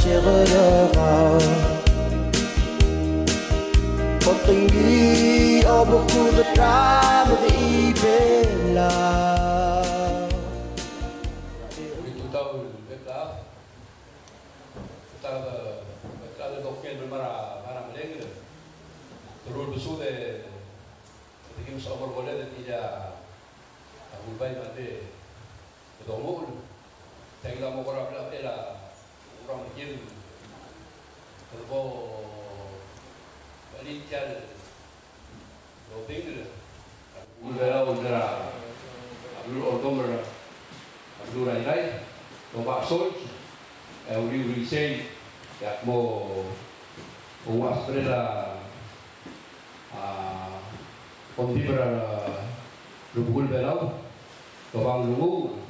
Sherrera Potringi beaucoup de table ibela Betul dokter bermara melengge terus besuk de kita seumur boleh dan tidak aku baik mati betul saya kita mau korang lah orang mungkin kalau balik jalan loading udara Abdul Ortomer Abdul Rai Bapak Sol uri say yak mo uwas prela kontibra lubul belau babang lugu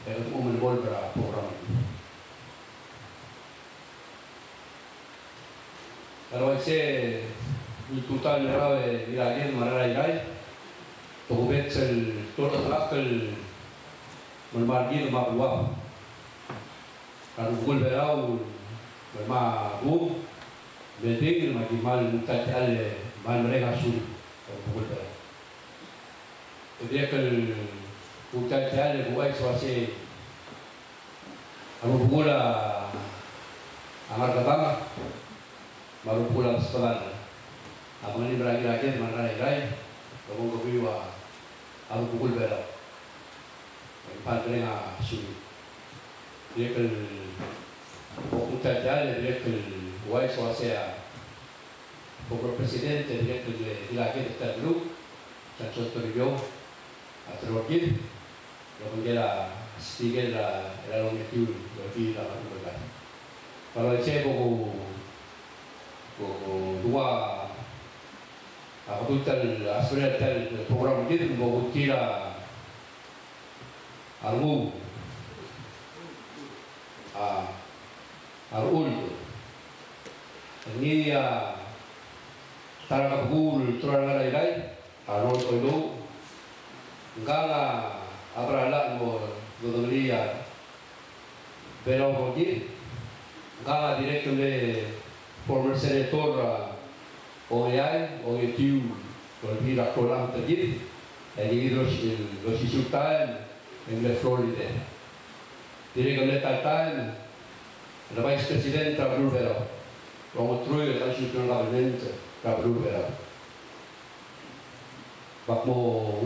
itu menbol ber program kalau saya ikutan rawe wilayah marai tobet sel total akal menbagi rumah buah kalau lubul belau memang bum betul macam mal muncul mal mereka sulit kalau betul. Jadi kalau muncul buat suasi, aku pula amar kata, baru pula setelah, aku ini berlagi-lagi mana lagi, kamu kebiwa, aku pukul berat, empat mereka sulit. Dia kalau muncul dia buat suasi Pokok Presiden jadi lagi kita dulu dan contoh video terwakil yang menjadi stiker dalam itu lebih dalam berkat. Kalau saya pokok dua aku tuh aspirasi program itu pokok kira armu arul ini ya tara kabul turang lay arul itu enggak abrala mo dodolia pero porque enggak directo de former senator OEA o YouTube volví a colar allí allí los insultan en la Florida directamente tal la vicepresidenta Abdul Berau como true la cittadinanza Abdul Berau bak mo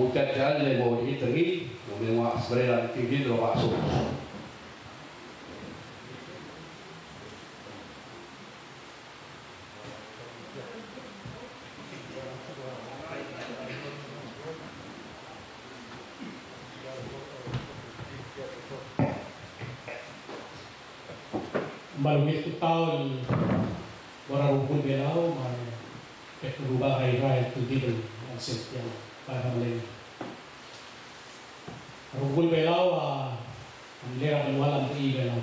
ucat jalan mo dihiteri mo memang sebenarnya tinggi lo masuk Malumit tahun orang Rukun Belau berubah hari-hari itu tidak aset yang pada mulai Rukun Belau lera keluaran dari Belau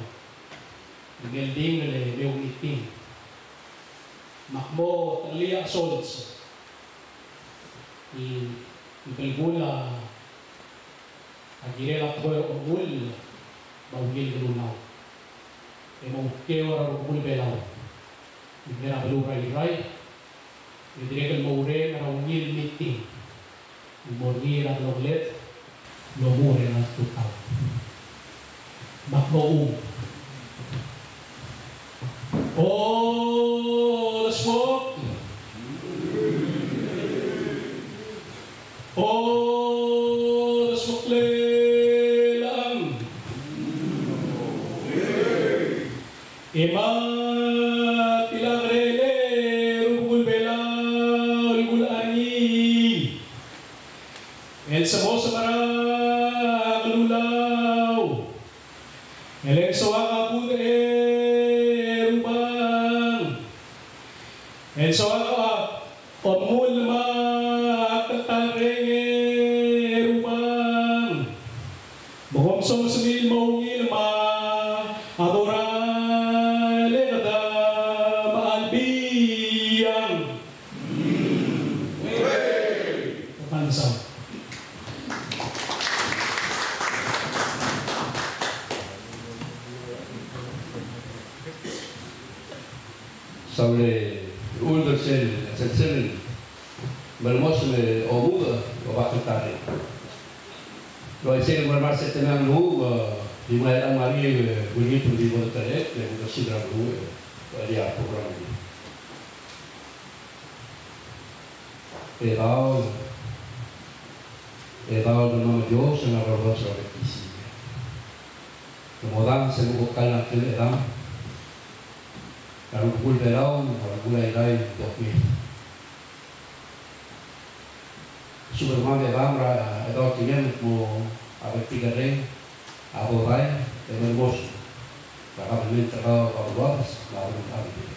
building le meu meeting makmo terlihat sols di pelgula akhirnya lakboy umul bawil lunau emang kewa Rukun Belau Mera belum rai, jadi kan mau ngil meeting, mau ngil atau let, lo mau tukar, mak mau oh smoke, oh smoke lelang, emang semua semara kelulaw eleng soa kabut rumang el soa omul ma katareng rumang bohong som semil maungil ma adorale ada maalbiyang pansam sobre Uldersel, Selsen, Belmos le Omuga, Obakatari. Lo ese normal se tenan lu di mana mari begitu di bawah terek dan bersidang lu dia program ini. Edal de nama Dios en la robosa de Kisi. Kemudian saya buka lagi edal. Kalau pukul berau, kalau mulai lagi dokter. Superman edal edal tinggal mau abad 3 ring, abad lain, dengan bos. Kalau belum terlalu awal, lalu abad ini.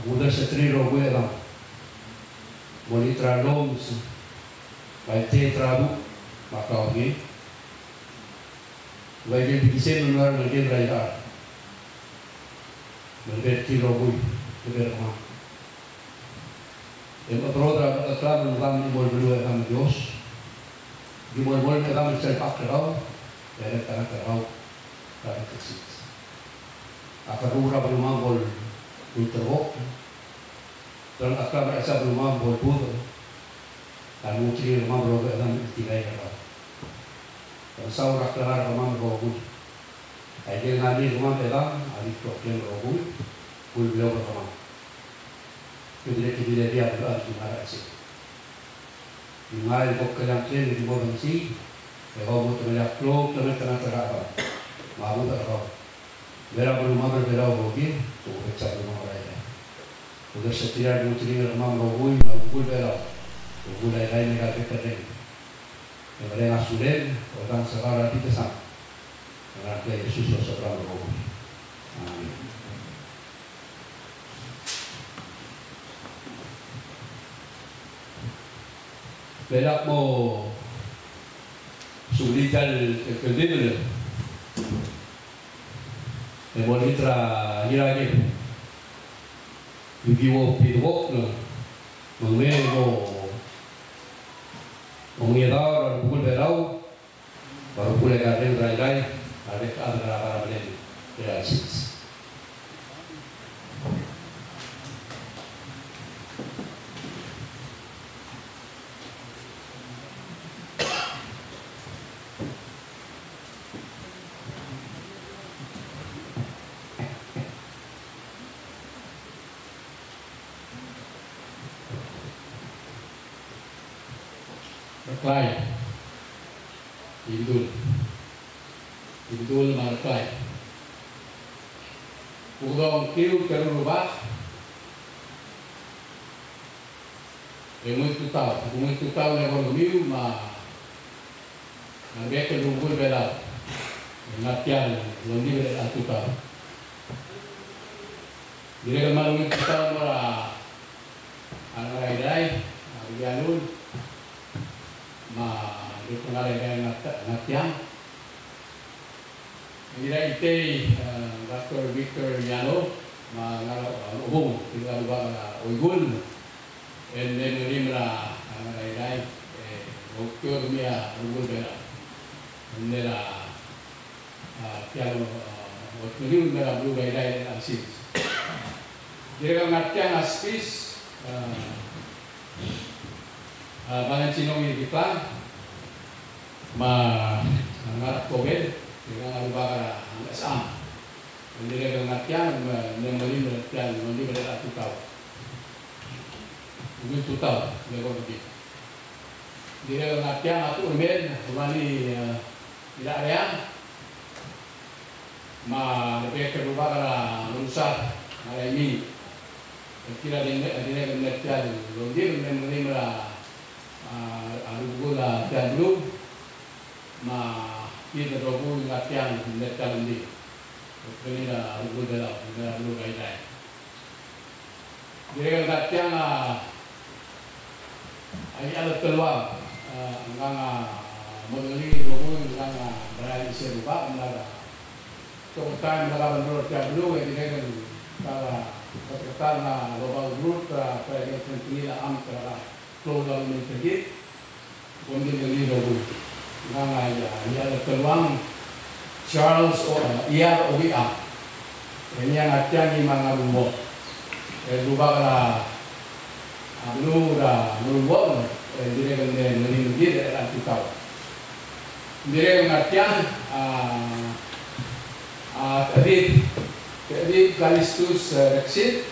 Mudah setri rogo edal. Boleh terlalu, baik terlalu, maka ini. Baik dia bisa mengeluarkan lagi beraya. Berarti rogo, berapa? Yang pertama adalah mengulang imbol berdua dengan Dios. Imbol kita mencetak kerau, dari tanah kerau, dari kecil. Akar rumah belum ambol teruk, dan akar merasa belum ambol pun, dan mungkin rumah belum dengan tiga kerau. Dan saudara kelar rumah rogo. Ajar nabi rumah pegang, adik dokter rogo, pun beliau berkemang. Kemudian kita dia berada di mana sih? Di mana di bawah kelantan di bawah bangsi, kalau mau terlihat klub terlihat terang, mahu terang. Berapa rumah berbeda bagi, tu kecil rumah lain. Udah setiap muncul rumah rogo, mahu berbeda. Rogo lain mereka berkendeng. Yang lain asulen, orang sekarang kita sama. Orang kaya Yesus seorang rogo. Amin. Belak mo sulitan kedil e bolitra hirage yugiwo pidwok no mangmego mangedar bukul berau baru pula garden rai ada para belen ya sis Berkelai, Ibdul berkelai. Udang kiu terubah, umur tutau lebar miu ma, mereka lumbur berat, latihan londi berat tutau. Mereka malu tutau mara, anak idai, agianun. Ma di pengarang natiang. Ini ite Dr. Victor Yano ma ngalo ubung tinggal ba Uygul and then rimra angai okyo dumia Uygul bera nera piano okyo mera blue dai asis dia natiang aspis Bangan Sinong di Klang, ma ngarap kobel, dengan alubakara angkat sam. Jadi dia ngatian, membeli ngatian, membeli berada tutau. Mungkin tutau, dia kau begitu. Dia ngatian atau umben, kembali tidak reang. Ma lebih kerubakara rusak, ada ini. Kira dia ngatian, dia membeli berada arugula dan belum ma kita rogu latihan latihan ini ini dah arugula dah belum kaitan dia latihan ayat keluar angka mengenai rogu angka berani serupa angka kemudian angka menurut yang belum kita kalau kemudian rogu grup pada pentingnya angka program ini pergi, kemudian ini rogu, nggak ya, ia keluang Charles IROBA, Ini yang artinya ni mga rumbo. Lupa kala rumbo, dire kan meninggi dari antitau. Dire artinya tadi Kalistus Rexit,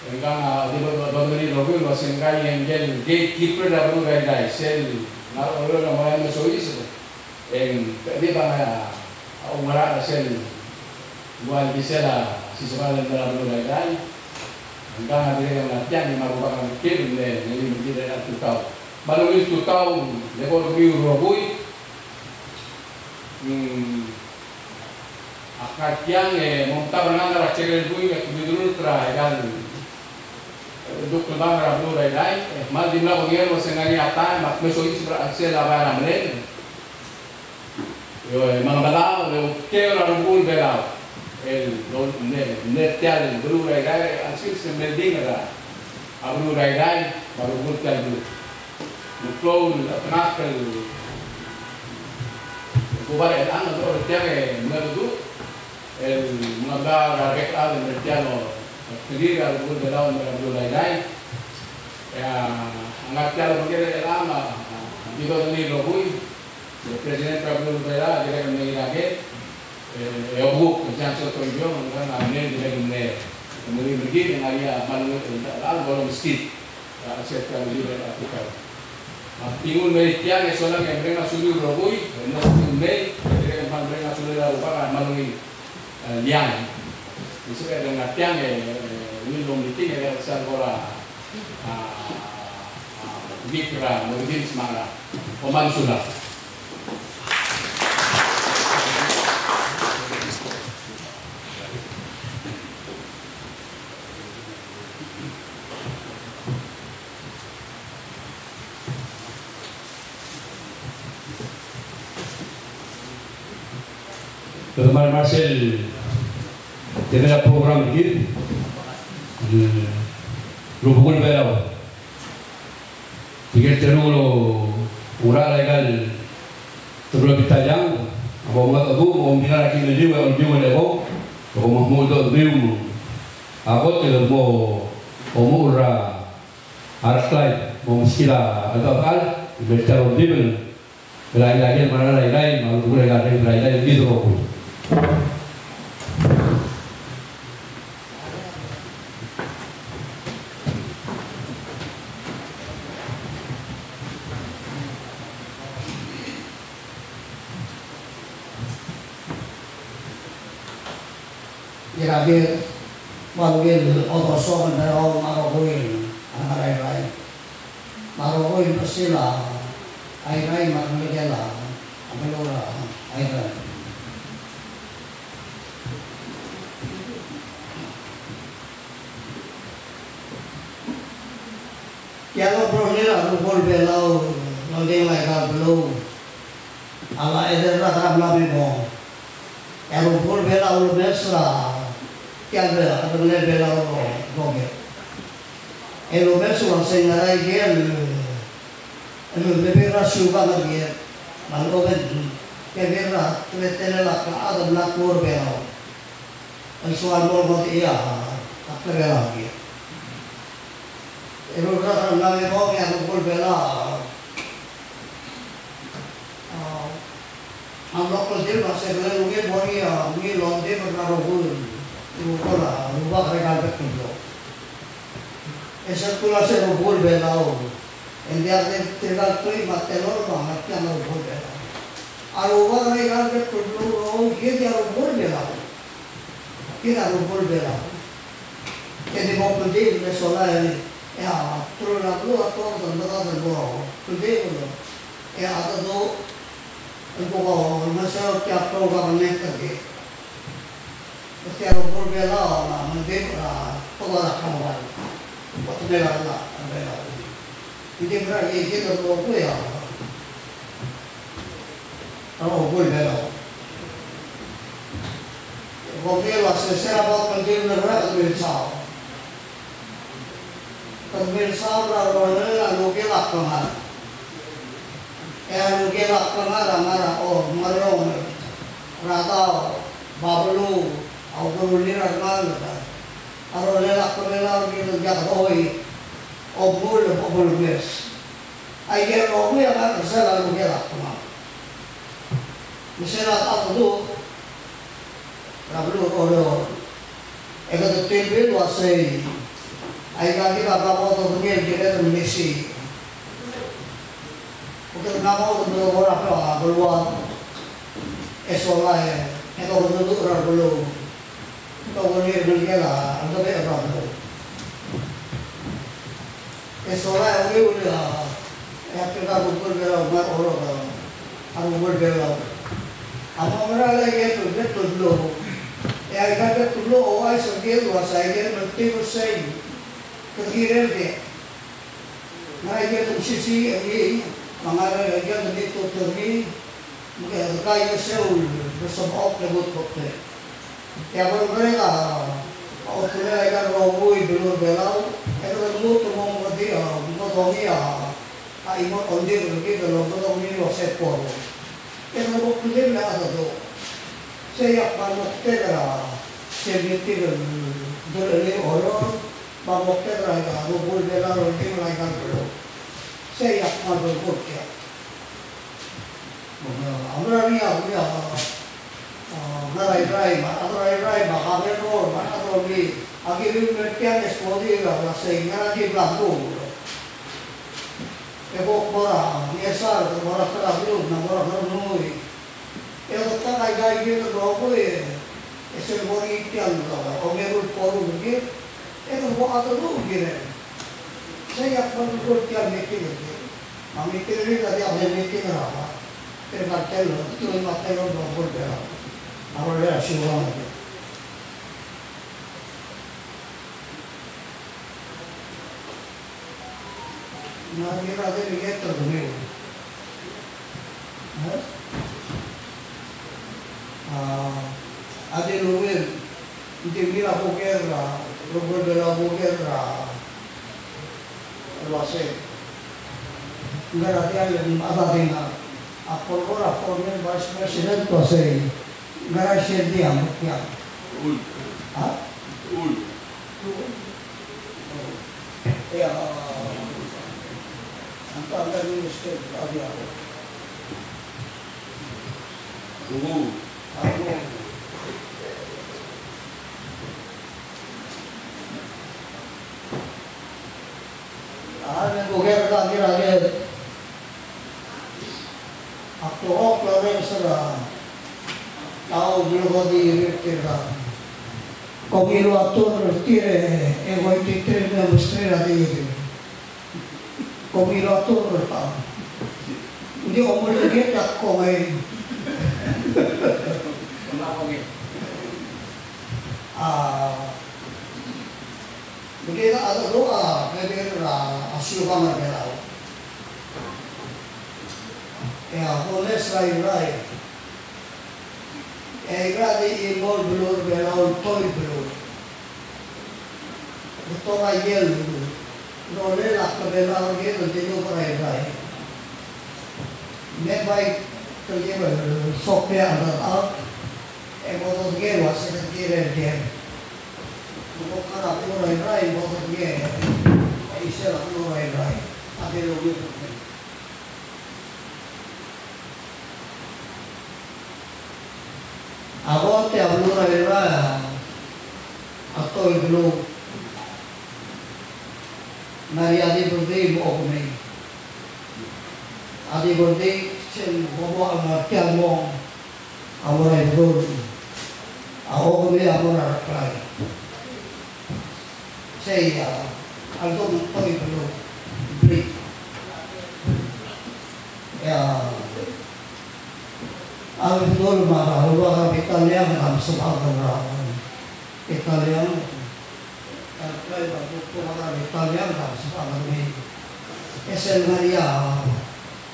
hingga di bawah Robin wasengkai yang jadi gatekeeper dari Rai sel, orang orang yang sois, tadi bang umara sel, buat bisa si sekolah dalam Rai, hingga dire yang latihan yang merupakan kirim ini dari antitau. Baru itu tahun, lekor biru Robui. Akat yang monta berenang cekal bui ke bidul terai dan duk lebang rabu rai mal dimla pengen wasengani ata mak mesoi seberaksel apa ramlen yo mang balau le ke rabu belau don ne tial bulu rai asil semelding ada abu rai baru bulkan dulu muklo nakal kubar edan atau tiang menurut mga rakyat ang Mertiano hindi ka rin daw ng Abdulay kaya ang atyalo magkira ilama dito ni Robuy si Presidente Abdulay dire kan nangilagit eobuk kung sa tonjong ang amin dire gunne muli begini ang aya malu al bolong stit aset ka dire atikal tingun Mertian esolang yang mereka sulu Robuy no tunde dire kan mereka sulu lupa malungi liang, itu ada ngatiang ini belum diting ada besar bola, bikra, mungkin semangat, oman sudah. Teman Marcel tiene program aquí Rupukul Belau tiga terulo ura legal terulo bitajang abo mat adu mo binar aki meji wa biu lebo ko mahmud biu ako te mo ura arklai mo muskila adakal betaro dibel belai mana lai mau gule ga lai di ro Jadi manggil otoson dari orang Marokoin, anak lain. Marokoin pesila, air manggil jela, amelora, air. Kalau program rukul belau, nanti mereka belum. Ala eder rata belum mau. Kalau rukul belau besra. Kaya atau belau goge. Elo besu langsung ngarai dia, lebih rasu banget dia. Malu kan, kaya terletak lah ada belakur belau. Soal mau iya, tak belau dia. Elo rasa nami goge atau bol belau. Am lokal dia masih belau mungkin bori ya, mungkin londe bernaruh Rukul lah, rubah regal betul. Esirkulasi rukul belau. India tinggal tuh matelor banget yang rukul belau. Arubah regal betul. Oh, dia rukul belau. Kita rukul belau. Jadi mau pergi ke sekolah ini, ya turun aku atau tentang tentang pergi dulu. Ya atau tuh, untuk masuk tiap program yang kerja. Setiap rukul belau, mungkin pengolah kawan, buat belau lah, belau. Jadi berarti kita rukul ya, rukul belau. Rukul lah sesuatu penting negara bersau. Bersau lah rukul lah kemana? Rukul lah kemana? Marah, marong, ratau, bablu. Ako kuruliran nga aro lelak pelelak gitu jak oi obul mes ai ge ro me aga sala lu ge la kuma misera ta do rablu oro ega de tebe do asai ai ga ge ba ba to ge ge de mesi untuk nama do ora pa bolwa esola e to do ora bolu Kau boleh berjalan, anda boleh apa? Esolah orang boleh lah. Kita bukan berjalan, orang orang berjalan. Apa mereka lagi tu betul dulu. Kita betul dulu awal sekian luasa ini nanti bersih. Kekiraan dia. Mereka tu sisi ini, mengarah lagi nanti tu terni. Mungkin kaya seul bersama lebut kote. Ya mereka outlet kan robui dulu belau itu dulu tuh mau ngerti motomi ai mau ondir lagi kalau motomi lo sepor itu mau kuliah lah tuh saya pamok tera sebiti dulu orang pamok tera itu robui belau lagi kan dulu saya mau berkurang amra ni Rai kami roh, mana roh ni, akhirnya mereka eksplosi lah, sehingga di belakang. Ebo orang, biasa orang kerap belum, orang nunggu. Ebo tak ada lagi tu roh boleh, eksplosi tiang lah, omerul poru mungkin, itu buat apa tu mungkin. Saya pun tiang meeting ni, meeting ni tadi ada meeting apa, terbatal, tu terbatal roh boleh. Ahora le ayudamos. Nadie va a ver esto conmigo. Ada luar, dia mira bukerra, luar bela bukerra, luasnya. Enggak ada yang ada dengar. Apor ni vice president tu saya. Garasya dia mungkin. Ah? Ya. Antara dari state ada. Ada bukan lagi. Aku orang serah. Tahu belum diirikkan. Komilu atur tire, ego tire na mustrera di. Komilu atur tahu. Dia umur dia tak komai. Begitu ada doa, begitu asyik banget ya. Ya boleh serai. Gradi imol belur belau toy belur. Betul aja lu. Nolak lah kebelau dia nanti lu berai. Nebai terjebak sopnya ada. Motor dia wasir dia dia. Bukan aku berai motor dia. Istilah aku berai. Ada lu gitu. Aku tiap bulan era atau belum nari adi berdei bohong ni, adi berdei cem bohong amat mong amorai belum, aku beli amorai kelai, saya alto mungkin belum beli, ya. Ang betul marah, luar kita lihat dalam sebuah gerakan. Kita lihat, kalau waktu marah kita lihat dalam sebuah gerakan. Esen Maria,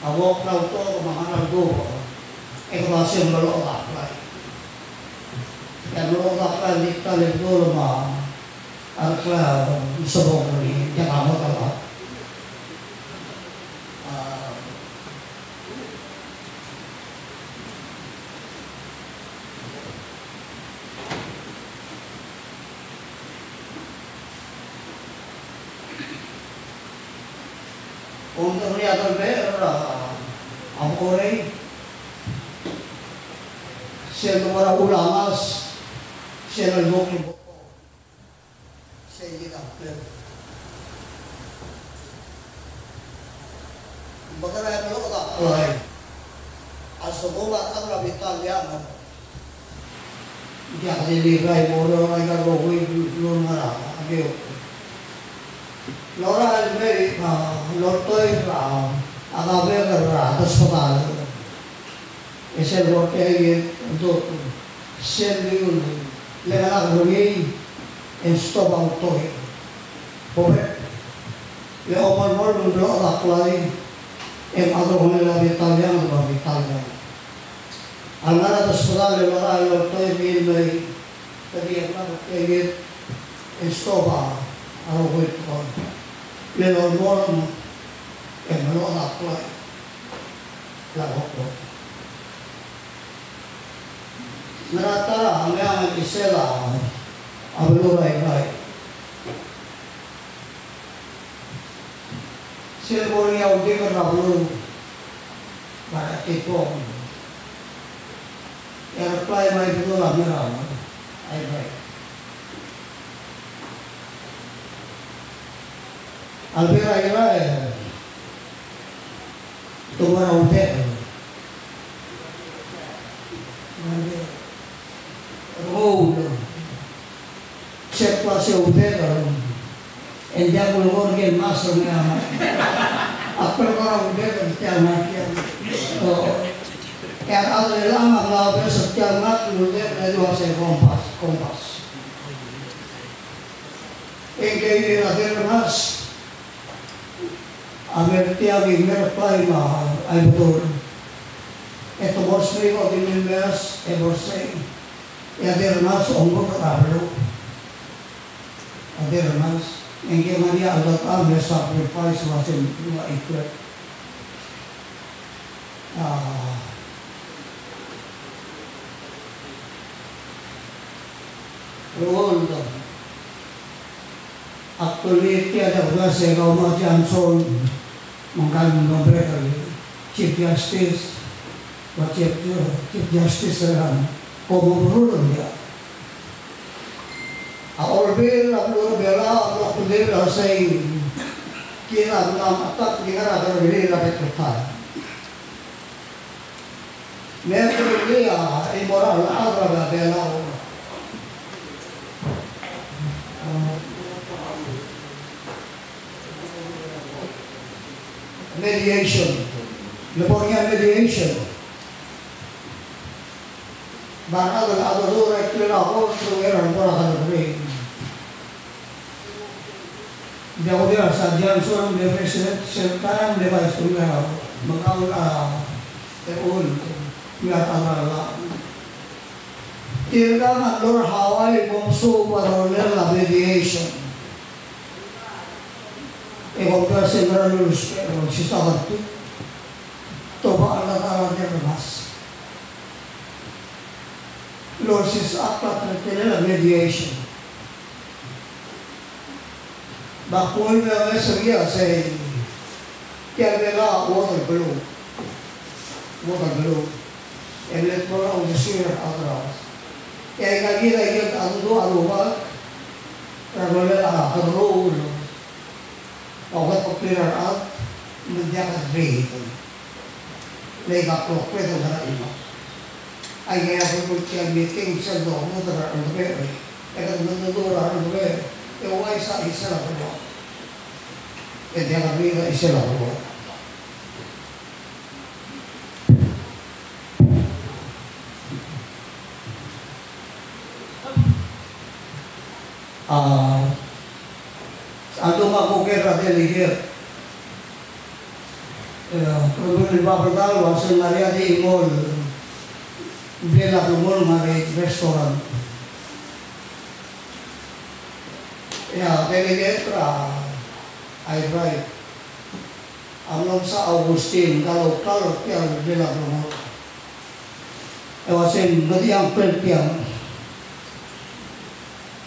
awak lauto kemana dulu, eklasnya melolak lagi. Yang melolak lagi kita lihat dulu mah, arklah sebuah ini jangan apa. Untuk lihat ber amore semua ulama sel buku saya tidak bagaimana kalau tak mulai asal kan lebih tanya dia dilihat orang orang rohui belum ada agak Lora almeri lortoi agave atas hospital ese roque ahí do serviu le gana grumi en stop autoi pobre le omar mor lo da play en adro con la italiana almara atas hospital le lora lortoi mil mei tadi apa que en stop autoi le normal en lo da play la roco Narata hanggang isela ablurai silboria undi rablu para tipo yang apply mai betul lah merah ai baik albera ira tumara undi cek klase udah en dia boleh organ masuk ni apa orang udah setiap macam yang ada lama lalu setiap macam udah dari wajah kompas yang kiri ada mas Amerika yang mereka mah ay betul itu borsai kau di members borsai ya ada mas ongo kerablu ada mas yang kemana Allah Taala sacrifice macam dua ikut Rondo actually tiada berasa kau macam sol mengkan mereka Chief Justice Chief Justice sekarang kau berurut dia Orbil ablu bela ablu bela say kira nam atak kira ada beli rapat kertas. Mereka dia imoral agak bela. Mediation, lepornya mediation. Bahkan ada dua rektor apa seorang orang beri. Dia udah sajian seorang depresi sekarang dia bahas tunggal mengawal terul lihat Allah tidak ngatur Hawaii bongsu paroler la mediation kalau segera lulus sisa waktu toba Allah Taala dia bebas lulus apa terkena la mediation Bakuin na seria say kaya nila water blue and let more on the sheer otherwise kaya nagila yun aruba ragolela kadrol ogat ko clear out mandya ka drink lega ko pwede na ino ay kaya ko kaya meeting sa do mo dara ang gabi kaya nandura ang gabi Ewa isa lang ko. Dia kami isa lang ko. Ando makukira deligir. Kalau lima pertama wasal Maria di mall, bela mall mari restoran. Ya, delegate ay right. Amlong sa Augustine, kalau tiang bela mall. Ewasin ngadiang pertiang.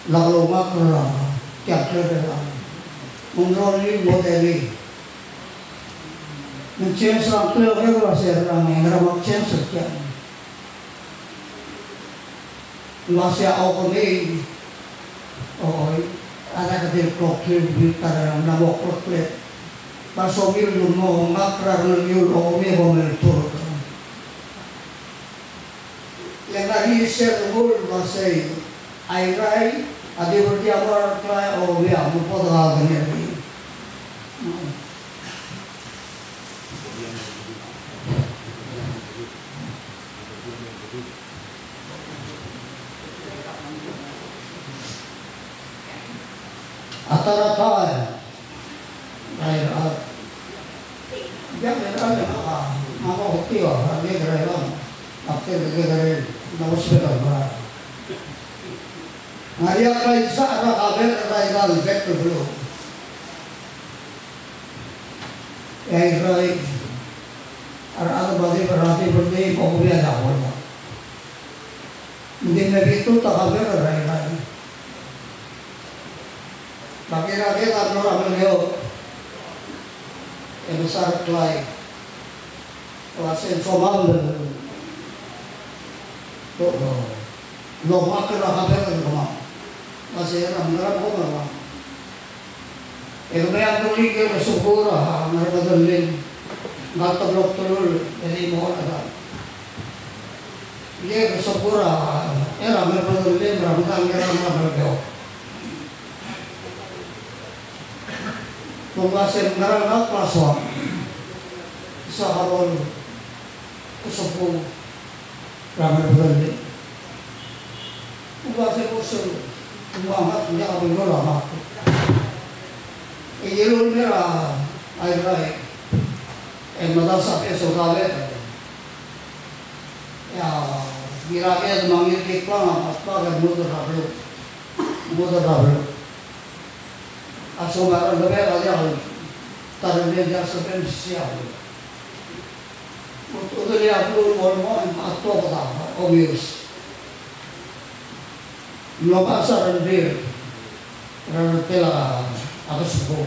Lalu makra tiap kerja. Mengroli modeli. Men-change lang tuloy kayo kasi ang mag-change yan. Masya ako kami, anak katil klokil bitar ng namokotlet. Pasomil mo, makrar ng yun o may bumeltur. Yang lagi share world masay ay ray, adi berdi amar klay o biya mo po tawagan niya. Atara-tara ay jangan ada apa hoki wah ini keren after keren hospital bah Maria Kaisa ada kabar kaitan back to blue rai ada bagi berarti berarti pokoknya ada apa mungkin itu tak kabar rai bagi rakyat atau orang beliau yang besar kelai kelasin somal tuh lo makan lah kabar kan kamu masih ramai kok malah yang mereka beli ke bersyukur mereka beli nggak terlalu terlalu jadi mohon ada dia bersyukur ramai beli ramai beli Pembahasan ngarang paswa sahabat kesepuh ramai berani. Pembahasan usul pembahasan punya abang lama. Ijilul merah air madrasah esokale. Ya kira-kira manggil iklan apa kan mudah rablu. Asal orang aja taruhnya jasa pensiun. Untuk dia perlu hormon atau apa, obvious. Belum asal rendir, rendah atau suku.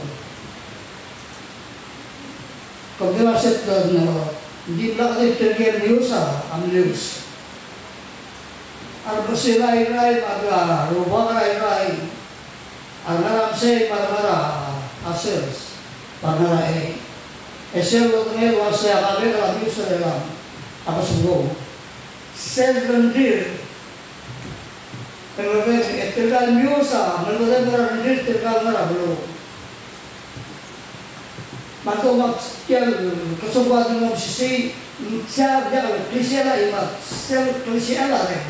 Kalau set di belakang terkait news, amnews. Arbosilai ada rubah rai. Anak saya para asers, para esel lokal wasa kami kalau bisa dalam apa semua self-rendir, kalau terkal miusa, mereka berrendir terkal merah belum. Maka maksudnya kesempatan mengisi siapa jangan klise lah imat, self klise lah deh.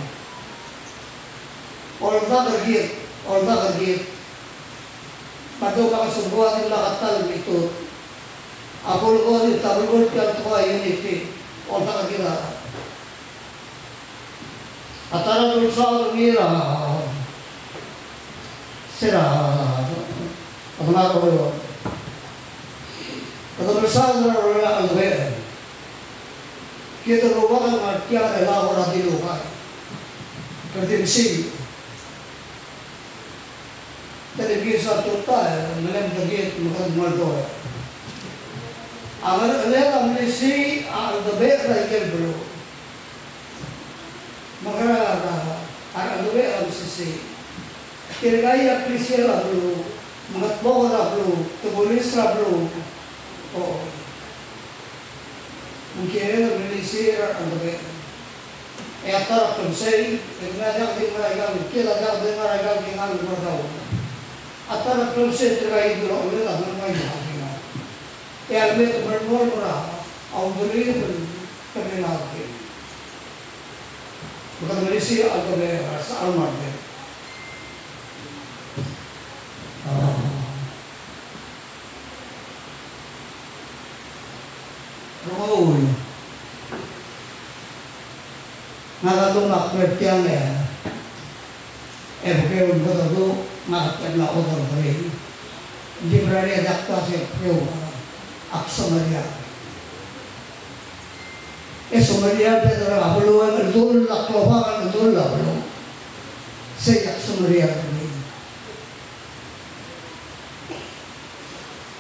Orang kerja. Padu ka sebuah nila katal itu. Apul ko ni tabul ko tiap tua unity. Orang tak kira. Atara berusaha mira. Serah. Apa nak boleh? Kalau berusaha orang alwe. Kita lupa kan dia adalah orang di luar. Kerja mesti. Jadi bisa total melem terjadi bukan maldo. Agar leh amnesi ada lagi belum. Maka ada amnesi. Kira-kira apresiasi lah belum, mengatbau lah belum, tulis lah belum. Oh, mungkin amnesi ada Etar konsei, kenapa di mereka kita jangan mereka tinggal berdau. Atau konsep terkait dengan oleh orang lain lagi. Yang mereka bermula, awam beri terkenal. Bukan Malaysia atau rasa almat. Raul, nagatunggak bertiang ya. Bukan untuk itu mengatakan orang beri. Di berada adaptasi pro aksomaria. Somalia pada abluan dulu lah kelompok dulu lah belum. Saya aksomaria ini.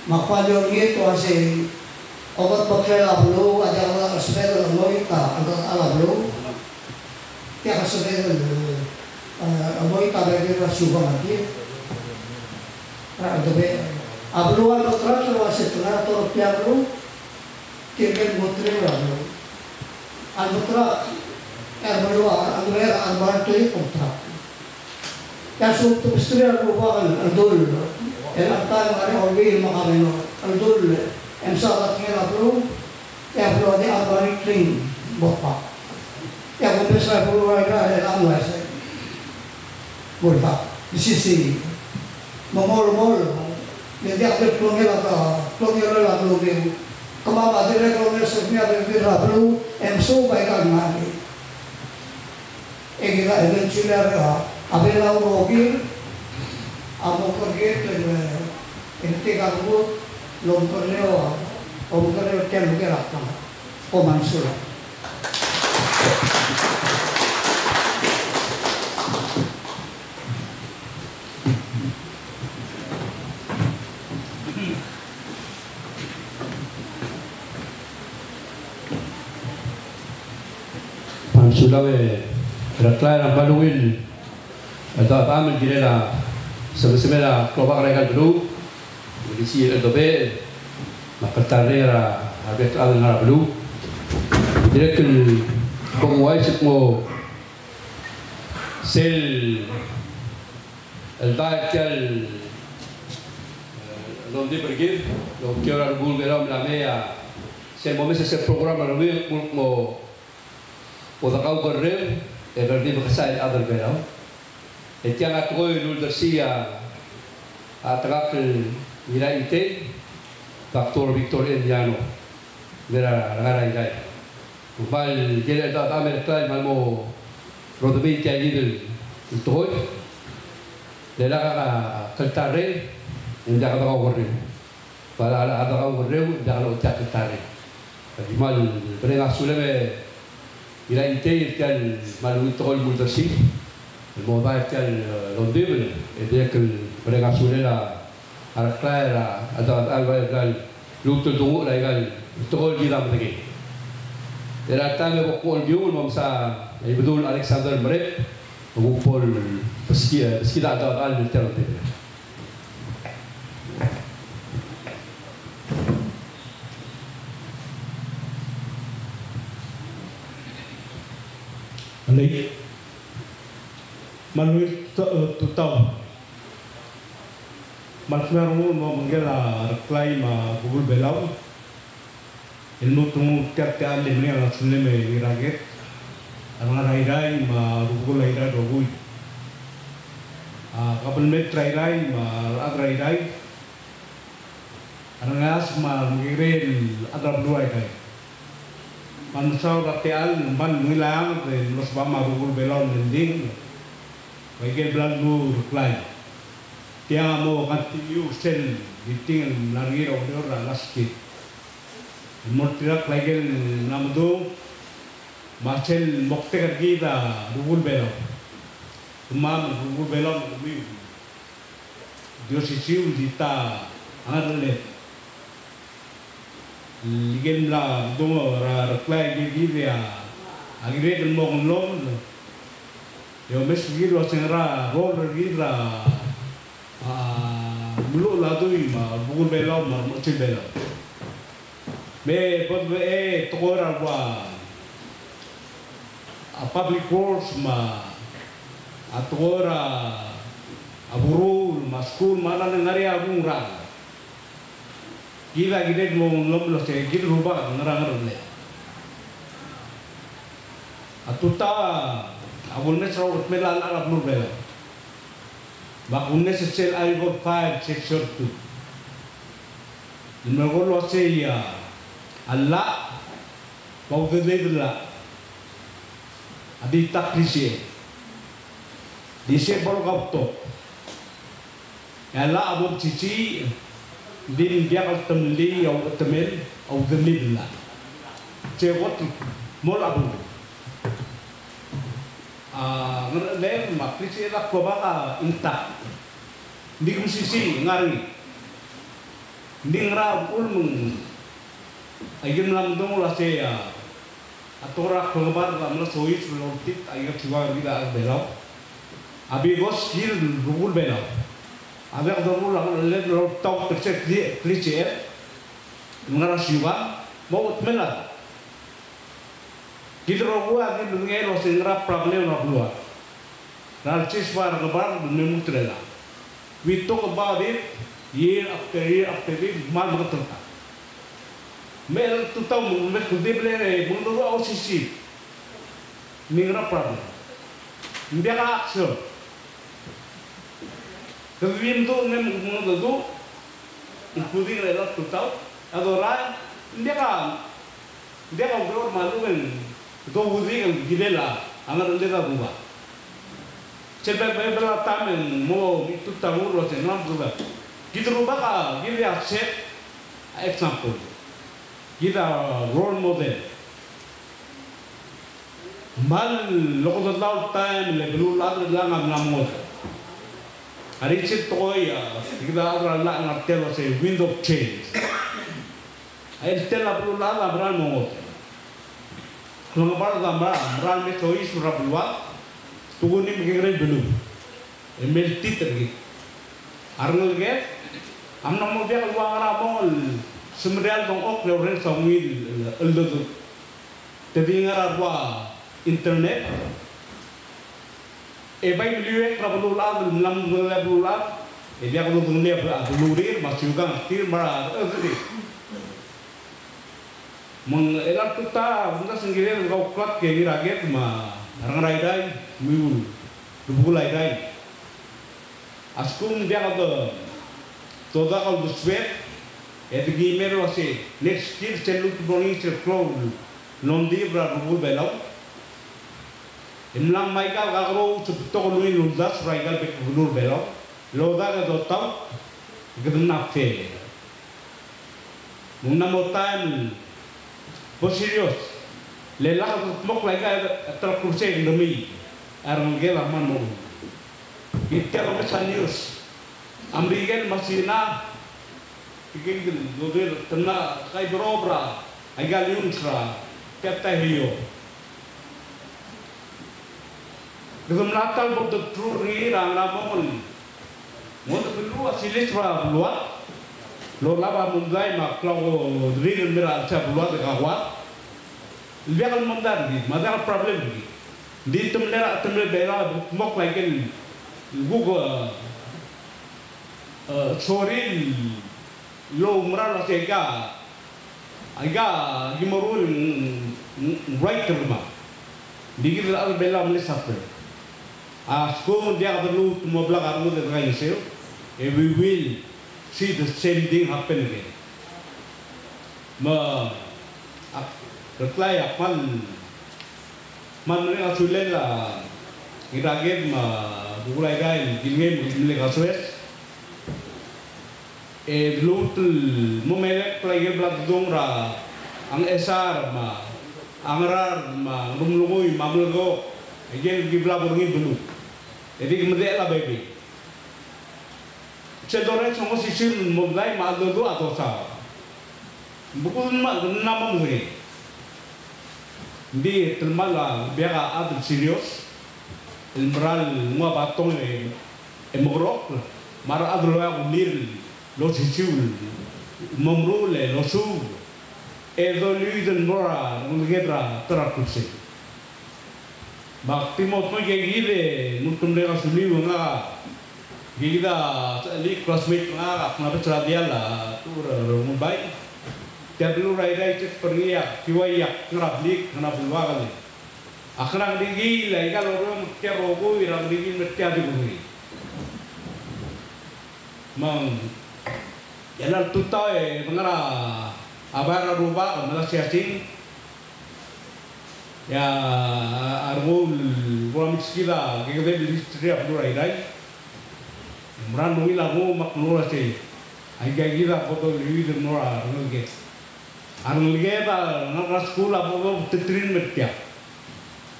Maka jauh itu asal obat bakla ablo ada orang asbel moita ada alablo tiap asbel moita bagi rasuba mati ada be ablo ada terus wasit terus atau piablo kirken mutre ablo almutra ablo almer albartoi kontra ya suatu istri albuan aldul elakkan mari orbil makameno aldul emsalat ngela bro ya bro dia abari clean bopa ya kung bisa bro ada amway sa bolta sisi mongol jadi aku plongela la bro dia kamama dire plongela sebnya dire bro emso baikal mari egira eventually abela urogir amo pergi ini kamu lompor leo tiang gerak sama Mansur. Mansur raklay ng baluin. Ito amin ginela sa klobak regal blu. Isi el dobe makartarera abet al ngara blu. Direct kung wajib mo sel el daikal donde pergi lo quiero al bulgaro la mea se momento ese programa lo mo poda kau correr el verde besar adal verão e tiang atroi luldersia atrakal ira ite faktor Victor Indiano vera ngara irai ubal gele ta Amerika malmo rodobit ya gidel itoi lela ka kaltare inda ka korre para ada ka korre inda ka utak kaltare mal prega suleme ira ite tial malu tol muldersi el moda tial londibel e de que prega sulela Arclara, ada algal, luto dungo la igal, tol gila magi. Era tame bokol biul mamsa, ibdul Alexander Mrep, bokol peskia ada al terante. Alay, manuel tutau. Malfmer mo manggela reklay ma bugul belaw ilmu tumu tiap lemni ala suleme iraget ang rairai ma bugul rairai rogui kapal met rairai ma rairai arangas ma ngirel adab duai kai manusia rakyat ban ngilang de los bama bugul belaw nending bagi belau reklay tiang mo kantiu sel diting langir odor laski mortirak lagel namdo machel mokte gida bugul belo umam bugul belo mi diosisiu dita anarle ligel la do raklay gidia agire mo lom yo mes giro senra roller gira mulu ladui ma bugul belo ma mochil belo me pod tokora wa a public works ma atokora aburu ma school ma na ngari abung ra gila gide mo lom lo se gid ruba ngarang le atuta abul me sro melal arab nur belo Bakunne sel algo 5 6 2 Nimagolo ya Allah mau dedela adi taklise dise bol gapto Allah abu cici din dia kal temli au temel au dedela cewot mol abu lem maklisi la kobaka inta ndig musisi ngari nding ra ulmung Ayun lang dong lah saya atorak penggemar dalam sois melortit ayat siwa kita belau. Abi bos kir rubul belau. Abi adorul lang led lor tau tercek klise mengarah siwa mau utmelat. Kita rogua di dunia lo sengra pragle lo keluar. Ralcis war kebar dunia mutrela. We talk about it year after year, mal betul. Mel tu tahu mungkin kudible mundur OCC. Mengira problem. Dia action. Kewin tu mundur tu, including lewat tu tahu. Adoran dia keluar malu kan. Itu budi kan gila lah. Angkat dia tak buat. Sebab beberapa tamen mau itu tahu loh senang berubah. Kita rubah kah? Kita accept example. Kita role model. Mal lokot laut time lebelu laut lang ngamot. Hari itu toya kita ada lang ngerti lah se wind of change. Hari itu lah perlu lah beran ngamot. Kalau nggak ada beran metoi surah beluat, tuh ni mungkin belum. Melti tergi. Arnul ke? Amna mau dia keluar ramol. Sebenarnya dong ok lewat songwil eldo. Tapi ngarap wah internet. Baik lihat kalau lalu lam lalu. Dia kalau dunia belurir masih juga ngerti marah. Mengelar tuta, bunda sendiri kau kuat kiri rakyat mah orang raidai, miul, dubul raidai. Askum dia kata, toda kalau berswet, edgi mero asi, next year celu boni ceklo, nondi berdubul belau. Imlang Michael kagro ceptok lui lundas raigal bekubul belau, loda ke dotau, gedeng fe. Muna mau time. Serius, lelah mok lagi terkursi demi orang gila mana kita orang serius, Amerika masih na, bikin dodir kena kai berobra, agak liunsra, kata hiyo. Dengan natal berdetrur ni orang ramon, mau terpeluh asilis berluat. Lo laba mundai mak kalau ringan merah saya keluar dari kawat, dia akan mendar di, mana problem di. Di tempat bela mok lagi, gua sorry lo merah lah agak gimana right terma. Dikit lah bela mulai sampai. Sekarang dia perlu mau belakang itu dengan Yusuf, we will see the same thing happen again. Reply man mereka sulit lah. Kita game bukulai gain, game mereka sulit. Lutul memelek lagi belak dongra, ang esar ang rar rumlungoy mamulgo, again gibla burungin dulu. Jadi kemudian lah baby. Cedornya semua sisir mulai malu tu atau sah. Bukan nama mungkin. Di termalah biar ada serius. Ilmural mua batong emogrok. Mara ada loya unir lo sisir memrul lo su. Edoli dan mora mengedra terakursi. Bakti mau tu yang gile, mungkin mereka suli menga. Kita li classmate nga kenapa cerah dia lah tu orang baik. Dia dulu rai cek pergiak, kiwayak, kerap lik, kenapa luar kali. Akhirnya digi lah, kalau orang mesti rogo, orang digi mesti ada bumi. Mang, jalan tu tahu mengarah abar rubah, malah siasing. Ya, armul, orang miskilah, kita beli setiap dulu rai. Meran nui lagu maknura sih, agak gila foto liwi nora ngelget, ngelget lah ngeras sekolah foto tetrin mertia,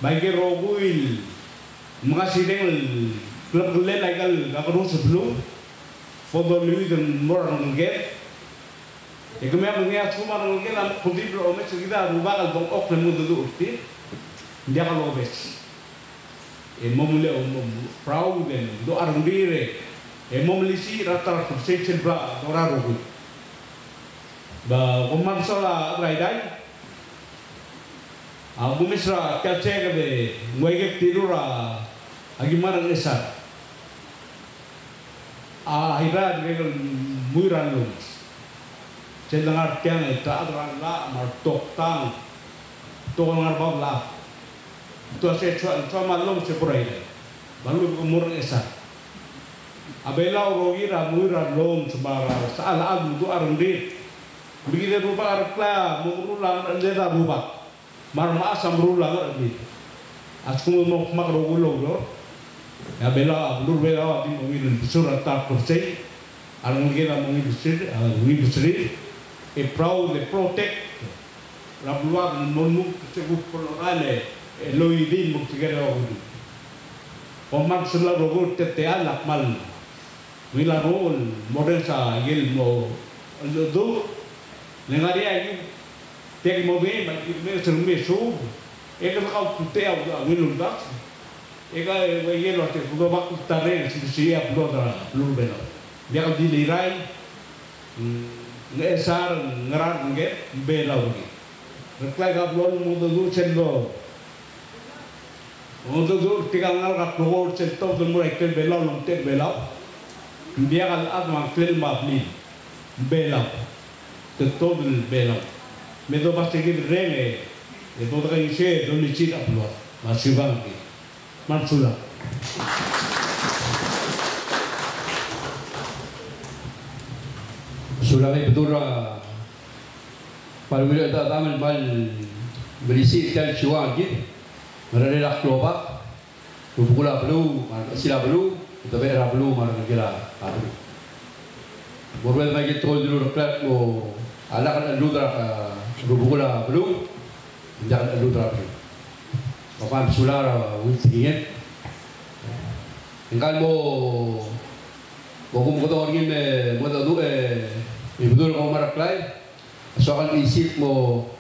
bagi roguil, mengasih dengan klub gelen lagi kalau sebelum foto liwi nora ngelget, E kami mengia cuma orang kita kudi bro omes kita rubah al dong ok nemu dulu ukti dia kalau obes. E momule proud den do arundire e momulisi rata persen bra ora rogu. Ba komar sola raidai. Aku misra kacek be ngoyek tirura agimana nesa. Akhirnya dia muiran lu. Cedengar tiang itu adalah la martok tang, tolongar babla. Itu saya cuma malum sepurai. Baru umur esa. Abela rogira muiran lom sebara. Saal adu tu arundi. Begitu rupa arkla murulang leda rupa. Marma asam rulang lagi. Aku mau makrogulo lo. Ya bela abdur bela di mungkin surat tak percaya orang mungkin mungkin besar proud de protect la bloa non seguf polorale loidin muktigere ogu omar sula rogo tete alak mal wila rol modensa yel mo do lengari ayu tek mo be ma me serme so e ka ka pute au wilun dak ega yelo te budo bak tare si ya budo da lubelo dia ka dilirai ngesar ngeran nge bela ugi reklai ka blon mudo du chello mudo du tigal ngal ka pro chelto du mo ekel bela lum te bela dia kal adma klel mabli bela te todo bela me do basta que rene e do ka ise do ni chita blon masibangi Mansula. Sudah betul para wilayah taman mal berisi tel cuang gitu. Mereka dah keluar, bukula belu, sila belu, tapi era belu mereka kira apa? Berbuat bagi tol dulu reklat mo, anak kan dulu terah bukula belu, jangan dulu terah. Bapak sulara wujudnya, engkau mau ketemu orang ini, mau tahu betul kau meraklai, soal isi mau,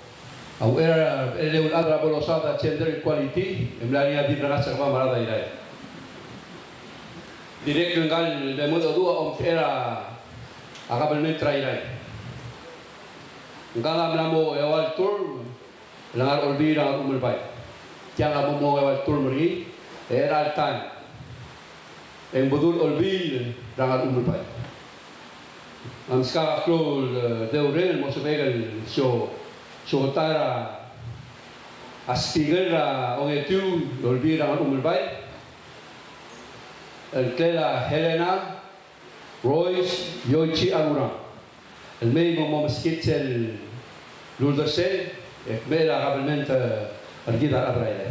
aku era lewat ada bolosada gender equality, emlanya di negara serba marada ini. Direct engkau mau tahu era agak bermentra ini. Engkau namo awal tur, langar olbi langar umur baik. Yang kamu mau lewat turmeri, era tan, yang betul olbil dengan umur baik. Am sekarang kalau deuren mau sebagai so tara astiger orang itu olbil dengan umur baik. Kela Helena, Royce, Yoichi Agura, el medio mau meskipun lulus mera kabelmente Kita apa ya?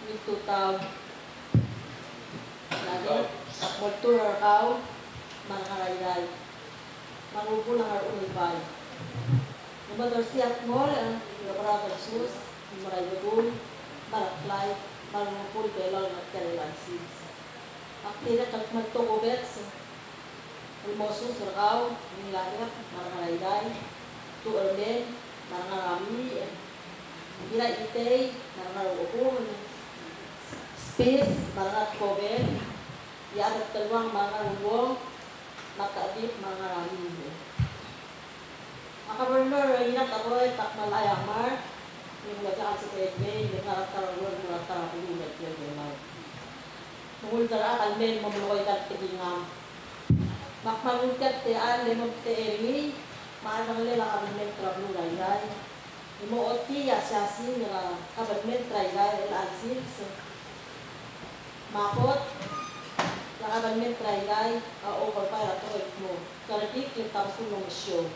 Itu tahu. Lagi waktu kau mengarai marupo lang ang umibay. Namadar siya mol, yung sus, yung marayodul, maraklay, marumupul belal at karilansis. Aktina kag magtokobets, ulmosus rakaw, yung lahat, marangarayday, tuermen, marangarami, bila itay, marangarupul, space, marangarkobel, yadat talwang marangarubong, nakadip mga raming. Makabernor, inat ako ay takmalayamar, yung lagaan sa pedme, yung naratarawar, naratarapululat yung gulay. Mungultara, kalmen, mamulukoy kat tigingam. Makmarungkat tiyan, limog tiiri, maanang nila kabalmen trabulay. Imuot tiya siyasin nila kabalmen traylay, ilansin. Makot, nakabalmen traylay, over para to mo. Karatik yung tapos ng show.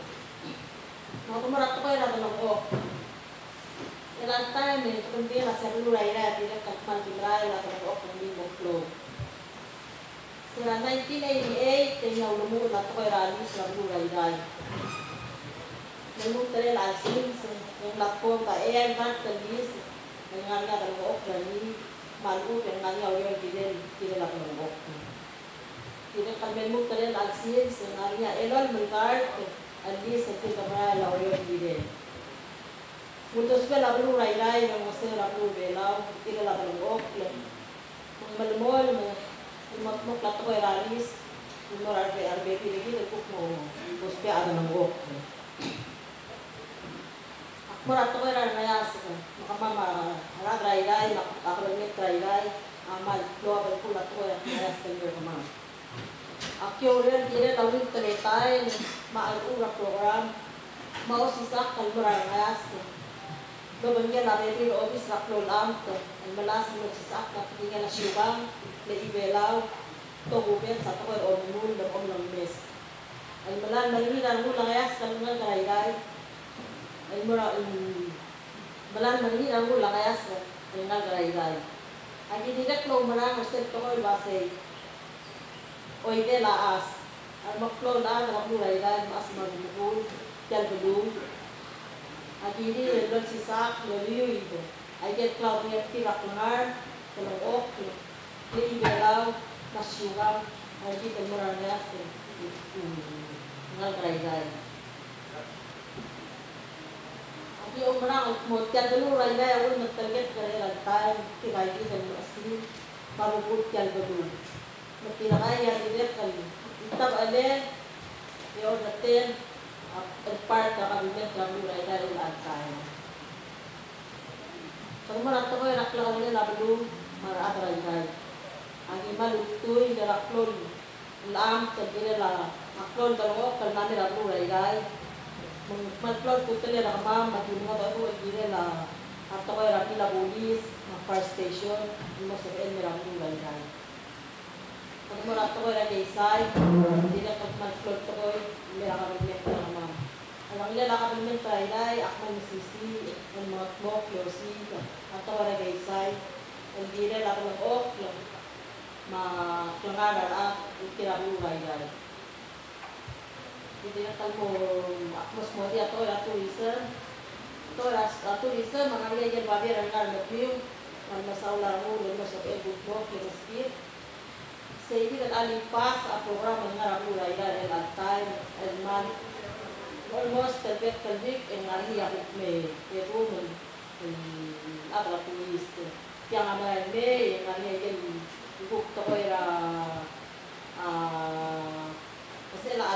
Matumarat ko yung natanong ko. Ilang time eh, kung di na sa lulay na, di na kakman di ray, natanong ko kung di mo flow. Sila 1988, tingnan lumukot na ito kay Ralis, Ramburay-Ray. Nalumukot rin Alsins, yung lakpong ka Mark Talis, yung nga nga talungok, Rani, Malu, yung nga nga yung kinilak talungok. Nalumukot rin Alsins, yung nga nga Elon Mulcart, Alis, yung kinilak yung kinilak. Mutos ka Ramburay-Ray, yung mga Ramburay-Belaw, kinilak talungok. Kung malumol, Mok lato ko Ralis, umur RB lagi lekuk mo bospe ada nangok. Akmor ato ko Rayas, makamama harag Ray, akromet Ray, amal doa ko lato ko Rayas tengger kama. Akyo ren dire tawid teletay, maal-ura program, mau sisak kalmor Rayas. Dobengnya nabi office raklo lamto, malas mo sisak na tinggal na syubang. Na ibelaw, togubet sa tokoy omnul ng omnang mes. Ay malan manginan mo lang ayas kalungan karayday. Ay malan manginan mo lang ayas kalungan karayday. Ay dinigat mo marang usap tokoy basay. Oy de laas. Ay maklo na ng karayday mas magmukul, kalbulong. Ay dini log sisak, loliyo ito. Ay get cloud niya tirak langar, kalungok, Hindi belaw, nasyugam, ay kita murang ngas, ngal Ray. Ang yung marang mo tiyan dulu Ray, awal nagtarget kare lantay, tikay kita mo asli, maruput tiyan dulu. Magtinakay yan direct kali. Itab alen, yung natin, part na kabinet kami Ray yung lantay. Sa marang ito ko yung nakla kami na labalo, maraat Ray. Ang iba lutoy, daraklon, lam, tagila la, aklon dalawang kalnami rabu Ray. Magklon putali na kama, madunga ba ko, igila la, ato ko rabi la bulis, fire station, mo sa kain rabu Ray. Pag mo ato ko rabi isay, hindi na pag magklon to ko, mira ka rin na kama. Alang ila la ka rin Ray, ako masisi, ang mga mok, yosi, ato ko rabi isay, hindi na la ka ng ok, ma-klangaran at ikirabuhay yan. Hindi na mo, mas mo di ato yung tourism. Ito tourism, mga ngayon babi ang ngarnapiyong, ang masawala mo, mas of ebukbo, kinaskip. Sa hindi na alimpas, ang program ng ngarabuhay yan, at time, and month, almost perfect kalbik, ang nariyak may ebuman, ang atrapulis. Kaya nga mga may, ang nariyak Buk tokoy ra kasi la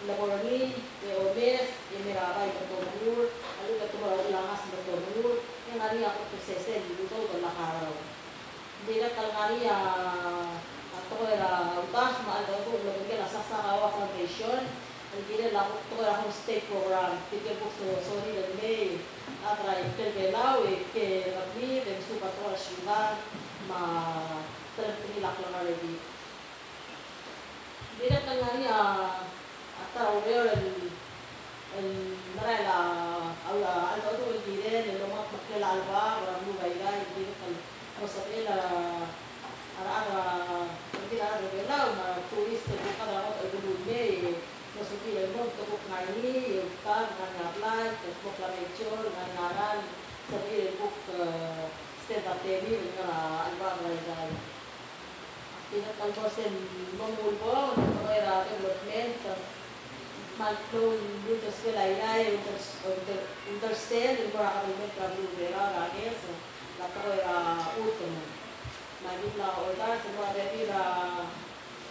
laborani omes emirabay betul lalu ketemu langas betul yang hari aku persesen dulu tuh berlakar tidak kalngari ya tokoy ra utas ma ada ko lagi la sasa kawa foundation hindi la tokoy ra homestay program pikir buk sorry dan me atra intervelaw ke rabi dan suka tokoy syugan ma terpilih lang already. Hindi na kanyari atau orang mereka al itu jadi lemak maklal alba orang luar ini jadi kan maksudnya ara nanti ada belau na turis terbuka dalam itu dunia maksudnya mau terbuka ngani kan apply terbuka lecture ngaran seperti book step up tadi dengan alba mereka Tinatangkosin mengulbo, mengira development, magkong dito sa laylay, understand, yung para kami may problema, ragis, nakoy uto mo. Nagitla order, sa mga repira,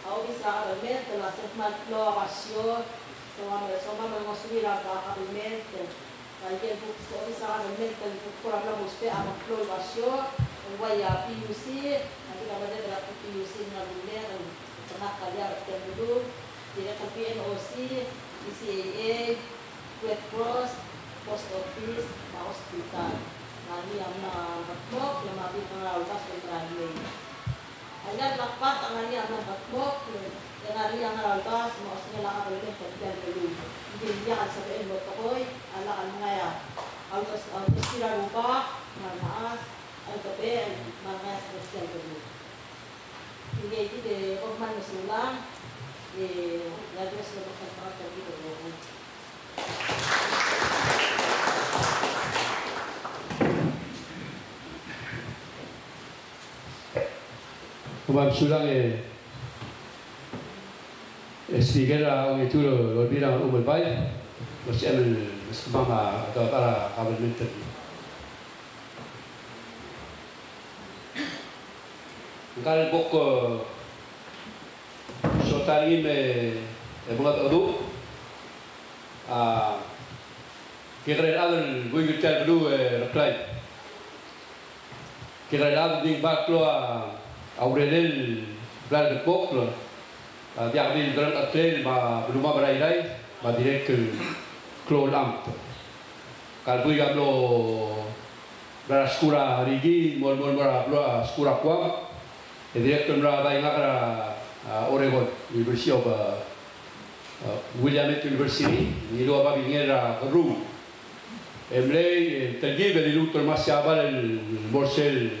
awis sa kabinet, sa maglo akasyo, sa mga sumira ka kabinet, kaya po sa kabinet, kurang lang muspe, ang maglo akasyo, ang waya PUC, nanti kabarnya berapa PUC ngalunya dan pernah kalian bertemu dulu tidak ke PNOC, DCAA, Red Cross, Post Office, hospital. Nanti yang berkok, yang mabit mengalpas berani. Agar lepas tangan yang berkok, yang hari yang mengalpas, maksudnya lah apa yang terjadi dulu. Jadi dia akan sampai berkoi, anak ngaya, alus tidak lupa, maas. Ang gabi, mga spesial dulu. Hindi de orman masula. Nagres na pagkakataon dito. Kumam sulang speaker ang itu lo bilang umur baik masih ambil semama atau para parliamentary. Kalau bok sotari buat adu kira ada gue kita dulu reply kira ada di baklo Aurelel Blan Bok lo dia ambil grand atlet belum berai direct ke Klolam kalau gue gablo beraskura hari ini mol berablo skura kuam direct ke berada ngakara Oregon University of Willamette University ni lo apa bingera ru emlei tergi beli lutor masih abal morsel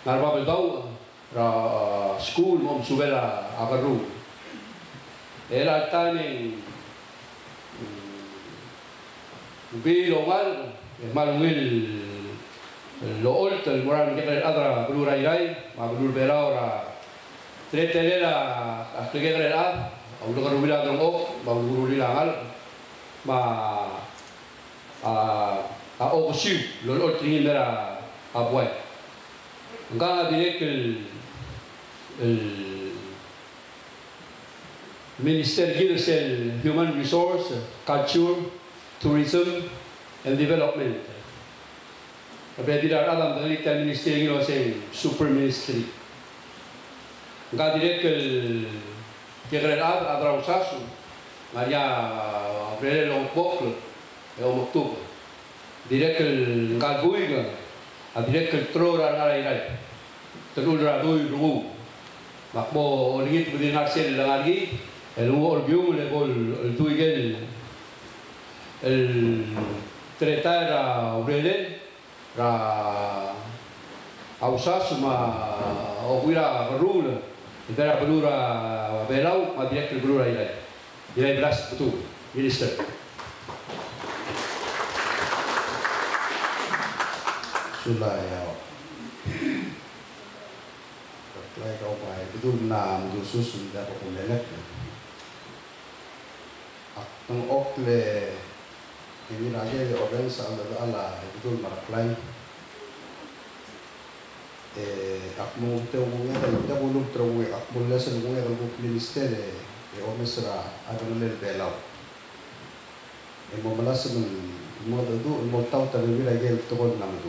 narba beldau ra school mom subela agaru era tani bi lomal malwil lo olto el moral que adra blura irai ma blur bera ora tretelera hasta que era au lo rubila drongo ma blur lilangal ma a oxiu lo oltrin era a boy ngana direct el Minister Gilsel Human Resource, Culture, Tourism and Development. Tapi tidak ada dari minister ini masih super ministry. Ngah direct el kira ada usasu, ngaya beri lompok, lompok. Direct el ngah buiga, direct el trora narai. Terus radui dulu. Makmo origit berdiri narsel lagi, orgium el tuigel el tretara obrelen ra ausas ma oguira rule era pelura belau ma direct pelura ilai belas betul minister sulaya lai kau pai betul na betul susun dah kau melek ang okle ini raja di orang sama Allah betul maraklay akmo tewunge dan tewulum tewunge akmo lesen wunge dan buk minister omesra adonel belau mo malas mo do mo tau tabi lagi tokon namdu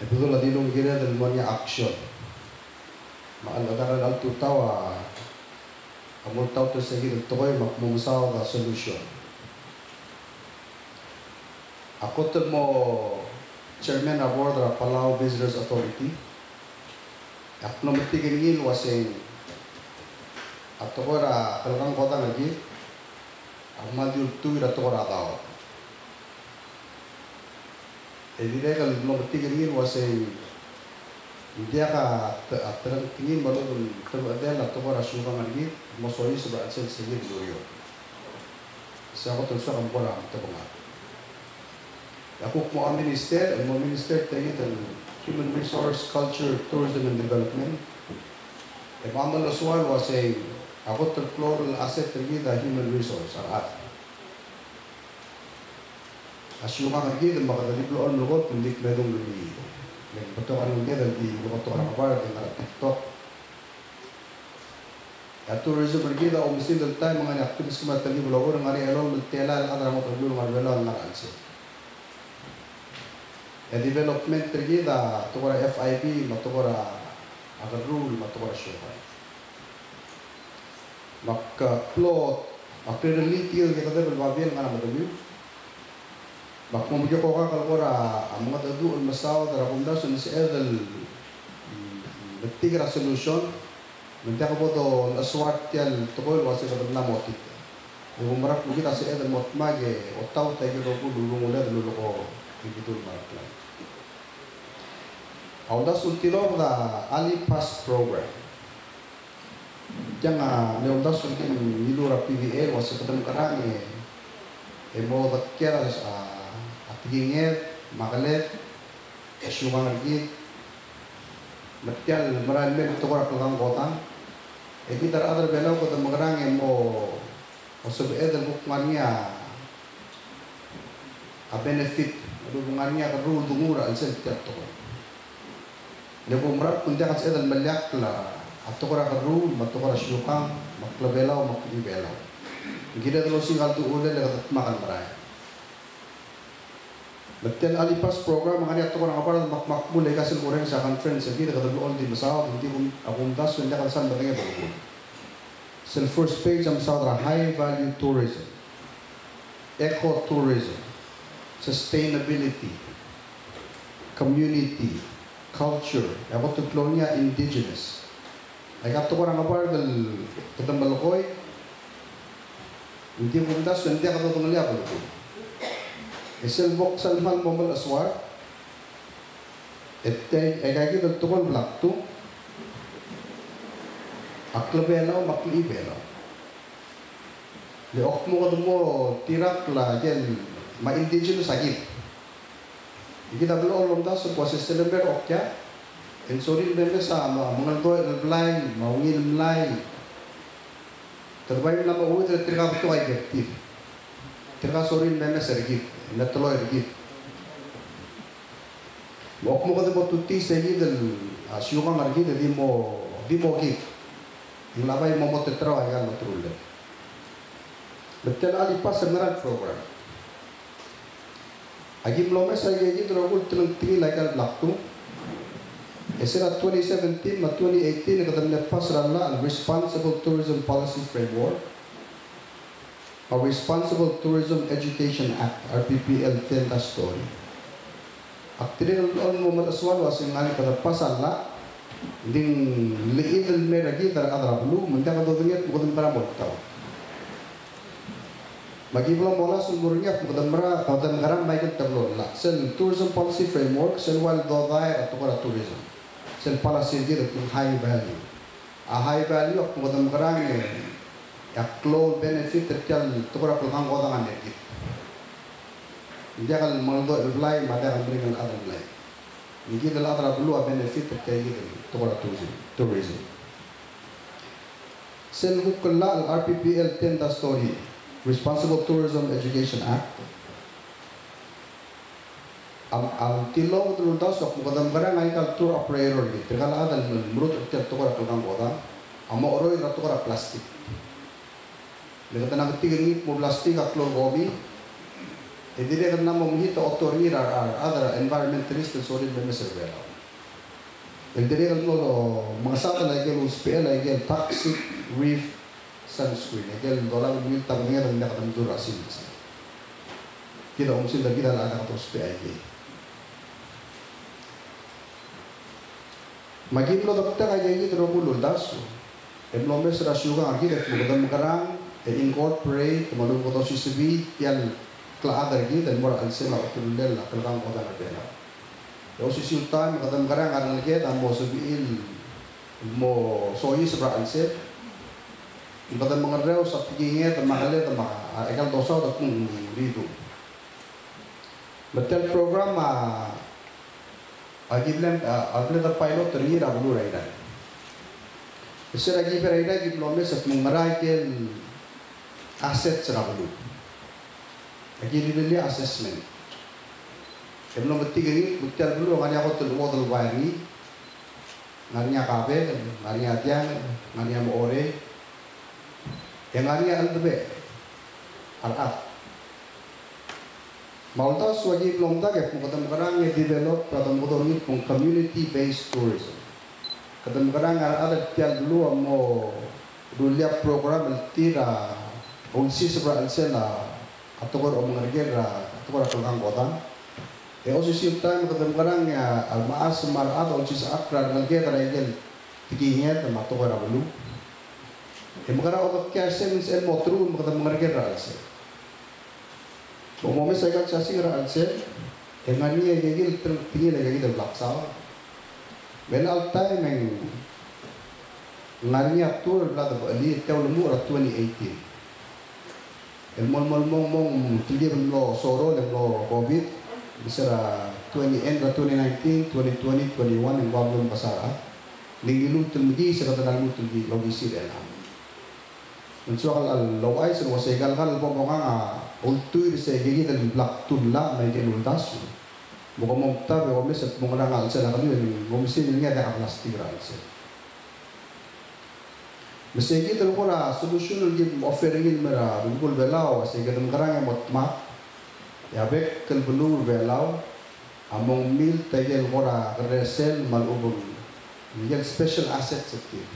betul lagi dong kira dan monya action maal agara dal tutawa amul tau to segi toy mak mumsaw da solution ako mo chairman of board of Palau Business Authority akno matigil wasing atokora kalgang kota lagi amadul tu atokora daw edile kal no matigil wasing dia ka terang tingin baru terbadan atokora suka lagi mosoi sebab segi dulu siapa terus akan bola terpengaruh aku mau minister tadi dan human resource, culture, tourism and development. Amal aswal was saying, aku terkeluar aset tadi dah human resource arat. Asyukan lagi dan bakal tadi keluar luar pendik medung lebih. Dan betul anu dia dan di luar tu orang apa dengan TikTok. Ya tourism lagi dah mesti delta mengenai aktivis kematian di luar orang hari elok mentela ada orang terlalu marbelan naransi. Development tergi dah tu orang FIB, matu orang ada rule, matu orang syukur. Maka plot, apa yang litil kita tu berbagai dengan apa tu? Maka mungkin kau kalau orang amat tu masalah terapunda sunyi edel betik resolution, nanti aku bodoh aswat yang tu kau wasir berna motif. Umrah mungkin asal edel mot mage, otau tadi dulu mulai dulu kau begitu marah. Audas ultilo da Ali Pass program. Jangan neundas ultin nilura PVA was kadang karang mo dakera atingin makalet esyungan lagi Matial maran men tukar pelang kota. Kita ada belau kota mengerang mo sebeda bukannya a benefit bukannya keru dungura alsen tiap tukar. Lepo merat pun jangan sedang melihat lah atau kora keru atau kora syukang makla belau makli belau. Kita kalau singal tu udah dekat makan merai. Betul Ali Pass program mengenai atau orang apa makbul lega hasil goreng sa conference jadi dekat dulu di masal hindi aku das sudah kan san batangnya bagus. So first page am sa high value tourism, eco tourism, sustainability, community, culture, ako to colonia indigenous. Ay kato orang apa del ketemu lokoy hindi ko das hindi ka to ngaliap lokoy. Isel bok salman momal aswar ette egagi del tukon blaktu akla belaw makli belaw le okmo mo tirak la gen ma indigenous agit kita belum tas ko selember okya en sorin bembe sa mangal do el blay maungil mlay terbay na mauwi tirka to ay active tirka sorin bembe sergit Nataloy rigid. Wak mo kada mo tuti sa del syukang rigid di mo git. Yung labay mo tetraw ay kan matrulle. Betul Ali Pass semerat program. Agi mlome sa gigi drogul tulung tingi like blaktu. Esera 2017 ma 2018 kada na pass ralla al Responsible Tourism Policy Framework. A Responsible Tourism Education Act, RPPL 10 story. Aktirin on mo mataswal was yung ngani kada pasal la ding liidel meragi tar adra blu menda ka dodungit mo kadang para boltaw. Magiblo mola sumurnya mo kadang mara kadang garam may tablo la. Sen tourism policy framework sen wal dodai at para tourism. Sen policy dito kung high value. A high value mo kadang garang Yaklo benefit terjal tukar pelang kota kan dek. Dia kalau mengandung apply maka akan berikan ada apply. Ini adalah antara perlu benefit terkait gitu tukar tourism. Sen hukalla RPPL 10 story Responsible Tourism Education Act. Ang tilong teruntas waktu kadang kadang ngayon tour operator gitu. Terkala ada menurut tukar pelang kota. Amo oroi tukar plastik. Dengan tenang tinggi mo plastik aklo gobi, jadi dia kena menghita otorir ada environmentalist dan sorry bemeser bela. Jadi dia kalau mengasahkan lagi lu spell lagi toxic reef sunscreen, lagi dolar mil tabungnya dan tidak akan durasi. Kita mesti lagi dalam ada atau spell lagi. Magi lo dokter aja ini terobul das. Emlombe sudah syuga lagi dek bukan mengerang. Incorporate kemudian kota sisibi yang telah ada lagi dan mulai alsela waktu dulu lah kelakang kota berbeda. Kalau sisi utama kata sekarang ada lagi dan mau sebiin mau soi seberapa alsel. Kata mengerau sapinya termahalnya termahal. Ekal dosa tak pun itu. Betul program agilan agilan pilot teri ragu raida. Secara raida giblomnya set mengerai aset serabu. Lagi dibeli assessment. Sebelum bertiga ini, betul dulu ngani aku terlalu wari, ngani kafe, ngani tiang, ngani more, yang ngani albe, alaf. Mau tahu swagi belum tahu ya, ketemu kerang yang develop ketemu ini pun community based tourism. Ketemu kerang ada tiang dulu mau dulu lihat program tira. Unsi seberapa alsela atau kalau mengerjakan atau kalau kelakang kota, sisi utama ketemu kerang ya almaas semarat unsi seakrar mengerjakan lagi tingginya termasuk kalau belum. Mengerjakan otak kersen misal motor ketemu mengerjakan alsel. Umumnya saya kan sasi kerang alsel, dengan ini lagi tinggi lagi terbelakang. Well, all time ang ngarinya tour blada ba ali taw lumu ra 2018. El mong tidir lo soro le lo COVID bisara 2019, 2020, 21 ang wablon pasara. Lingilu tulmudi sa katanan mo tulgi logisi dela. Unso al laway sa wasegal kal po nga ultuy sa gigi dal black tulla may tinultas. Buka mo ta be omes at mo nga sa na kami gumisin nga da plastic ra sa. Mesegi dal ko ra solution ng offering mera bungkul belaw sa gadam karang mot ma. Yabe kal bulur belaw among mil tayel ko ra resel malubog. Yung special assets of it.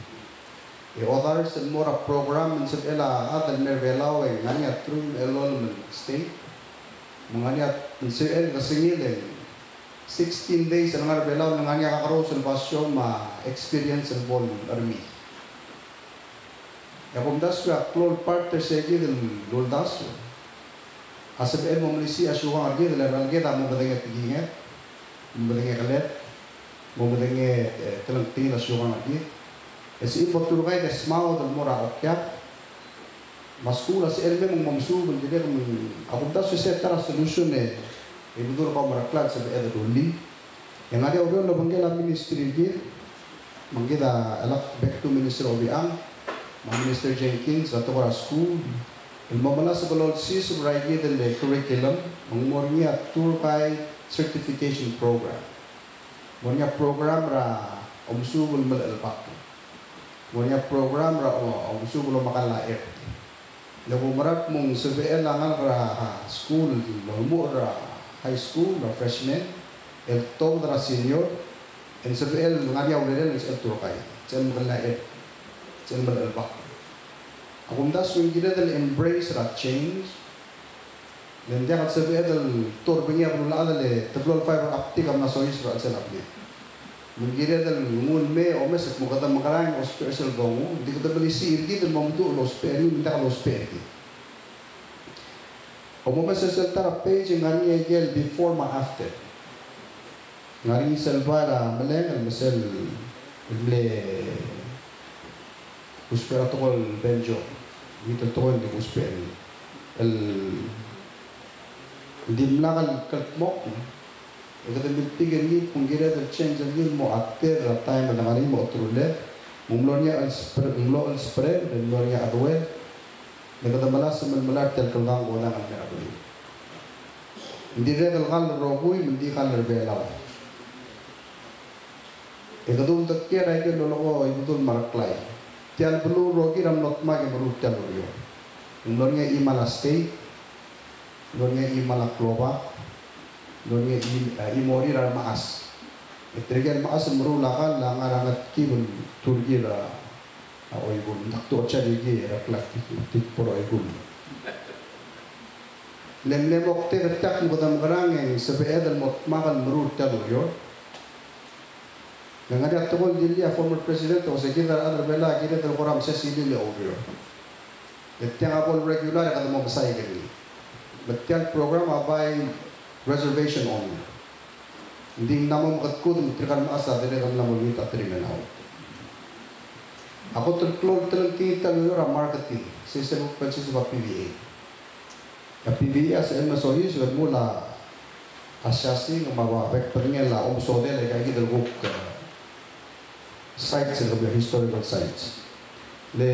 Others and more a program in Sabela at Mervelaw ay nganya through enrollment state. Nganya NCL kasingil 16 days ang Mervelaw ng nganya kakaro sa basyon ma-experience and vol army. Yakumdas ka klol partner sa egid ng luldas. Asabeen mo malisi asyuhang agid ang agid ang mabadang atigingat. Mabadang kalet. Memudenge telang tinggal syukur lagi. Esi betul kai desmau dan murah okya. Maskula si elme memamsu menjadi aku dah sesuai cara solution ibu tu kau meraklat sampai ada doli. Yang ada orang lo menggila ministry dia, menggila elak back to Minister Obiang, Minister Jenkins atau para school. Ilmu malas sebelum si seberai dia dan curriculum mengumurnya tour kai certification program. Monya program ra omsubul mal-alpak. Monya program ra omsubul makalaip. Lagu marat mong CBL langal ra school, lamu ra high school, ra freshman, el tom ra senior, en CBL ngadiaw lelen is el turkay. Sen makalaip, sen mal-alpak. Akum das yung ginadal embrace ra change. Nandiyan at sabi edal tour bingya pun la le tablol fiber optic am na sois ra sen update. Mungkin edal ngun me o mes mo kata makarang o special gongo di ko tabali si irgi dal mamdu lo speri minta lo speri. O mo mes sa tara page ngani egel before ma after. Ngani salvara maleng al mesel le uspera tokol benjo. Dito tokol di usperi. Di melakukan kertmok, itu terbitin ni pengira terchange lagi mau aktif ratai menangani mau teruleh, mumlonya al spread dan mumlonya adwell, negara malas memelar terkelang orang yang ada. Di terkelang rogui, di terkelang belau. Itu tu untuk kira itu nolong itu tu maraklai. Tiada perlu rogi ram notma yang baru tiada perlu. Mumlonya imalastai. Donya imalak loba, donya imori rar maas. Itrigan maas merulakan langarangat kibun turgira, oigun tak tu cari dia raklak tik poro oigun. Lem waktu ketak mudah mengerang yang sebenar mot makan merut taluyor. Dengan ada tukul dia former president atau sekitar ada bela kita terkoram sesi dia over. Ketika apol regular kata mau besar gini. Betul program abai reservation only. Hindi naman makatkud terkan asa dili kam naman minta terima naw. Ako terklor terlenti talura marketing system of purchase of PVA. Ya PVA sa MSOI sudah mula asyasi ng mga vectoring la omsode la kay gidel book sites of the historical sites. Le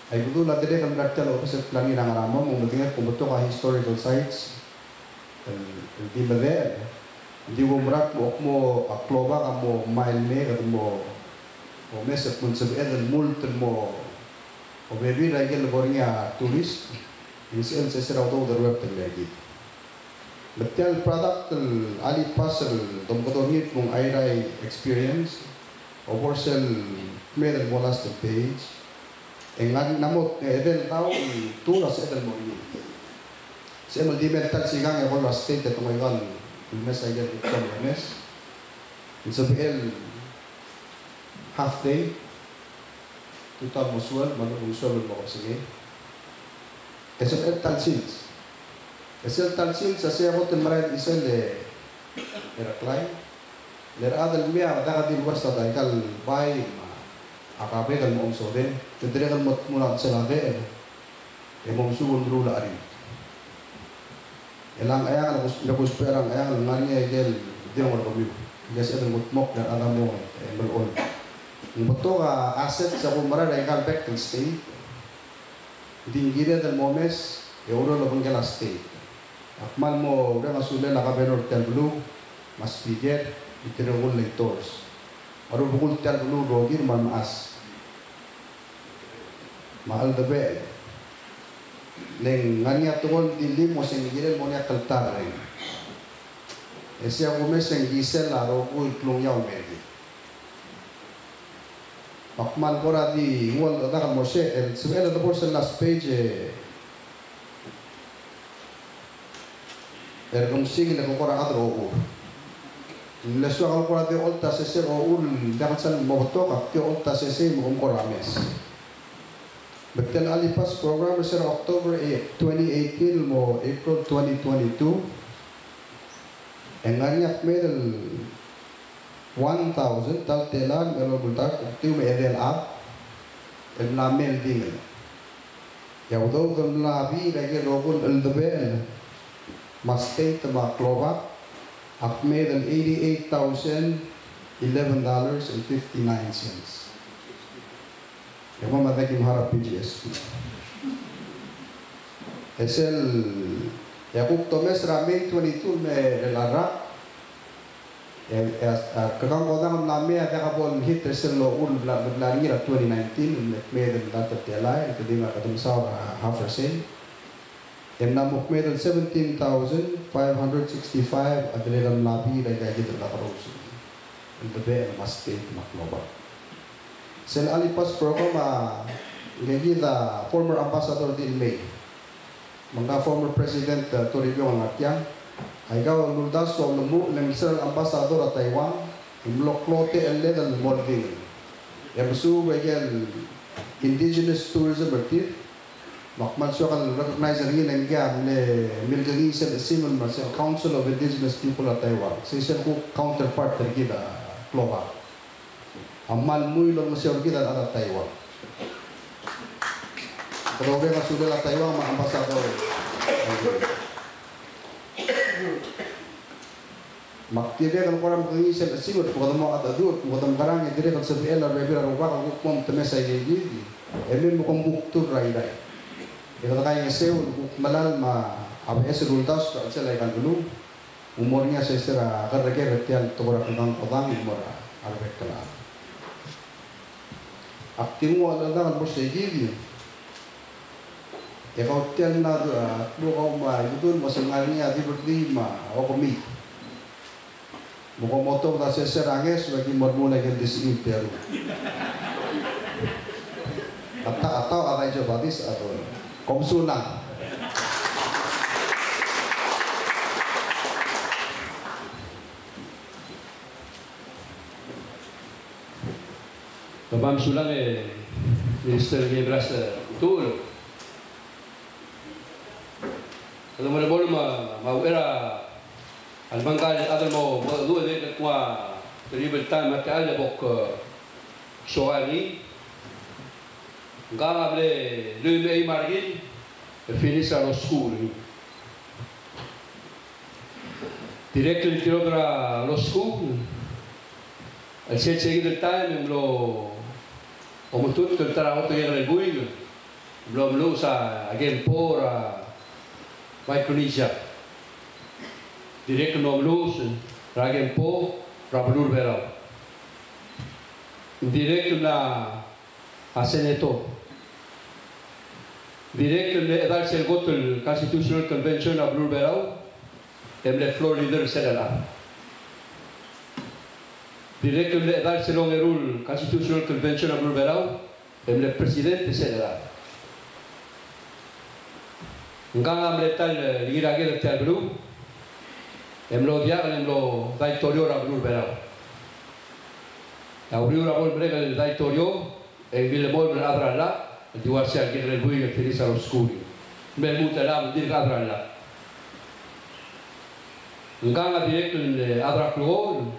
ay betul lah tadi kan berarti kalau kita pelangin ang ramah mengingat kumputo ka historical sites di Madrid di umrak mo akloba kamo mile me katmo o mesep pun sebenarnya multen mo o maybe lagi lebornya turis insen sesera auto der web lagi betul product ali pasal domkotonit mong airai experience o borsel made molas the page engan namot event tao tulas edel mo ni se mo di mental sigang e bola state to mo igal mes ay get to mes it's a half day total musual mano musual mo sige eso talsils sa siya hotel maray isel de era clay Lerada mia daga di luar sa kal bai akabe kal mo so den tedre kal mot mula sa lade e mo sugun rula ari elang ayang na kusperang ayang ngani gel di mo ko biu gas edel mot mok na ada mo e melon moto ka asset sa kumara dai kal back to state dingira del momes euro lo bangela state akmal mo udah masule la kabenor tel blue mas piget itinugol lectors aru bukul tel blue rogir man as mahal dabe neng ngania tungol dili mo sing gire mo nya kaltar ring esya mo sing gisel la ro ku itlong yaw medi akmal kora di wal da mo se el subela da por last page ergong sige na ko kora adro o leswa ko kora de olta sese o ul dapat san mo to ka ti olta sese mo kora mes betel alipas program sir October 8 2018 mo April 2022 enganyak medal 1000 tal telan melo bultar ti me edel up el namel ding ya udo gam labi lagi rogun el debel Mustang to Maclova, I've made an $88,011.59. Yung mga taging harap PGSP. SL Yakub Tomes Ramin 22 me lara. Kakang kodang nami ada kapon hit SL lo ul berlari la 2019 me den data telai itu di mana kadang saw half percent. Yang namuk medal 17,565 adrenaline labi like I did la rose. And the bear must take Maclova. Sel Alipas program ngegi the former ambassador din May. Mga former president Toribio Ngatiang ay gaw nuldas so lumu ng Israel ambassador at Taiwan imloklote elle dal molding. Yamsu again indigenous tourism bertit Makmal siya kan recognize rin ang gam le Milgani sa Simon Marcel Council of Indigenous People at Taiwan. Sa isang counterpart ng kita, Clova. Amal muy lang siya kita at Taiwan. Pero nga sudah at Taiwan, mga ambasador. Maktibe kan orang mengi sa Simon, kung mo at adur, kung karang dire kan sa Bela Rivera Ruba, kung pom temesa yegi. Emin mo kung buktur ray-ray. Ito kaya yung seul malal ma abes rultas at sila ikan dulu umurnya sesera karena retial tokora kang kodang umur arbet kala aktimu ada dengan bosegi ya kau tian na dua kau ma itu masalahnya di berdima okomi bukan motor tak sesera anges bagi mormula yang disini peru atau ada yang batis atau Komsunang. Babam sulang Minister Gebras Tul. Kalau mana boleh mau era albangkal ada mau dua dek kuah terlibat time mati ada bok soali. Gama ble lume ai margin finisce lo school directly tirogra lo school al se seguir time lo o mutut que trabajo que era el builo lo usa again por Micronesia direct no blues again po rabulur verao direct na Senator direct le dal se goto il Constitutional Convention a Blue Berau le floor leader sedala direct le dal se longerul Constitutional Convention a Blue Berau le presidente sedala ngam le tal lirage tal Blue lo dia lo daitorio a Blue Berau abriu la vol brega il daitorio e vile mol adralla di warsia che nel buio che risa oscuri bel mutala di adralla nganga direct in adraclo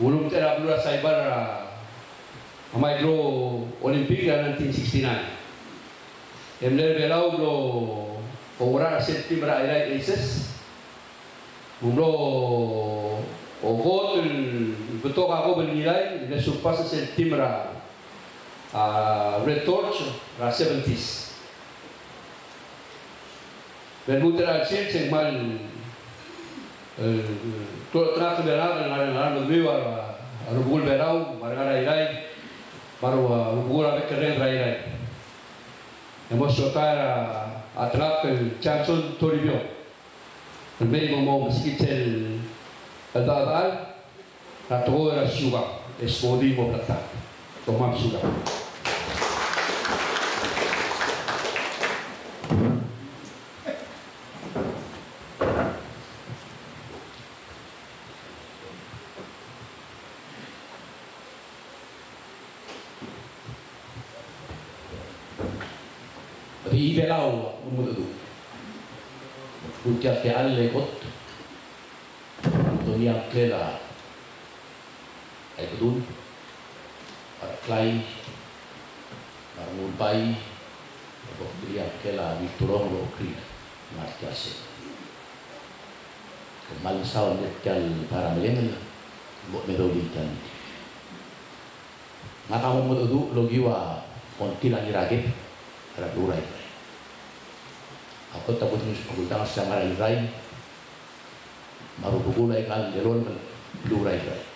Ulum tera blura cyber amai draw Olympic 1969. Emler belau lo ora September airai aces. Mumlo ogot betul aku bernilai dia surpass September Red Torch 70s. Dan muter action sengmal Kalau terakhir dengan beliau arubul berau, marga irai, baru arubul apa keren irai. Nemos sotara atlak Johnson Toribio. Lebih mau meskitel adal, ratu era suga, esmodi mau belakang, tomam suga. Ibelau umudu Putia te alle got Dunia klela Ay kudun Para klay Para mulbay Dunia klela Victorong lo krina Martiase Kemalsaw Netial para melengel Bok medolitan Ngakamu umudu Logiwa Kontilang iragip Para luray Ako tapos nyo pagultang sa maray-ray marupugulay ka lelon luray-ray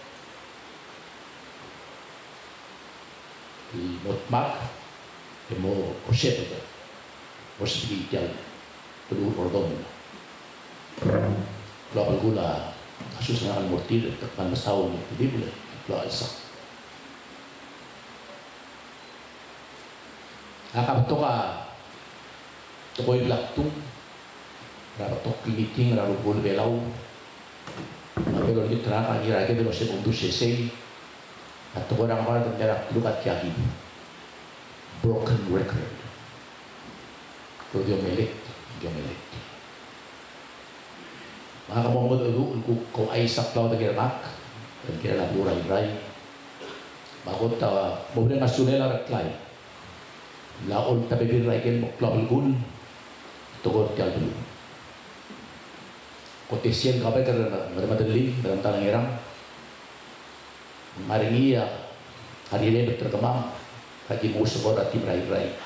notmak mo kosep ito mo spiritual tulur ordon global gula asus na ang mortir at masaw ni Biblia global sa nakapto ka Tokoy laktung, rapatok meeting, rarupul belau, pero di terang akhir aja belum sepuntu sesei, atau orang orang terjarak lukat kaki, broken record, kalau dia melek. Maka kamu mau dulu, kau aisak lau tergerak, dan kira lalu rai, makot tawa, boleh ngasulela raklay, laon tapi birai ken moklabel gun. Togor tial dulu. Kotesian kapai karena madali dalam tanah irang. Hari ini ya hari ini berterkemang lagi musuh orang tim rai.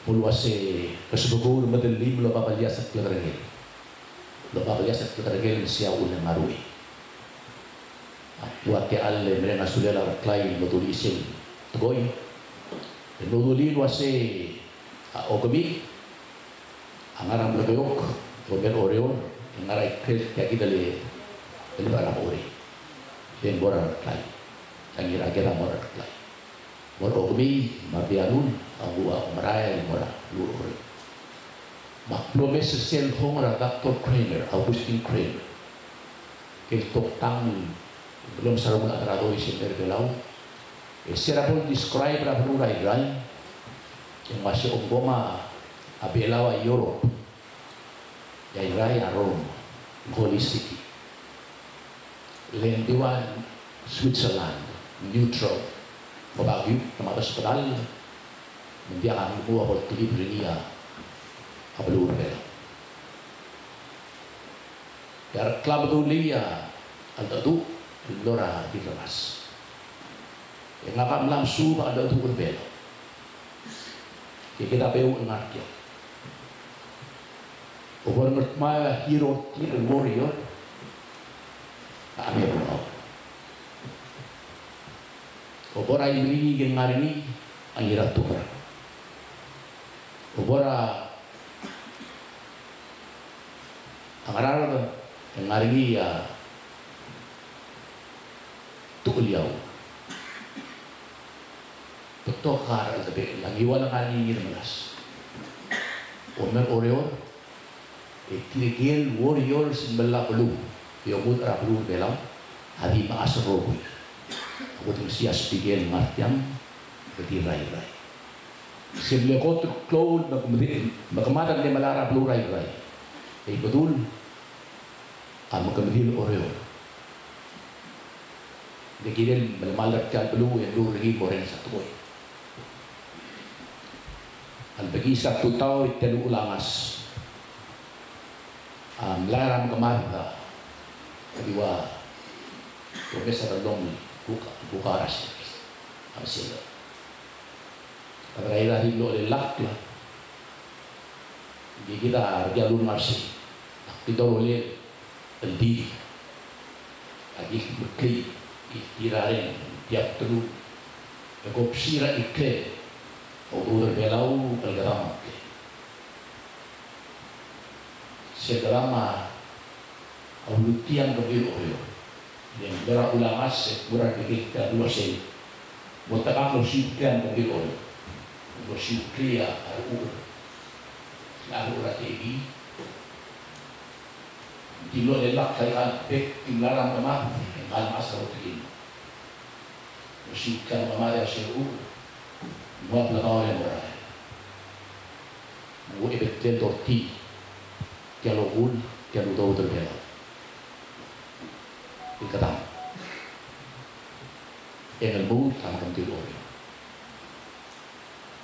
Puluase kesebuku madali mula papalya sa kelaragel. Mula papalya sa kelaragel siya ulang marui. Buat ke alle mereka sudah lar klay modulisin togoy. Modulin wase ogomi ang arang blagayok, Robert Orion, ang aray kres kaya dali barang ori. Yan boran klay. Ang gira-gira boran klay. Mor ogmi, mabianun, ang buwa umaraya, mora lururi. Makpromes sel hong ra Dr. Kramer, Augustine Kramer. Kiltok tang belum sarung atrado isin berbelaw. Sira pun describe ra berurai-rai yang masih umpama Abelawa Europe, Yairai Rome, Holy City, Lendiwan Switzerland, neutral, Babagyo, nama hospital, mendiang buah hotel Brinia, Abelurel. Dar klub dunia, ada tu, Lora di kelas. Yang akan langsung ada tu berbeda. Kita tahu ngerti. Orang bermaya hero, warrior, kami berlaku. Orang ini yang hari ini, akhirat tukar. Orang angaran yang hari ini ya tuliau. Betul kar lebih lagi walang ani nirmalas. Omer warrior. Itigil warriors bela belu, yomut ara belu belam, hari maas rohul. Aku tu sias tigil martiam, berdirai-rai. Sila ko tu cloud magmatan ni malara belu rai-rai. Betul, ang magkamdil warrior. Nagirin malamalat ka belu yang lu rigi boreng satu boy. Al bagi satu tahu itu ulangas. Larang kemarga kedua profesor dong bukaras hasil. Karena hilo lelak lah. Kita jalur masih. Kita boleh berdiri. Lagi berkri irarin tiap terus. Aku sira ikut. Udah belau kelgaram. Sedrama au tiang kebiru yo. Yang berak ulangas berak kita dua sen. Botak lo sikan kebiru yo. Lo sikria au. Lalu rategi. Dilo elak kaya pek tindaran kemah. Al masar begini. Lo sikan kemah ya seru. Buat lekau yang berai. Mau ebekten torti. Kalau pun dia tahu terbela. Dikatakan. Yang lembut sama kentil orang.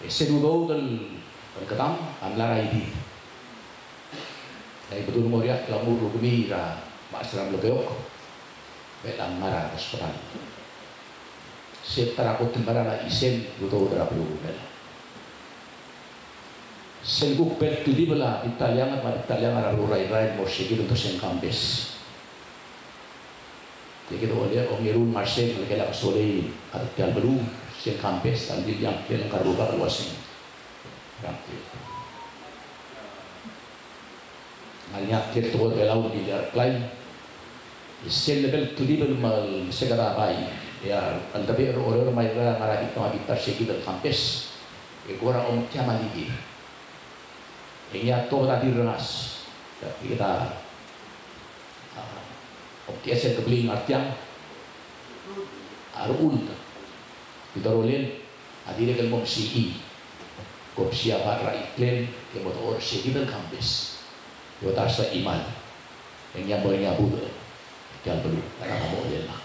Sedudo terketang amlara ini. Dari betul moriak lamur rugmira masram lebeok. Belang marah sekolah. Setara ko tembara isen betul teraplu bela. Selguk pet di bela Italian ada rai mau segit untuk sengkambes. Jadi kita lihat om Yerun Marcel kalau kita soleh artikel baru sengkambes dan dia yang karuba luasnya. Hanya kita tuh belau di lain. Sel level tu di bela segera bayi. Ya, tapi orang mereka marah kita kita segit dalam kampus. Orang om kiamat lagi. Ini atau tadi renas, tapi kita optiasi kebeli artian arul kita rolin adile kan mom CE kopsia para iklan yang motor segit dalam kampus. Yo tarsa iman yang boleh buat jangan perlu karena kamu enak.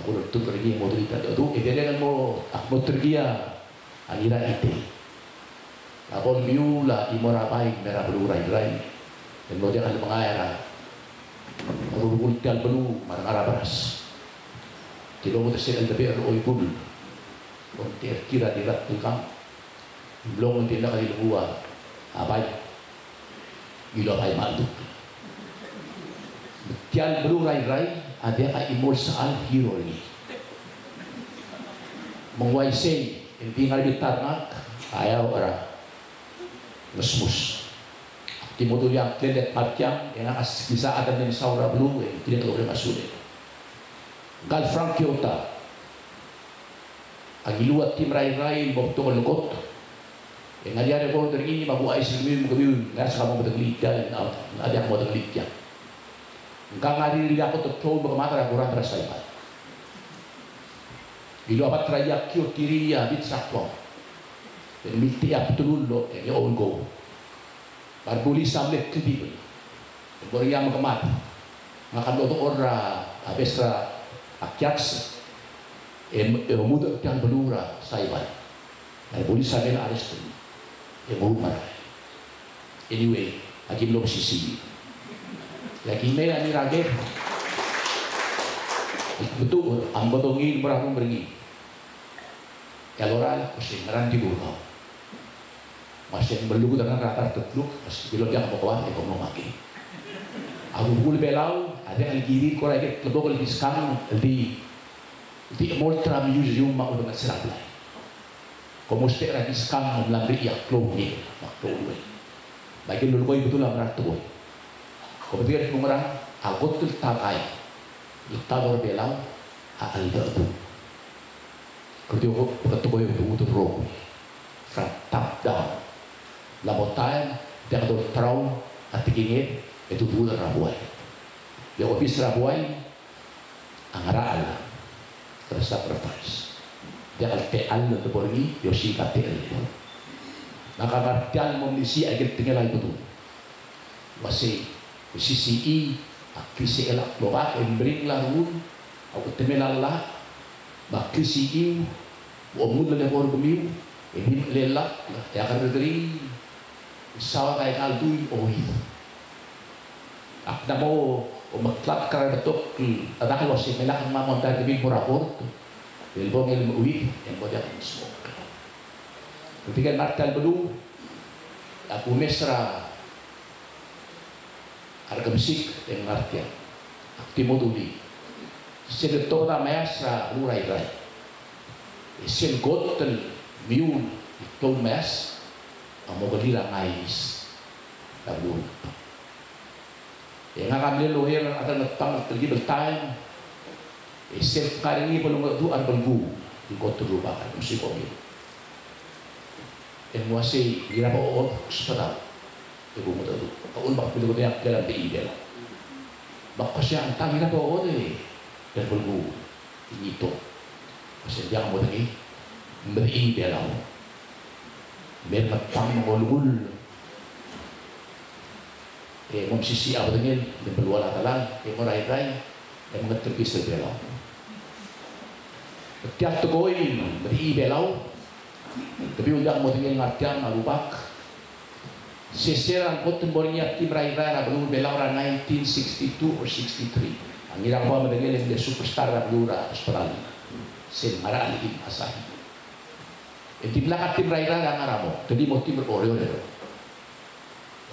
Aku tuh pergi mau cerita itu, dia kan mau tergia anira itu. Aku miula imora baik merah belurai lain dan mau jangan mengaira. Aku ultial belu marah beras. Tidak mau tersedia tapi oi bul. Untuk kira tidak tukang belum tidak kali dua apa gila ay malu. Tial belurai ada imol saal hero ini. Mengwaisai tinggal di tarnak ayaw orang mesmus. Timoto yang kledet matjang yang bisa ada di saura blue tidak boleh masuk. Gal Frank Kyoto. Agiluat tim rai botol lekot. Yang ada ko tergini mabuhay silmin mo nasa kamu betul ada yang mau terlihat. Engkau ngari aku tuh bagaimana kurang terasa ya. Bila apa terayak kyo kiriya di sakwa. Dan miti apa tulun lo yang all go. Barbuli samlet kedip. Beriam kemat. Makan lo ora abesra akyaks. Muda yang belura saiban. Barbuli samlet ares tu. Mau marah. Anyway, lagi belum sisi. Lagi merah ni rakyat. Betul, ang batongin merahong pergi. Kalau orang masih ngeranti buruk, masih berlugu dengan rata terteluk, masih belum jangan bawa ekonomi. Aku bulu belau, ada yang kiri korang itu lebih kalau diskam di Moltra Museum mau dengan seraplah. Kamu mesti lagi diskam melalui yang kloni, makhluk. Bagi dulu kau betul lah meratu. Kemudian pemerang agot tu takai, ditawar belau, akal batu. Kemudian ketua itu untuk roh, from top down. Labotan, dia kata terau, hati kingin itu bulan rabuai. Dia habis rabuai, angaral, tersacrifice. Dia kata teal untuk pergi, yosi kata teal. Maka martial memisi agak tinggal lagi betul. Masih CCE, akisi elak loba, embring larun, Ako temelala, makisiin, umud na lekor kumiu, ini lelak, ya kan dari sawa kay kalduy ohi. Akda mo o magklap ka betok ada kalau si melak mamon dari bin murakor, belbong ilmu uwi, yang boleh aku smoke. Ketika martal belu, aku mesra harga musik yang artian, aktivo tuli. Sede toda mesra lurai-rai. Sen gotel miul itu mes, amo galila ngais, tabun. Yang akan leluhir ada netang terjadi bertanya. Sen kali ini belum tu ada belgu di gotel lupa musik kami. Yang masih di apa orang sepetal, ibu muda tu. Tahun bak bila kita dalam diibel. Bakas yang antang kita orang ni. Dan belgu ini tu pasal jangan buat lagi beri belau bermatang ngolul memsisi apa dengan berluar atalan merai-rai yang mengerti belau tiap tu koin beri belau tapi udah mau dengan ngartian alubak seseran kota bornya tim rai-rai belum belau 1962 or 63 ang ilang mga madagil yung superstar na blura Australia sin marali in asahi tim lakat tim raira ang aramo tadi mo tim Oreo nito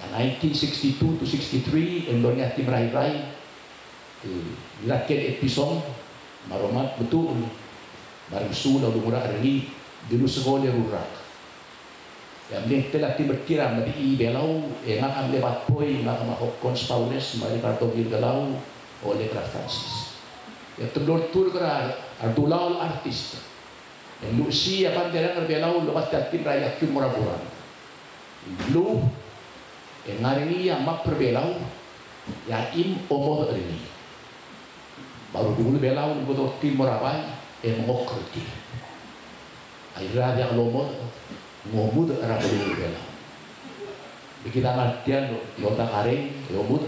1962 to 63 ang doon niya tim raira nilakin episode maromat betul barang sula lumura rini dulu sekolah rurak yang ini telah berkira madi belau yang akan lewat poin nga mahokons paules mari karto galau oleh Kra Francis. Yang terdortur kera ardulal artis. Yang lusi akan derang berbelau lepas tim rakyat tim murah-murah. Lu yang hari ini yang mak berbelau yang im omoh ini. Baru dulu belau betul tim murah-murah yang mengokriti. Akhirnya yang lomo ngomud arah dulu belau. Begitu artian lota karing ngomud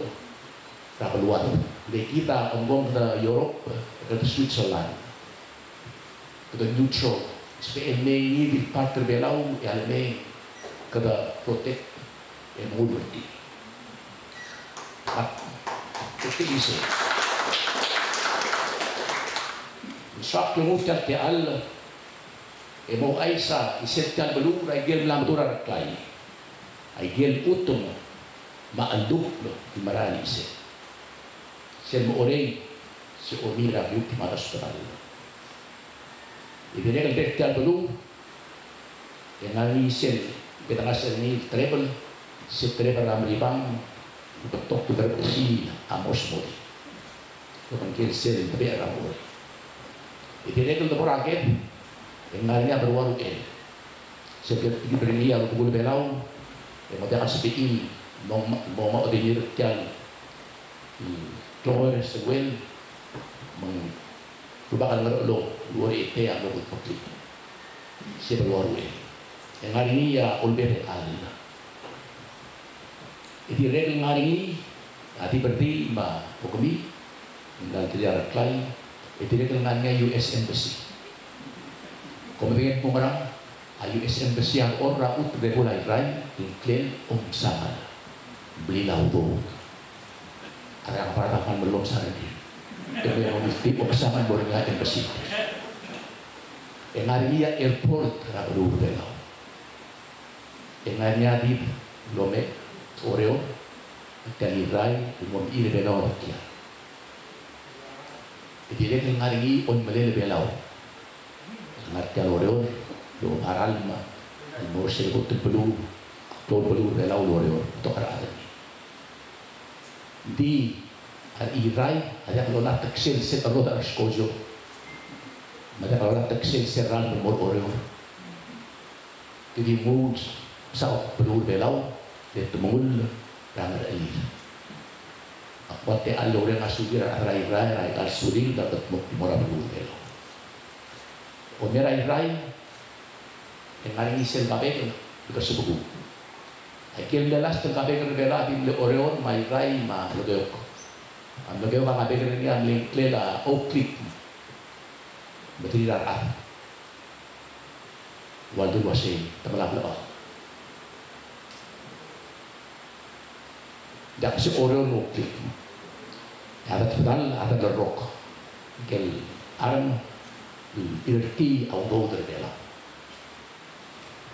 arah keluar. Dari kita ngomong ke Europe, ke Switzerland, ke neutral, supaya ini di part terbelau, yang ini ke protect yang mudah di. Itu bisa. Misal kemudian dia Allah, mau Aisyah, isetkan belum, agil melamburan klien, agil utung, maanduk di marani iset. Sen orang si Omira yuk mata sebentar. Ibu ni kalau deklar belum, yang ni sen kita kasih ni travel, si travel Amerikan, betok tu berbersih amos modi. Kemudian sen tapi ramai. Ibu ni kalau terakhir, yang ni berwaru seperti diberi dia untuk boleh belau, yang mau dia kasih ini, mau dia jalan. Keluar segel mengubahkan ngerlo luar itu yang lebih putih siapa luar itu yang hari ini ya oleh alina itu regel hari ini hati berarti mbak Pokemi dan tidak klien itu regel ngannya US Embassy kemudian pemerang US Embassy yang orang ut regulai rai inclaim sangat beli laut ada peratapan belum saradi. Demi mesti poksaman bornya yang bersih. Engaria airport rabu belau. Engaria di Lome Oreo Kalirai umum ire belau kia. Jadi dia engari on melele belau. Engaria Oreo do aralma umur sebut belu do belau Oreo tokar ada. Di Irai ada kalau nak tekstil setero dah skojo, ada kalau nak tekstil seran bermod Oreo. Jadi mood sa pelur belau, dia temul rangar air. Apa te alore ngasugir Irai al suling dapat mora pelur belau. Omera Irai yang hari ini sel kabel kita sebut. Akhirnya dalas terkabel berbela di Oreo, mai Irai ma logeo. Ang lagay mga kabigyan niya ang link la Oak Creek Bateri rara. Waldo wasi tamalap laba. Dak si Orion mukli. Ada pedal, ada derok. Kel aran irti au do terbela.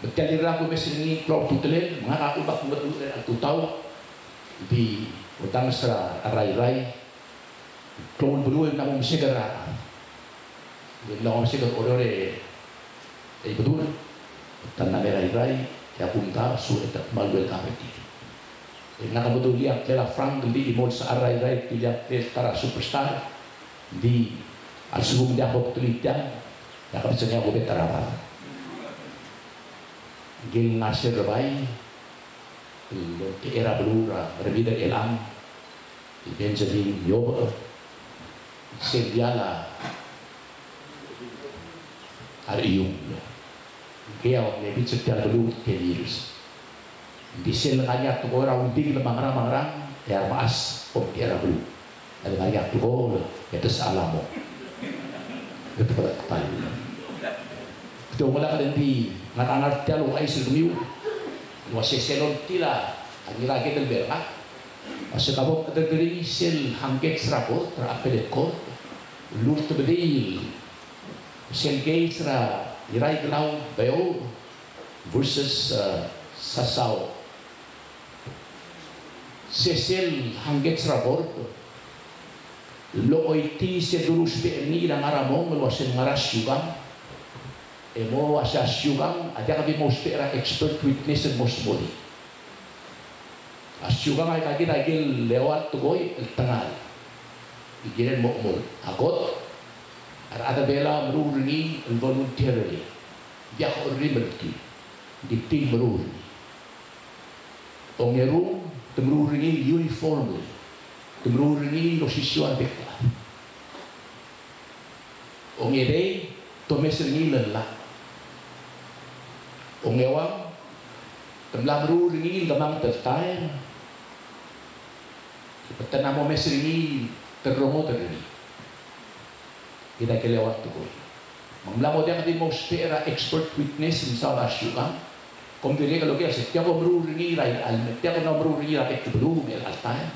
Betul dira ko mesin ni klop tutelen, mga ako bak tu tahu di utang sa aray-ray. Klon bulu na mo sigara. Di lang mo sigara orore ay betul. Tanah aray-ray ya punta sulit malwel kapiti. Nakabetul lihat kela Frank di imod sa aray-ray lihat para superstar di asubong dia ko tulitan nakabisa niya ko betarapa gil nasir rabay lo ke era belura berbeda elang di Benjamin Yoba Sediala Arium kaya maybe sekian dulu ke virus di sel kanya tu orang undi le mangrang ya maas om era belu ada kaya tu itu salamo itu pada tahu itu mula kalian di ngatangar tialu ay silmiu wasi selon tila ani lagi terberak wasi kabo tergeri sel hangget serapot terapel ko lut tebedil sel geisra irai gelau bayo versus sasau sesel hangget serapot lo iti se durus pe ni lang aramong luasin ngaras yugang emo asas yugang ada kami most era expert witness and most body as yugang ay kaki dagil lewat tugoy tengal igiren mo mul agot ada bela meruri voluntarily dia ko liberty dikti meruri ongeru temruri uniformly temruri lo siswa bekla ongere tomes ringi lella ongewang temlamru ringi lamang tertair petana mo mes ringi terromo terrini kita kelewat tu boy mamlamo dia kati mo spera expert witness in South Africa kom dire kalau dia setiap omru ringi rai al setiap omru ringi rai ke belum el altair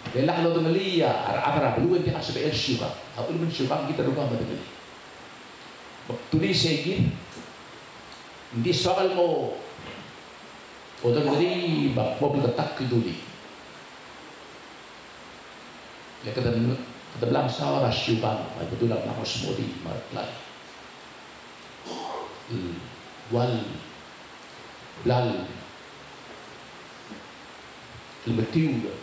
Bela kalau tu melia, ara belum dia asal bersih bang. Apa lu bersih bang kita lupa betul. Tulis segin, di soal mo, orang dari bang mobil ketak keduli. Ya kita belang sawah rasyu bang, betul lah nama semua di martlai. Wal, lal, lebetiu.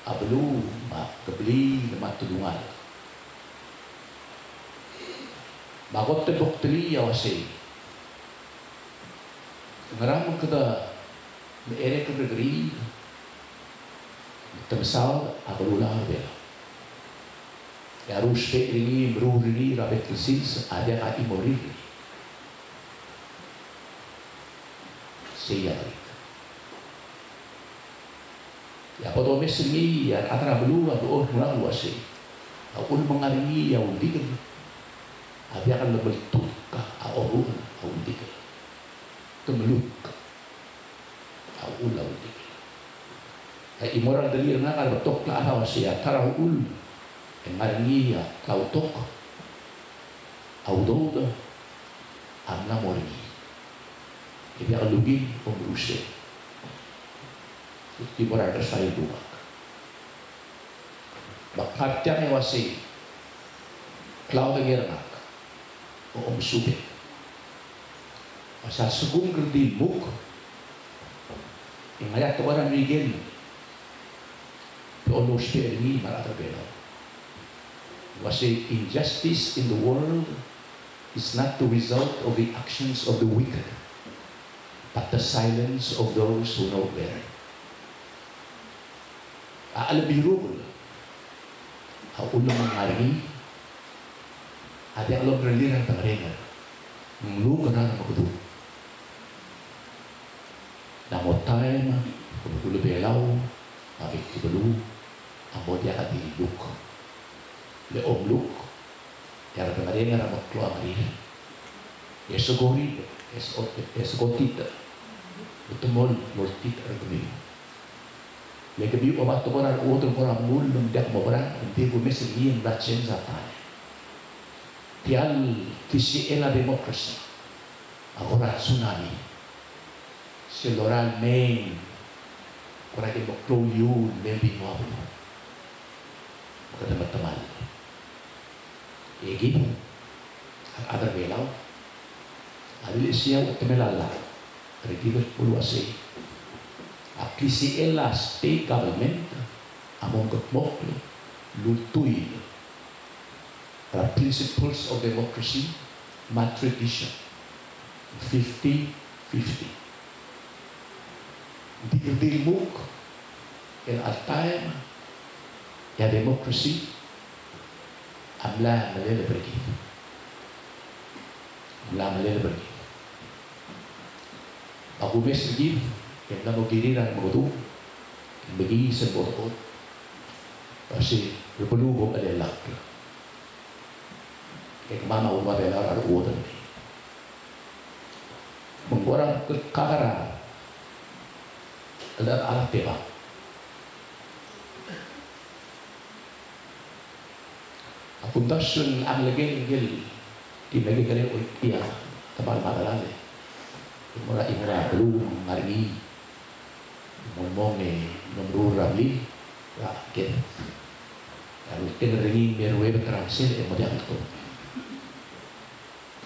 Abelu mak kebeli lemak tulungan bakot tebok teli ya wasi ngaram kada ere kada gri temsal abelu lah bela ya ruspe ini bru ini rabet kesis ada hati mori saya ya pada mesri ya antara belu atau orang luasi aku mengaringi ya undikan abi akan berbentuk orang undikan temeluk aku undikan ay imoral dali nga kalau betok lah ada wasi antara ul mengaringi ya kau tok audo amna mori ibi akan lugin pemberusia di berada saya dua. Bakat yang wasi, klau dengerak, om subek, masa segung gerdi muk, yang ayat orang rigen, onus ini malah terbela. Wasi injustice in the world is not the result of the actions of the wicked, but the silence of those who know better. Lebih rubul ulo mengari ada yang lo berliran pengerengan lu kena nama kudu namo time kudu belau tapi kudu ambo dia akan diluk le omluk Yara pengadenga ra maklo amari. Eso gori, eso gotita. Utumol mortita argumi. Leke bi obat to koran outro koran mul num dak mobran, hindi ko meselian batchen zatane. Tial kisi ela demokrasi. Agora tsunami. Se loral main ora que maklo yun membi mo. Kada teman. Egi ada belau. Adil siya temelala. Regibus puluasi. Akisi ela state government among gotmok lutui the principles of democracy my tradition 50-50 dilmuk el time ya demokrasi amla malele pergi aku mesgi yang namo giliran modu bagi sebotot kasi repulubo alelak kaya mana umat belar ada udan mengorang kekara ada alat teba aku tasun ang lagi ngil di lagi kali iya kepala matalale imura belum hari ngomong nomor rabli rakyat lalu keneringi merwe bertransil model itu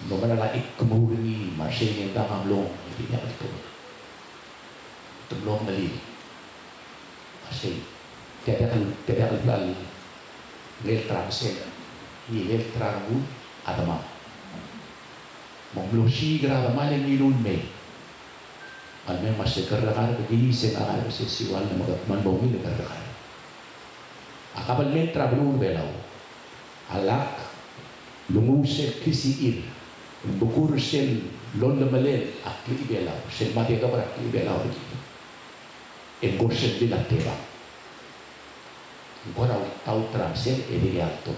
nomor lagi kemudian masih yang dalam long intinya itu belum beli masih tidak kalau lel transil ini lel trangu ada mah menglosi gerah maling ilun me Almeng masih kerjakan begini sekarang masih siwal man bau ni kerjakan. Akabal mentra belum belau. Alak lungu sel kisi bukur sel lon lemelel akli belau. Sel mati kabar akli belau lagi. Engkau sel bilang teba. Engkau tahu transel dia tu.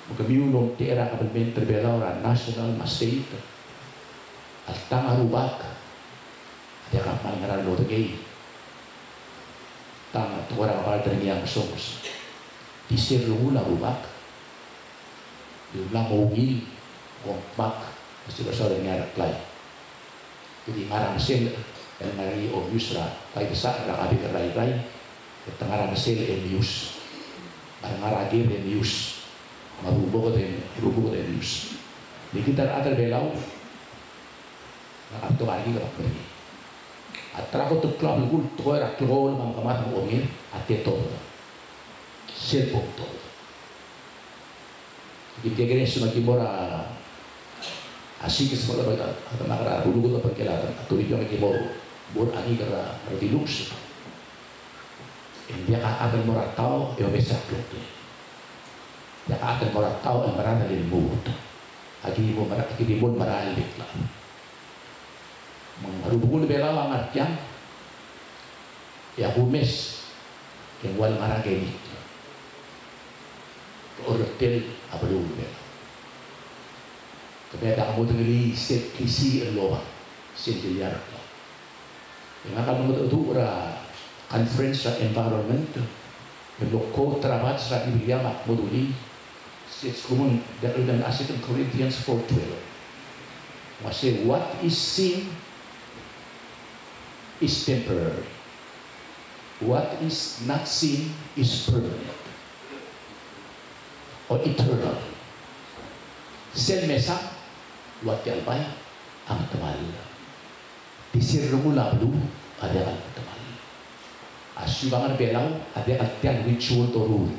Maka miulong tera akabal mentra belau ran nasional masih itu. Altang arubak. Dia akan mengeran lo lagi. Tang tu orang apa yang sos. Disir lula rubak. Diulang mungil, kompak, mesti besar dengan anak Jadi ngarang sel, yang ngari om yusra, kai besar orang adik rai. Tengah sel emius, ngarang agir emius, marubo ko emius. Di kita ada belau, nak tu lagi kalau pergi. Atraco tu club gul toera klol mang kamat mo omir ate todo sel punto kita kira semua kimora asik semua baga ada makra dulu kita perkelan atau dia lagi mau bor ani kara redilux dia ada moratau eu besak klote dia ada moratau yang berada di mulut lagi mau marat lagi mau maral dikla menghubung bela langar yang ya humes yang wal marageni hotel abelu bela kebeda kamu tengeli set kisi eloa sendirian yang akan mengutuk ura conference environment beloko trabat sa Biblia mak moduli set kumun dan asik Corinthians 4:12 masih what is sin is temporary. What is not seen is permanent or eternal. Sel mesa, what yalbay ang temal. Disir mula belum ada ang temal. Asyubangan belau ada ang ritual torun.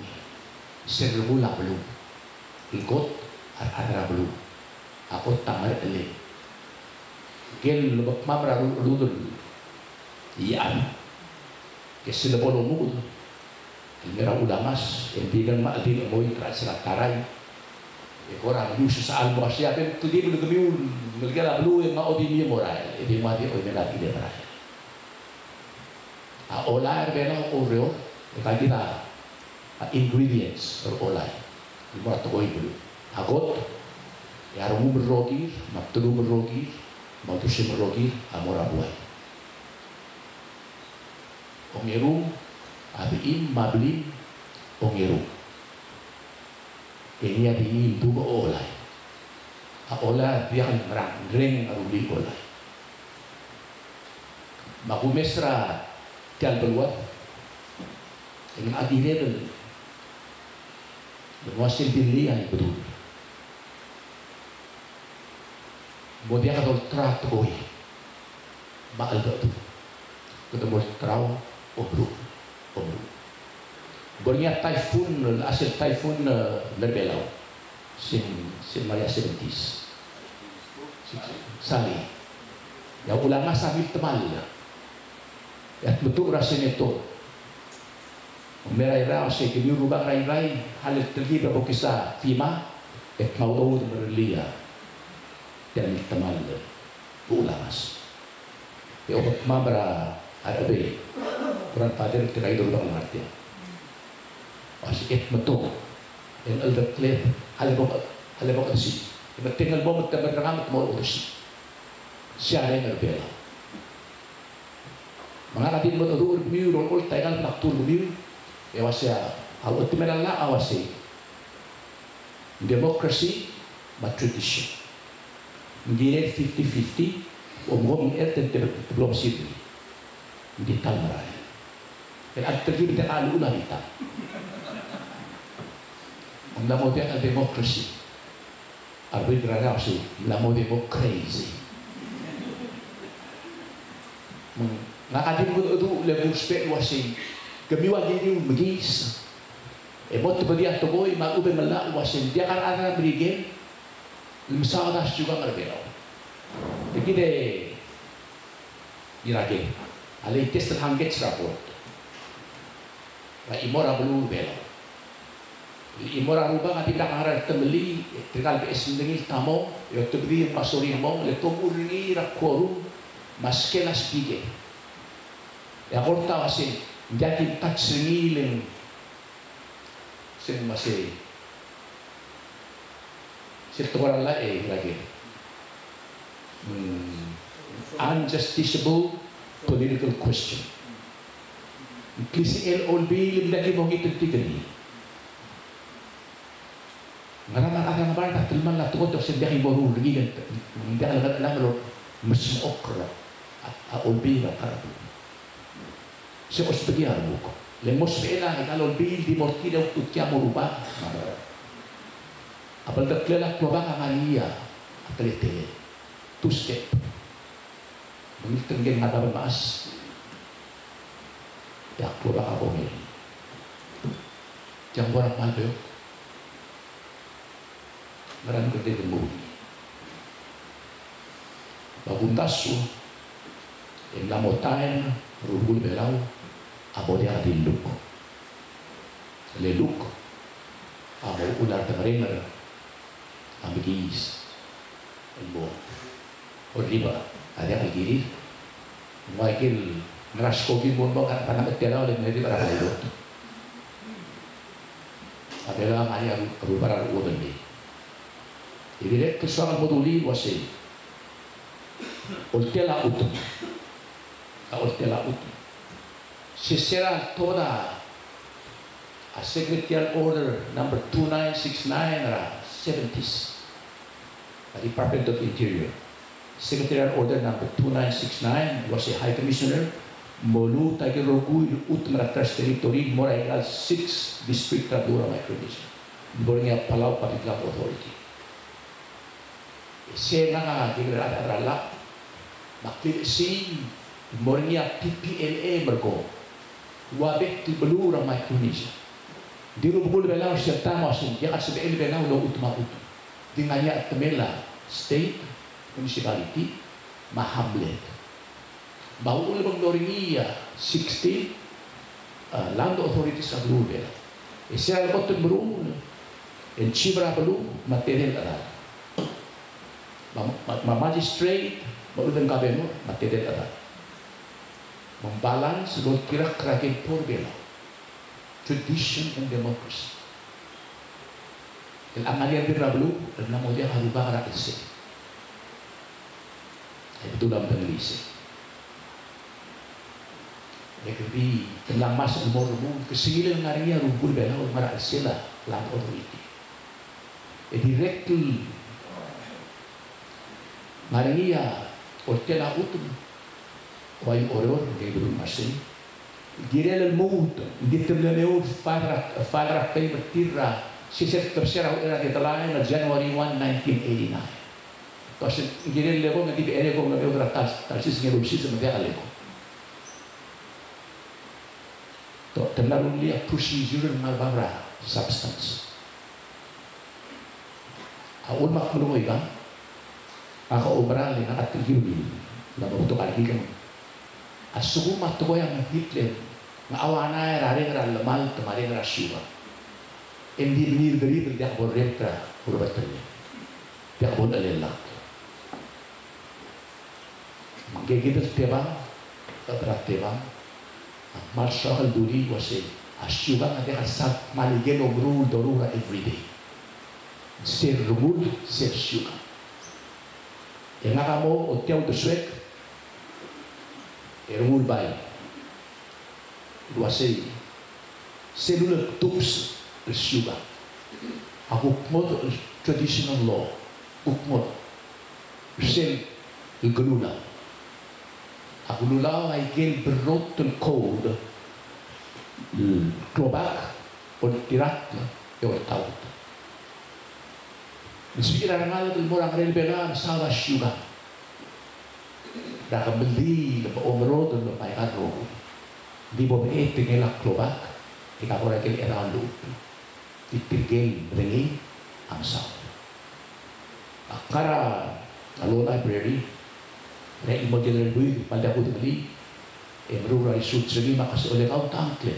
Sir mula belum. Ikot ada belum. Ako tamar eleng. Gel lubak mamra rudul. Iyan kasi labolo mo merang ulangas embigan maadin mo yung kerasa taray korang yusus sa almo siya pero tudi mo nagamiul nagala blu yung maodi niya moral edi mati o nagati dia moral olay bela oreo kita ingredients or olay yung mga tukoy bulu Agot, yarumu berrogir, maptulu berrogir, mautusi berrogir, amora buai. Ongerum, abiim, mablim, ongerum. Ini abiim duga olay. Ola dia merang, ring aruli olay. Magumesra tial beluat, dengan adilnya Bermuasil dili ay betul. Kemudian kata terat koi, bakal tu. Ketemu terau, obru. Berniat typhoon, hasil typhoon berbelau, sin Maria 70s. Sali. Ya ulama sambil temal. Ya betul rasanya itu. Merai-rai saya kini rubah rai-rai hal terjadi berapa kisah FIMA mau tahu berlia dan teman ulamas. Ya obat mabra arabe Quran pader terkait rubah ngerti. Masih betul. Yang alda klep hal bapak si. Yang tinggal bom terbenam mau urus. Siapa yang berbela? Mengatakan betul biu rol tayang naktur biu. Awasya, awat timelala awasi. Democracy, but tradition. Mungkin 50-50, ngomong belum sih. Di talmarai. Dan ada terjadi dengan alu kita. Mau dia demokrasi. Arbi gerana awasi, mau demokrasi. Ngakatin ko itu level spek awasi. Kamiwa gini magis. Mo to dia to boy mag-ube mala wasin dia kan ana brigade. Limsa das juga ngargelaw. Ikide irage. Ali test hangget rapport. La imora belu bela. Imora ruba ngati dak ngaran temeli tikal bes ndengil tamo yo tebri pasori mong le tomurni rakoru maskela spige. Ya korta wasin jadi tak sengiling sen masih setelah lain lagi unjusticiable political question. Kisi LOB lagi mau itu tiga ni. Ngaran ada ngabar tak terima lah tu untuk sedih baru lagi kan. Dia lah lo mesin okra LOB lah kan. Se ospediamo le mosfera che callo bil di mortire uttiamo ruba apal da klela kloba Maria atlete two step mungkin gen mata mas ya kloba ako ni jang orang maldo maran gede demu babuntasu en la montagne rugul belau abodia di luk le luk abo ular tamaringar ambigis elbo oriba ada algiri Michael ngeraskogi bombong kan panang ketela oleh menjadi para pilot adalah hanya berupa uang ini jadi kesukaan moduli wasi oltela utum Sisera toda a secretarial order number 2969 70s the Department of Interior secretarial order number 2969 was a High Commissioner Molu Tagirogu Utmara Trust Territory Moragal 6 District Radura Micronesia Borneo Palau Public Land Authority siya nga tigrada makilisi Mornia PPLA berko wabek ti belura Micronesia di rubul belau serta masin dia kasih belau lo utma ut dinganya temela state municipality mahamlet bau ul bang doringia 60 land authorities of rubel isya botun berul en chibra belu material ada magistrate baru dan kabeno material ada membalance lo kira kerajaan porbela tradition and democracy El angalian birablu, dan namo dia haruba karakse. Itu dalam penelisi. Mereka telah masuk umur kesilan ngarinya rumpul bela orang sila lang authority. Directly ngarinya ortela utum wai oror de masih. Girel el mood, determineu fara kay bertira si tercera era de talaga na January 1, 1989. Kasi girel lego na tibi ere ko na beudra tal sis ngero sis na dia lego. To terlalu lihat procedure malbara substance. Aul mak meluai kan? Ako obral ni nakatigil na mabuto kaligi kan. Asugo matuko yang Hitler nga awana rare ra lamal tamare ra shiva. Endi binir dari dia borretra urbatnya. Dia bon alelak. Manggegitas teba teba. Marshal Duli wase asyuga nga dia sat maligeno grul dorura everyday. Ser rumul ser syuga. Yang nakamo o tiyaw doswek rumul bay. Wase cellular tubes syuga. Ako mod traditional law. Ukmod sel ilgalula. Ako lulaw ay gel berrotten code klobak o tirat o taut. Inspira ngal del morang relbela sawa syuga. Dah beli lepas omro dan lepas arro. Di bawah tinggal klobak, tinggal orang kel era lu. Dipirgel beringi amsa. Akara alo library. Nek model bui pada aku beli. Emru rai sud segi makas oleh kau tangkle.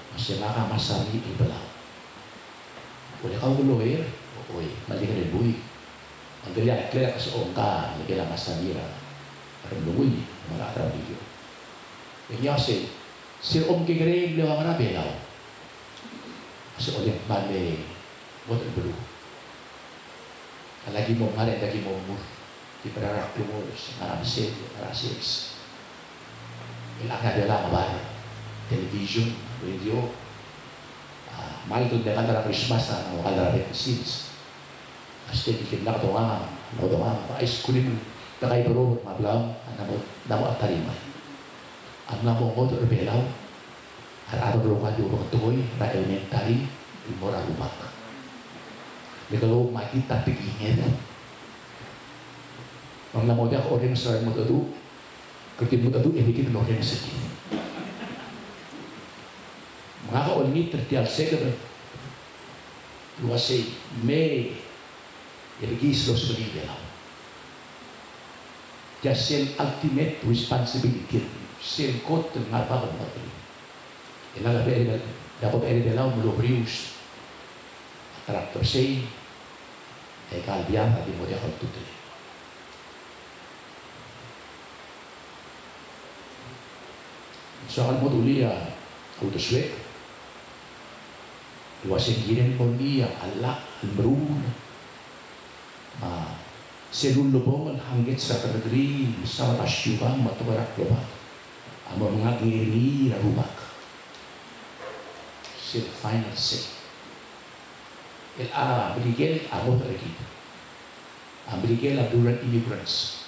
Masih laka masari ibelau. Oleh kau loer, oi, mali kene bui. Ang lihat kaya kasi ongka, lagi lang masanira. Parang lungoy, mga video. Ini asi, si om kikiri beliau ang belaw. Kasi oleh bale, buat beru. Lagi mau ngaret, lagi mau mur. Di perarak lumos, ngarasil, ngarasis. Ilangnya adalah kabar, television, radio. Mahal itu dengan dalam Christmas, ang dalam scenes. Pasti bikin nak doang, ais kuning, nakai baru mablam, namo atarima. Ang namo mo to belau, araw rumah di rumah tuoy, na elementary, imora rumah. Kalau mati tapi ingin, ang namo dia orang sering mo tu, kerja mo tu, ini kita orang sedih. Mengapa orang ini tertiar segera, luasai me Elegis los believers. Just sel ultimate responsibility. Sel kot ngapa ngapa. Ela beri dapat beri belau melubrius. Traktor sei. Ekal biang di model tutul. Soal modulia autoswek. Luasin giren ponia Allah berun. Selul lubong hanggit sa negeri sa asyubang matubarak lubak amo mga ngiri na rubak sil final say berigel amo lagi berigel duran immigrants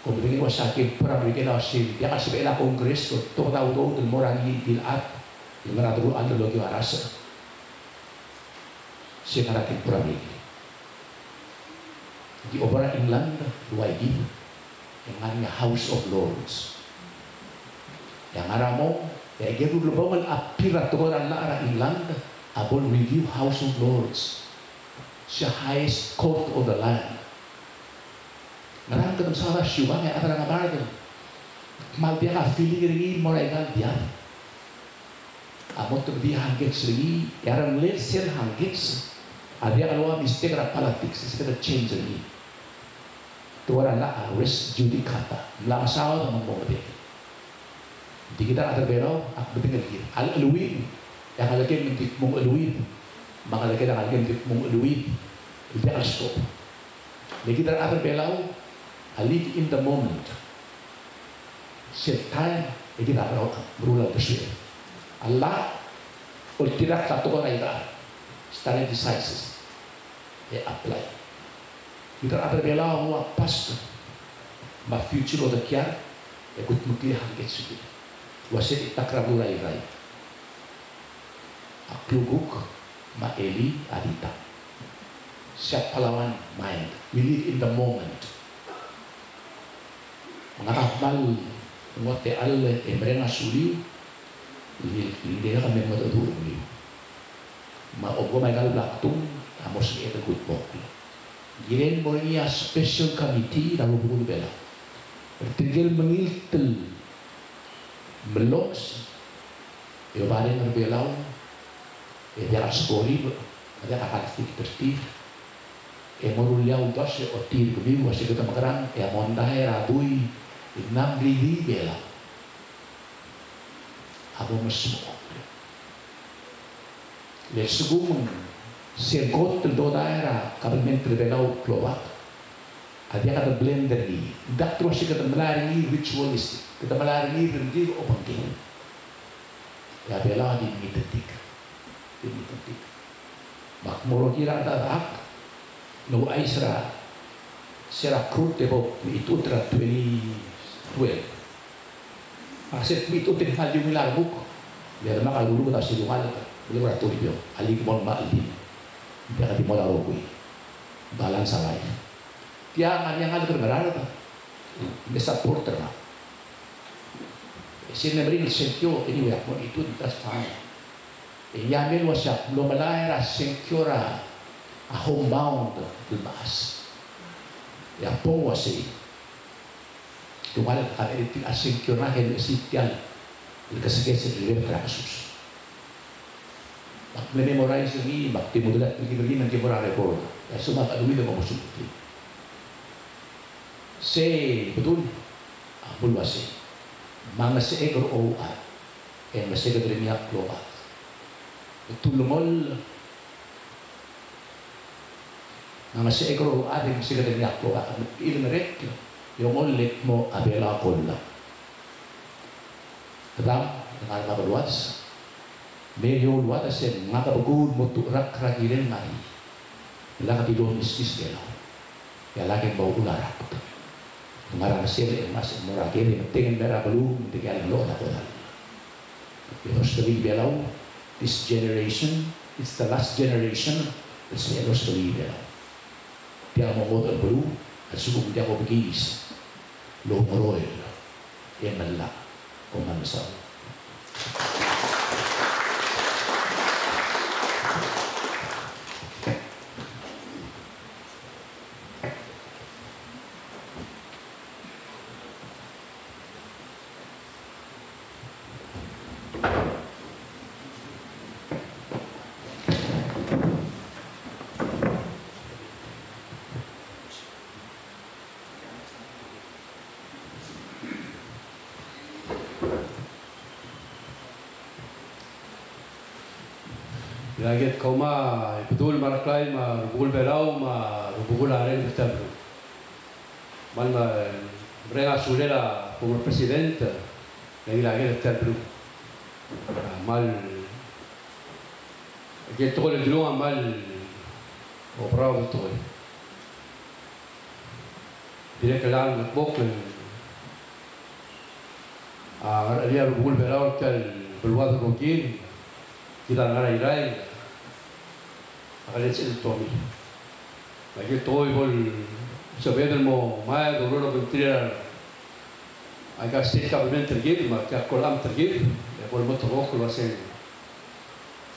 kung berigel wasakit para berigel sil dia kasi bela kongres ko to tahu del morangi dilat yung maradro ando logi arasa siya karakin para berigel di obra England luwagi yang namanya House of Lords yang aramo ya gitu belum apirat orang lara England abon review House of Lords the highest court of the land ngarang ketemu salah syubang ya antara ngabar mal dia afili ringi mulai kan dia amot terbi hangget segi yang lel sel hangget ada kalau mistake ra politics instead of change ini tuara la res judicata la sawa ng mga di kita ada bero ak betingal gid al alwin Yang lagi mentik mong aluin, mga lagi na lagi mentik mong aluin, hindi ang stop. Lagi dar agar belau, I live in the moment. Set time, lagi dar berulang tersuai. Allah, ultirak satu orang itu, starting decisions, apply. Kita agar belau wa pas, ma future oda kiar, ikut mukli hangget sugi. Wasit takra burai rai. Akluguk ma eli adita. Siap pahlawan mind. We live in the moment. Mengamal ngote alle emrena suli. Dia kami ngote dulu beliau. Ma ogo mai gal laktung amos eta good book. Giren moria special committee dalam buku bela. Tinggal mengiltel melos. Eu bareng belau. Dia skori ada akan tertib. Moruliau dos o tir comigo así que estamos gran e a monda era dui nam lili bela. Abo mesmo. Le segundo se got do era cabalmente belau cloak. Adia kata blender ni. Dak tu así que estamos melari ritualistic. Kita melari religius o penting. Ya bela di mitetik. Mitetik. Mak moro kira tak no Aisra será crute bo itu tra 2012 aset itu tin hal yung larmuk biar maka dulu kita sih dungal boleh ratu dia ali kemon mali dia kati mola rokui balan salai tiang yang ada berberada de supporter na sini beri sentio ini ya mon itu tas fine ya mel wasap lo malaya sencora a homebound lemas ya pong wasi tumal ka editing asynchrona hen sitial ikasagese dire trasus mak memorize ni mak timulat bagi nang kibora report ya suma ka dumi mo musuti se betul abul wasi mga se ekor o a en masega dire niya kloa betul mol Nama si ekor ading si kadang yaklo akan ilmerek yung ulit mo abela kolla. Kadang dengan kabaluas, medyo luwata sen mga kabagod mo turak ragilen mari. Wala ka tidon iskis gelaw. Ya lagi bau ularap. Mengarang sila mas muragin yung tingin bera belum tinggal lo na kola. Yung story belaw, this generation, it's the last generation, it's the story belaw. Dia mau motor baru, asal dia mau begis, lo moroy, yang melak, komansal. Lagi kau mah betul maraklay mah rubugul belau mah rubugul aren betul. Mana mereka sudah como presidente lagi betul. Mal que todo el día mal operado todo. Dia kelar bok dia rubugul belau tel berbuat mungkin kita ngarai Alit sila Tommy. Lagi toy bol sabihin mo maya dulu na bentrian. Agak state government tergib, maka kolam tergib. Ya bol mo toko ko lasen.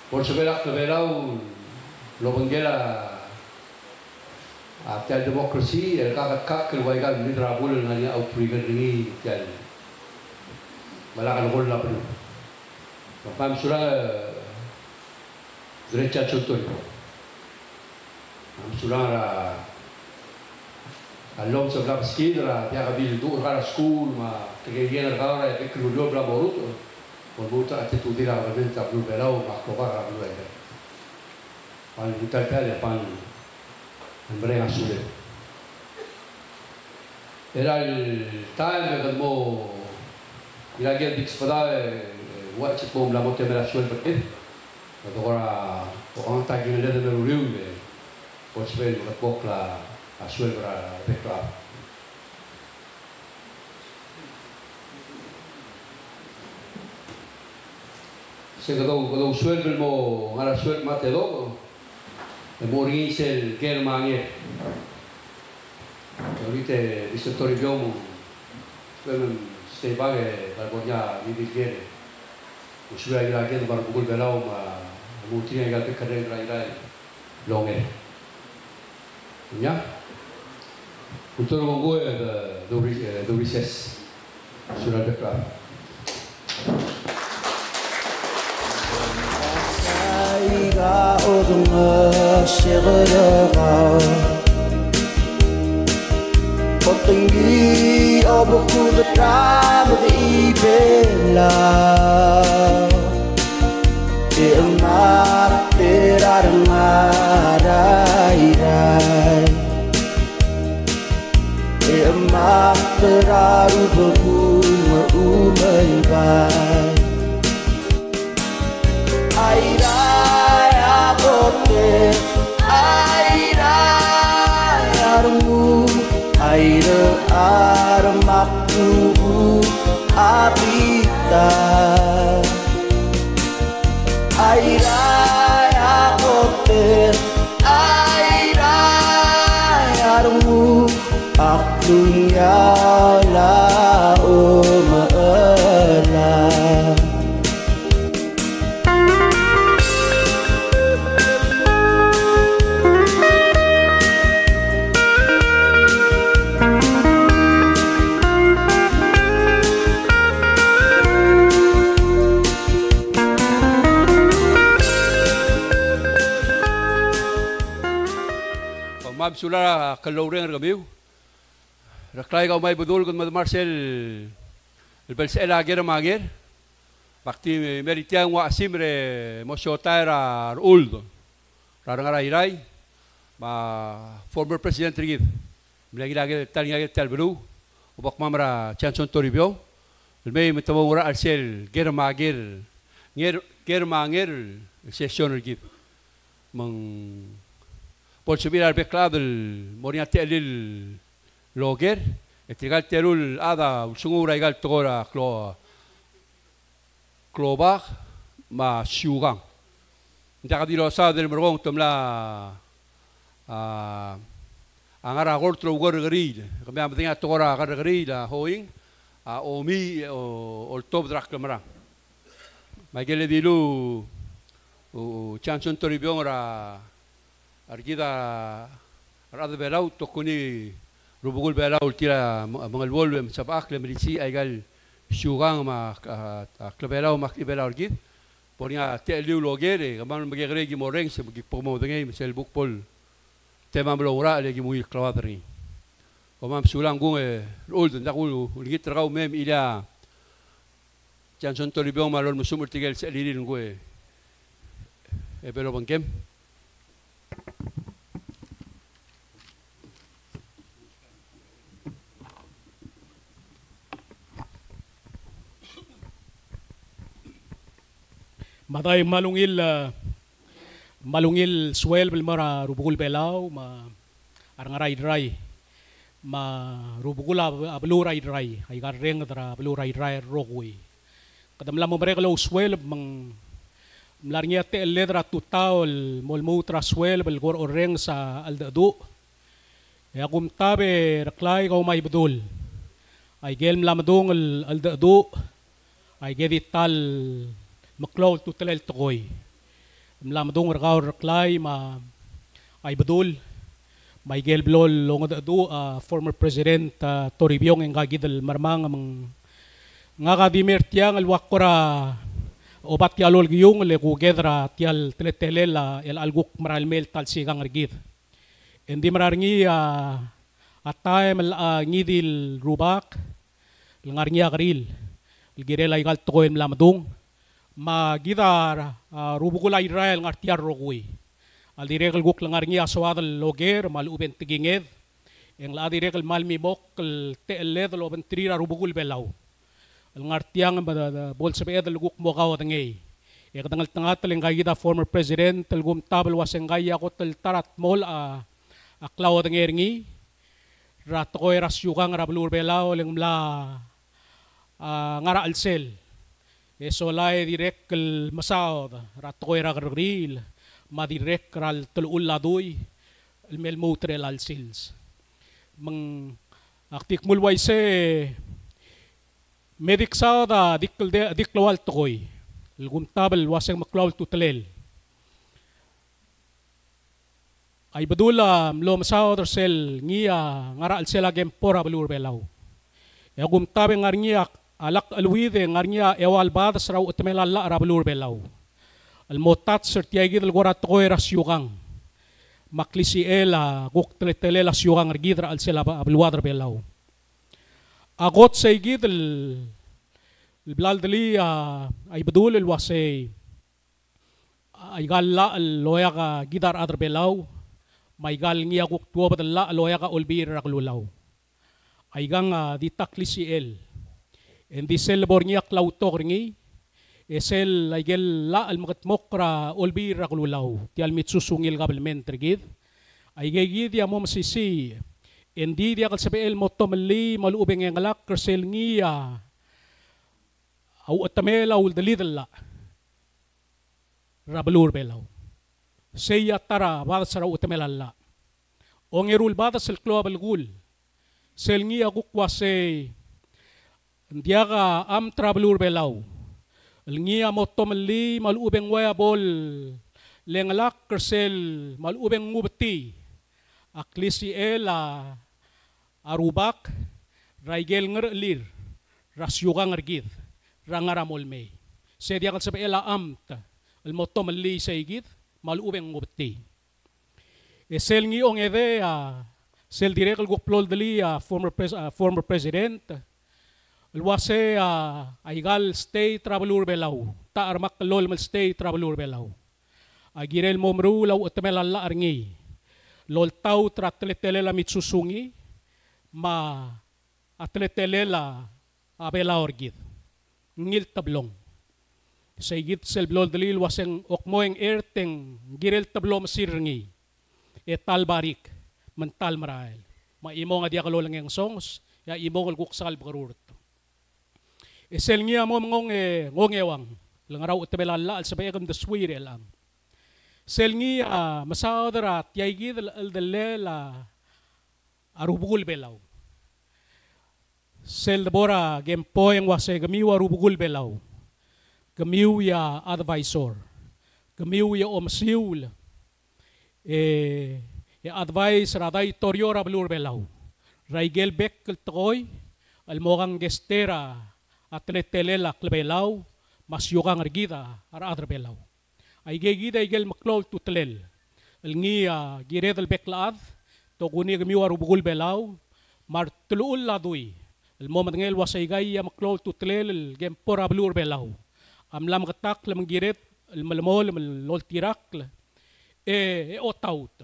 Bol sabihin ak belau lo benggela atal demokrasi el kakak kelwaigan ni drabul ngani autorigar ini tial. Malakan gol na perlu. Pam surah gereja contoh. Sulara alom sebelah skidra dia kabil dur kara school ma tegerian kara ya kekrudo bla borut Volmuta ati tu dira veramente a blu belau ma provare a blu ega. Pan buta tale pan brega sule. Era il time che mo il agente di spada watch com la motte mera sul perché ora o anta che ne deve riunione o sveglia la bocca a sul per la se quando sueldo il mo alla suel mate dopo e morisce il germanie avete di settori biomo se baghe la gogna di bigere uscire la gente per pukul belau ma multine gal per carriera irai longe ya tutto con voi do recess sulla declara Saiga odunga shigaraga Otingi obuku the time of the ibela Ilmar tirarangarai Ilmar tirarubaku maumaybai Airai abote Airai armu Aira armakku abita Airai abote Airai armu Aklunya la umala Mab sula kaloreng ramiu. Raklay kau mai bedul kun Marcel el belsel ager mager. Bakti meritiang wa simre mosiotaira uldo. Rarangara irai ma former president rigid. Mlagi tanya tel belu. Ubak mamra chanson toribio. El mei metawura arsel ger mager. Ger mager session rigid. Mang Por subir al beclado el moriate el loger, estigal terul ada sungura igal tora klobag ma syugang. Jaka dilo sa del mergong tomla angara gortro gorgri, kami amtinga tora gorgri la hoing omi o top drak kemara. Magele dilu chanson toribiong ra Argida rada belau tokuni rubugul belau tira mangal volve sabak le milisi aigal syugang ma klub belau mak belau argid pornya teliu logere kaman magere gi moreng se gi pomo dengai sel bukpol tema blora le gi mui klawadri komam sulang gung old ndakul ulgit trau mem ila chanson tolibiong malon musumur tigel selilin gue e belo bangkem Matay malungil swel belmara rubugul belau ma arangarai drai ma rubugul ablurai drai ay gareng dra ablurai drai rogui kadam lam mereka lo swel mang mlarnya te ledra tutaol molmutra swel belgor oreng sa aldadu ya kum tabe raklay ko may bedul ay gel mlamadong aldadu ay gedital maklaw tutalel tokoy mlamadong ragaw raklay ma ay bedul may gel blol longadu former president Toribio ng gagidal marmang nga kadimir tiyang alwakora obat tialol giyong le kugedra tial teletelela el alguk maralmel tal sigang rigid hindi mararngi atay ngidil rubak langarngi akaril ilgirela igal tokoy mlamadong magida rubukula Israel ngartiar rokui al direkal guk langar ngi aswadal loger mal uben tiginged eng la direkal mal mi bok teeled lo ben trira rubukul belau al ngartiang bol sabe edal guk mo kaw ngei e kadangal tangat ling gayida former president tel gum tabel waseng gaya ko tel tarat mol a klaw ngi rat ko rasyukang rablur belau ling mla ngara alsel e solay direk kel masaw rat ko ragril ma direk ral tulul ladoy el mel motrel alsils mang aktik mulway se medik sa da diklawal tokoy el gum tabel waseng maklaw tutelel ay badula mlo masaw sel ngia ngara alsel agem pora blur belau e gum tabe ngarngia alak alwide ngarnya ewal badas raw utmelalla rablur belau al motat sertiagi del gorat ko rasyukang maklisi ela gok telelela syukang argidra al sela abluadr belau agot saygi del bladli ay bedul el wasay ay galla al loyaga gidar adr belau may gal ngia gok tuwa badalla loyaga ulbir raglulaw ay gang di taklisi el Endi sel bornya klautor ngi esel aigel la al makat mokra olbi raglulaw ti al mitsusungil gabelment regid ay gigid ya mom sisi endi dia kal sabel motomli malubeng ngalak kersel ngia au atamela ul dalidalla rablur belaw seya tara bad sara utamelalla ongerul bad sel klobal gul sel ngia gukwase Ndiaga am travelur belau. Ngia motomli malubeng waya bol lenglak kersel malubeng ngubti. Aklisi ela arubak raigel ngerlir rasyuga ngergid rangaramol me. Sediakal sabi ela amta el motomli saigid malubeng ngubti. Esel ngi ong ede sel direkal guplol dali former president Luwase aigal stay travelur belau ta armak lol mal stay travelur belau agirel momru law utmelalla arngi lol tau tratletelela mitsusungi ma atletelela abela orgid ngil tablong saygit sel lol dalil waseng okmoeng erteng girel tablom sirngi etal barik mental marael ma imo nga dia kalolang yang songs ya imo kal guksal barurut Esel ngia mo ngongewang langaraw utbelalla al sabayagam deswire lang. Sel ngia masaudara tiaygi al dalela arubugul belaw. Sel debora gempo yang wase gamiu arubugul belaw. Gamiu ya advisor. Gamiu ya omsiul. Ya advice raday toriora belur belaw. Raigel bek keltoy al mogang gestera atletelela klebelaw masyukang argida adr belaw ay gegida igel maklol tutlel ngia giredel beklaad to guni gmiwa rubugul belaw mar tulul laduy el moment ngel wasay gaya maklol tutlel gempora blur belaw amlam gatak lam giret el malmol lol tirak e otaut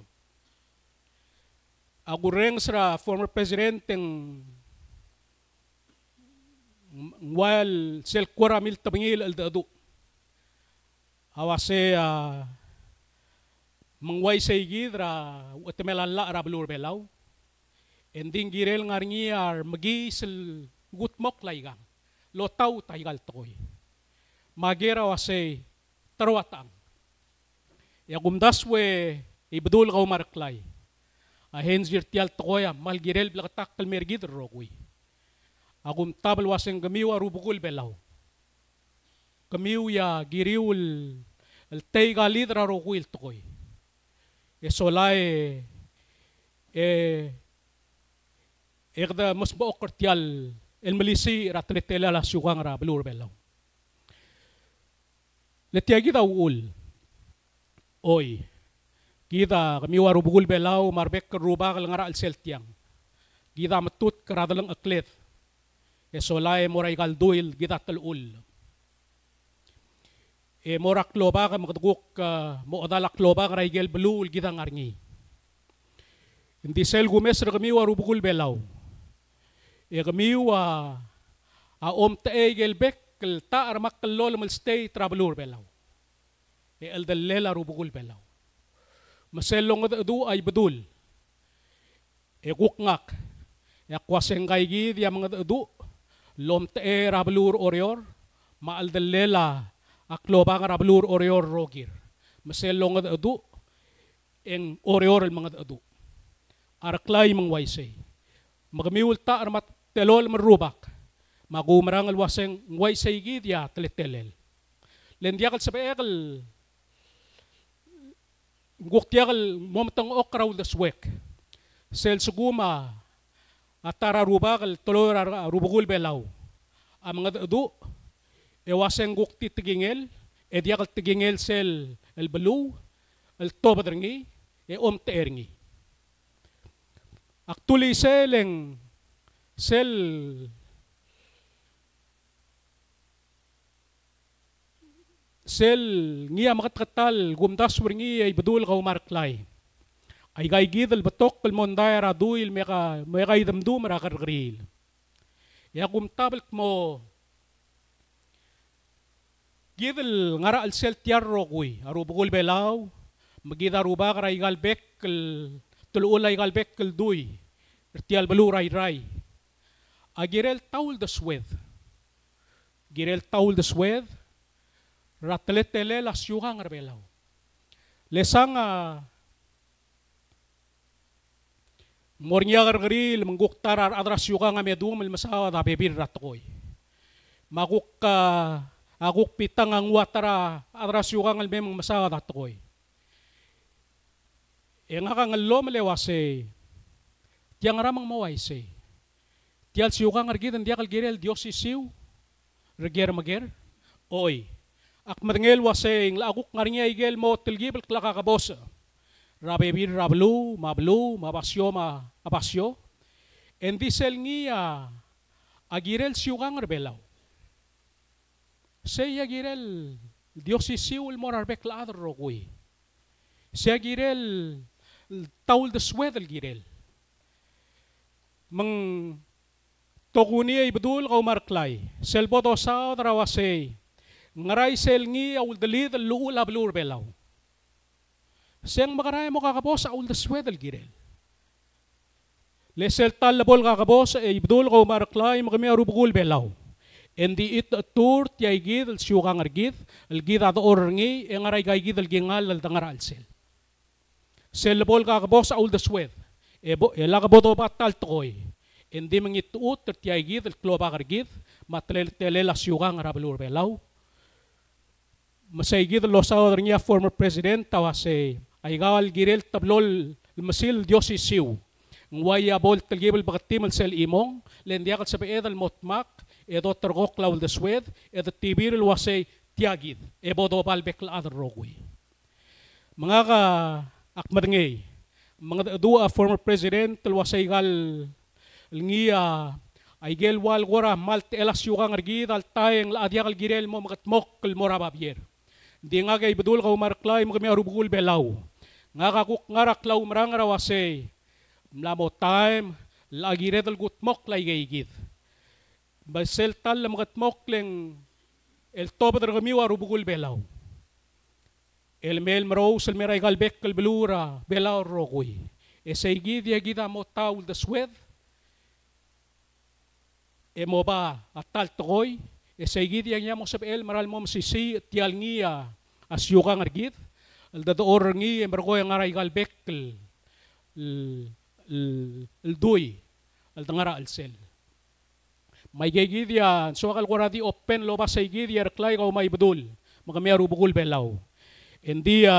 agureng sra former president while sel kwara mil tabingil al dadu awase mangway saygid ra utemelalla rablur belaw ending girel ngarngi ar magi sel gutmok laygang lo taw taygal toy magera wase tarwatang ya gumdas we ibdul gaw marklay ahen zirtial toya mal girel blakatak kalmergid rokwi Agum tabel waseng gamiu arubugul belaw. Gamiu ya giriul el teiga lidra roguil tokoy. Solay egda mas bokertial el milisi ratletela la syukang ra belur belaw. Letiagi daw ul. Oy. Kita gamiu arubugul belaw marbek keruba kalangara al seltiang. Kita matut keradalang aklet. Solay moray kalduil kita talul. morak loba ka makaduguk mo adalak loba ka raigel belu gidang arngi. Hindi sel gumes kami warubukul belaw. Kami om taegel bek ta armak lol mal stay travelur belaw. El dalela rubukul belaw. Maselong adu ay bedul. Gukngak. Kwaseng kay gid ya mga adu. Lom te rablur orior. Maal dalela akloba nga rablur orior rogir. Maselong adu. Eng orior mga adu. Araklay mga waisay. Magamiul ta armat telol marubak. Magumarang alwaseng waisay gid ya teletelel. Lendiakal sabayakal guktiakal momentang okraw daswek. Sel suguma atara rubakal tolor rubukul belaw. Ang mga adu ewaseng gukti tigingel diakal tigingel sel el belu el tobadrengi teerngi. Actually seleng sel ngiya makatkatal gumdas werngi ay bedul ka umarklay. Ay gay gidal batok kalmonday raduil meka idamdu marakargril. Ya gumtabal mo gidal ngara al sel tiarro kuy arubukul belaw magida ruba karay galbek tululay galbek kalduy tial baluray ray. Agirel taul the swed. Girel taul the swed. Rateletele las yuhang arbelaw. Lesang mornya gargaril mengguktar adras yuhang amedum ilmasawa da bebir ratokoy. Aguk pitang ang watara adras yuhang almemang masawa ratokoy. Yang akang allo malewase tiang ramang mawaise. Tial siyukang argidan diakal girel Dios isiw reger mager oy. Ak madengel waseng laaguk ngarinya igel mo tilgibel klakakabos. Rabebir rablu, mabasyo, apasyo. And disel ngiya agirel siyukang arbelaw. Say agirel Dios isiw morarbek laadar rokoy. Say agirel taul the swedel girel. Mang tokuni ay bedul ka umarklay. Selboto sao tarawasay. Ngaray sel ngi awul dalid al luul ablur belaw. Siyang makaray mo kakabos awul da swedel girel. Lesel tal labol kakabos ay bedul ka umarklay makami arubukul belaw. Endi it tur tiyay gid al siyukang argid al gid ato orngi e ngaray gay gid al gingal al dangar al sel. Sel labol kakabos awul da swed. Lakaboto batal tokoy. Endi mangituut tiyay gid al kloba argid matlele la siyukang arablur belaw. Masay gid lo sa niya former president tawase ay gawal girel tablol masil Dios isiw. Ngwaya bol talgibel bakatim al sel imong lendiakal sa beedal motmak edo tergok laul the swed edo tibiril wasay tiagid bodo balbek la adar rogui. Mga ka akmadngay mga dua former president talwasay gal ngiya ay gel wal gora malte elas yukang argid al tayeng la adiakal girel mo makatmok kal morababier. Di nga kay bedul ka umarklay mo kami arubukul belaw. Nga kakuk ngaraklaw marangarawase. Mlamo time, lagi redal gutmok lay gaygid. Basel tal la makatmok leng el tobadar kami arubukul belaw. El mel maraw sal meray galbek kalbelura belaw rokoy. Esay gid ya gida mo taul the swed. Mo ba atal tokoy. Esay gid yang yamo sa el maral mo masisi tial ngiya asyukang argid al dadoor ngi embargo yang aray galbek el duy al dangara al sel. May gid ya so akal kuradi open lo ba say gid ya reklay ka may bedul makami arubukul belaw. Endi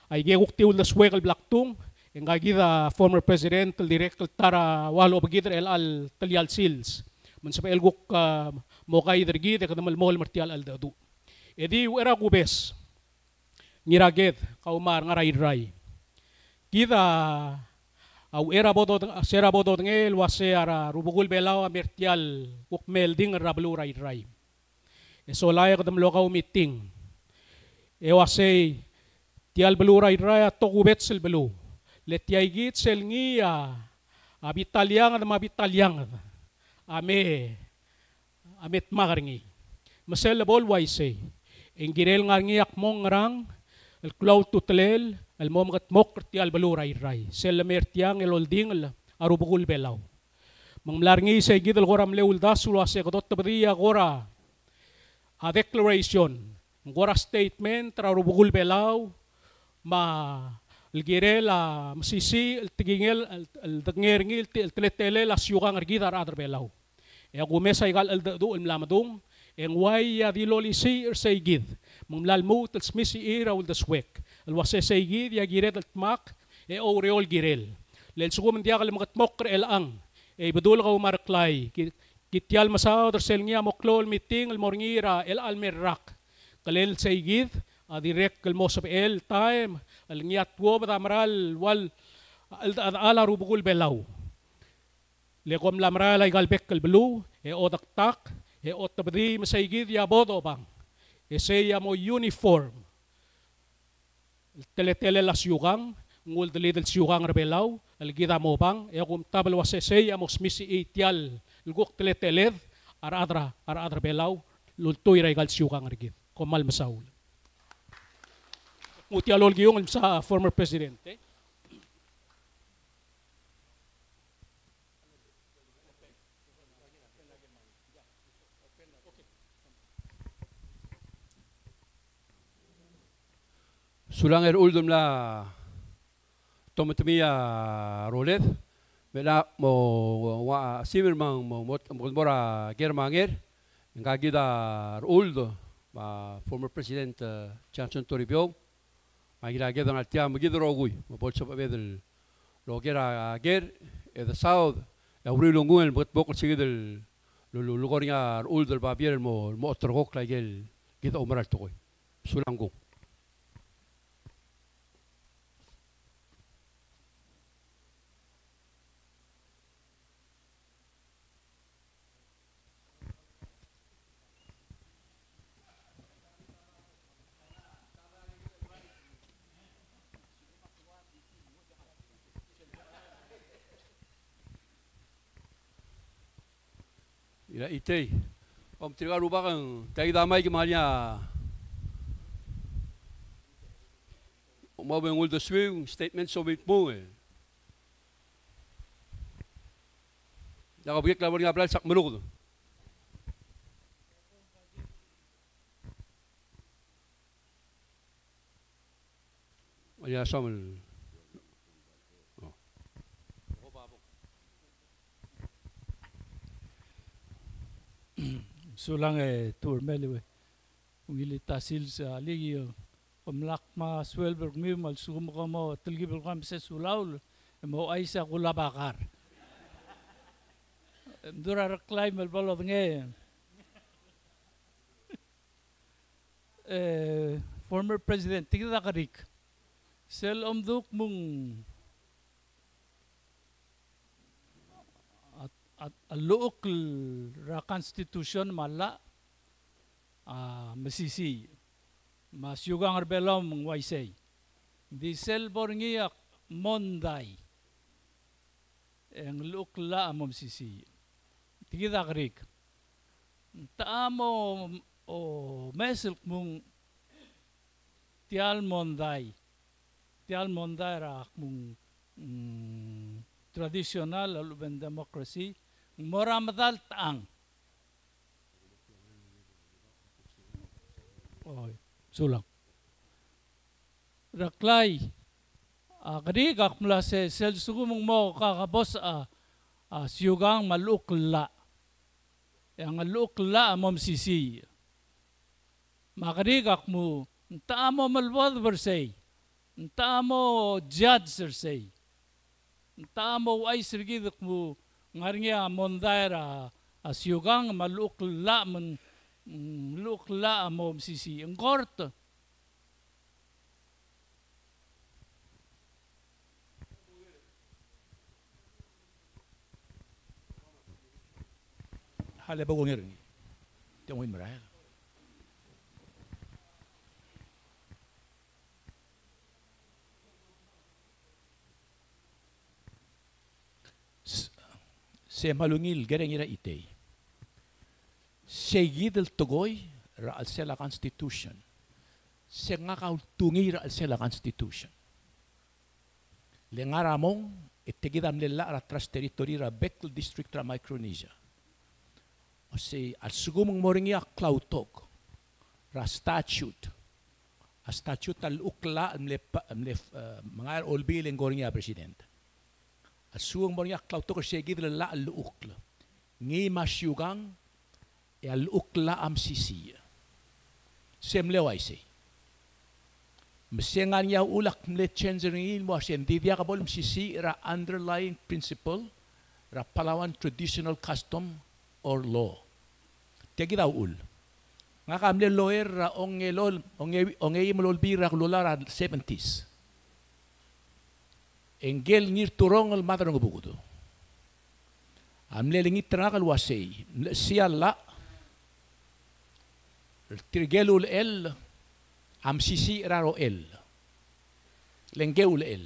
ay geguk tiul das wekal blaktung en gida former president el direktal tara walo bagid el al talyal sils. Man sa elguk mo kay dergid e kadamal mol martial al dadu. Edi era gubes ngiraged kaumar ngaray-ray. Kita au era bodo sera bodo ngel wase ara rubukul belaw martial ukmel ding rablu ray-ray. So laya kadam lokaw meeting. Ewasay tial belu rai tokubet sel belu. Let yaigit sel ngia abitalyang at mabitalyang amit makarngi. Masel bol waisay. Engirel ngarngiak mong ngarang el cloud tutelel el momagat mok tial belu rai. Sel mertiang el olding el arubukul belaw. Manglarngi say gidel goram leul dasul ase kodot tabdiya gora a declaration gora statement arubukul belaw ma الجيريل مسيسي التجينيل التجنيرنيل التلتيل السيوغان رجيدا رادر بلاو يقول مسا يقال الدو الملامدون إن واي يدي لولي سي سيجيد مملا الموت السميسي إيرا والدسويك الوسي سيجيد يا جيريل التماك أو ريول جيريل للسقو من دياغ المغت مقر الأن بدول غو ماركلاي كتيال مساو درسلنيا مقلول ميتين المورنيرا الألميراك قليل سيجيد direct kalmosop el time al ngiatwo badamral wal ala rubugul belaw lekom lamral ay galbek kal belu e odaktak e otabdi masaygid ya bodo bang e seya mo uniform teletele las yugang ngul delidel siyugang rebelaw al gida mo bang e kum tabel wase seya mo smisi itial lugok teleteled ar adra belaw lultoy ray gal siyugang regid komal masaul mutialol giyong sa former president. Sulang uldum la tomatomia rolet mena mo wa simir mang mo mora germanger ngagida uldo ma former president Johnson Toribio Magira get on Altia Magidrogui, Bolsa Bedel Logera Ger, the South, a Rilungun, but Boko Sigil, Lugoria, Ulder Babier, Motor Hawk like get Omeral Toy, Sulango. Ila itay om triga rubakang tay damay kimalya umabengul the swing statement so bit mo nakabigit laban nga pala sak muluk Maya samel Sulang tour meliwe ngili tasil sa ligi pamlak ma swelberg mi mal sum ko mo tilgi bil kam se sulaul mo aisa kula bakar durar climb al balo nge former president tigda karik sel omduk mung at local ra constitution mala masisi masyugang arbelom mong waisay di sel borngiyak monday ang lukla amom sisi tigida krik taamo o mesil mong tial monday ra mong traditional aluben democracy moramadal taang sulang raklay kadigak mula se sel sugumong mo kakabos siyugang malukla ang malukla amom sisi makadigak mo taamo malwad versay taamo judge versay taamo ay sirgidak mo ngarnya mondaira asyugang malukla man lukla mo sisi ang court hale bagong ngiring tiang win marahil Se malungil gereng ira itay. Seguid el togoy ra al la Constitution. Se nga kaultungi ra al la Constitution. Le nga ramong itigidam nila ra tras teritori ra Bicol District ra Micronesia. O se al sugumong moringia klautok ra statute. A statute al ukla mga olbil ang goringia presidente. Al sugumong moringia klautok seguid nila al ukla. Ngi masyugang al ukla am sisi. Semleway se. Masengan niya ulak mle changerin mo siya hindi dia kabol sisi ra underlying principle ra Palawan traditional custom or law. Tegi daw ul. Nga kamle lawyer ra ongelol ongey molol bira lola ra 70s. Engel ngir turong al madarong bugudo. Amle lingit tranakal wasay. Siya la tirgelul el am sisi raro el lengeul el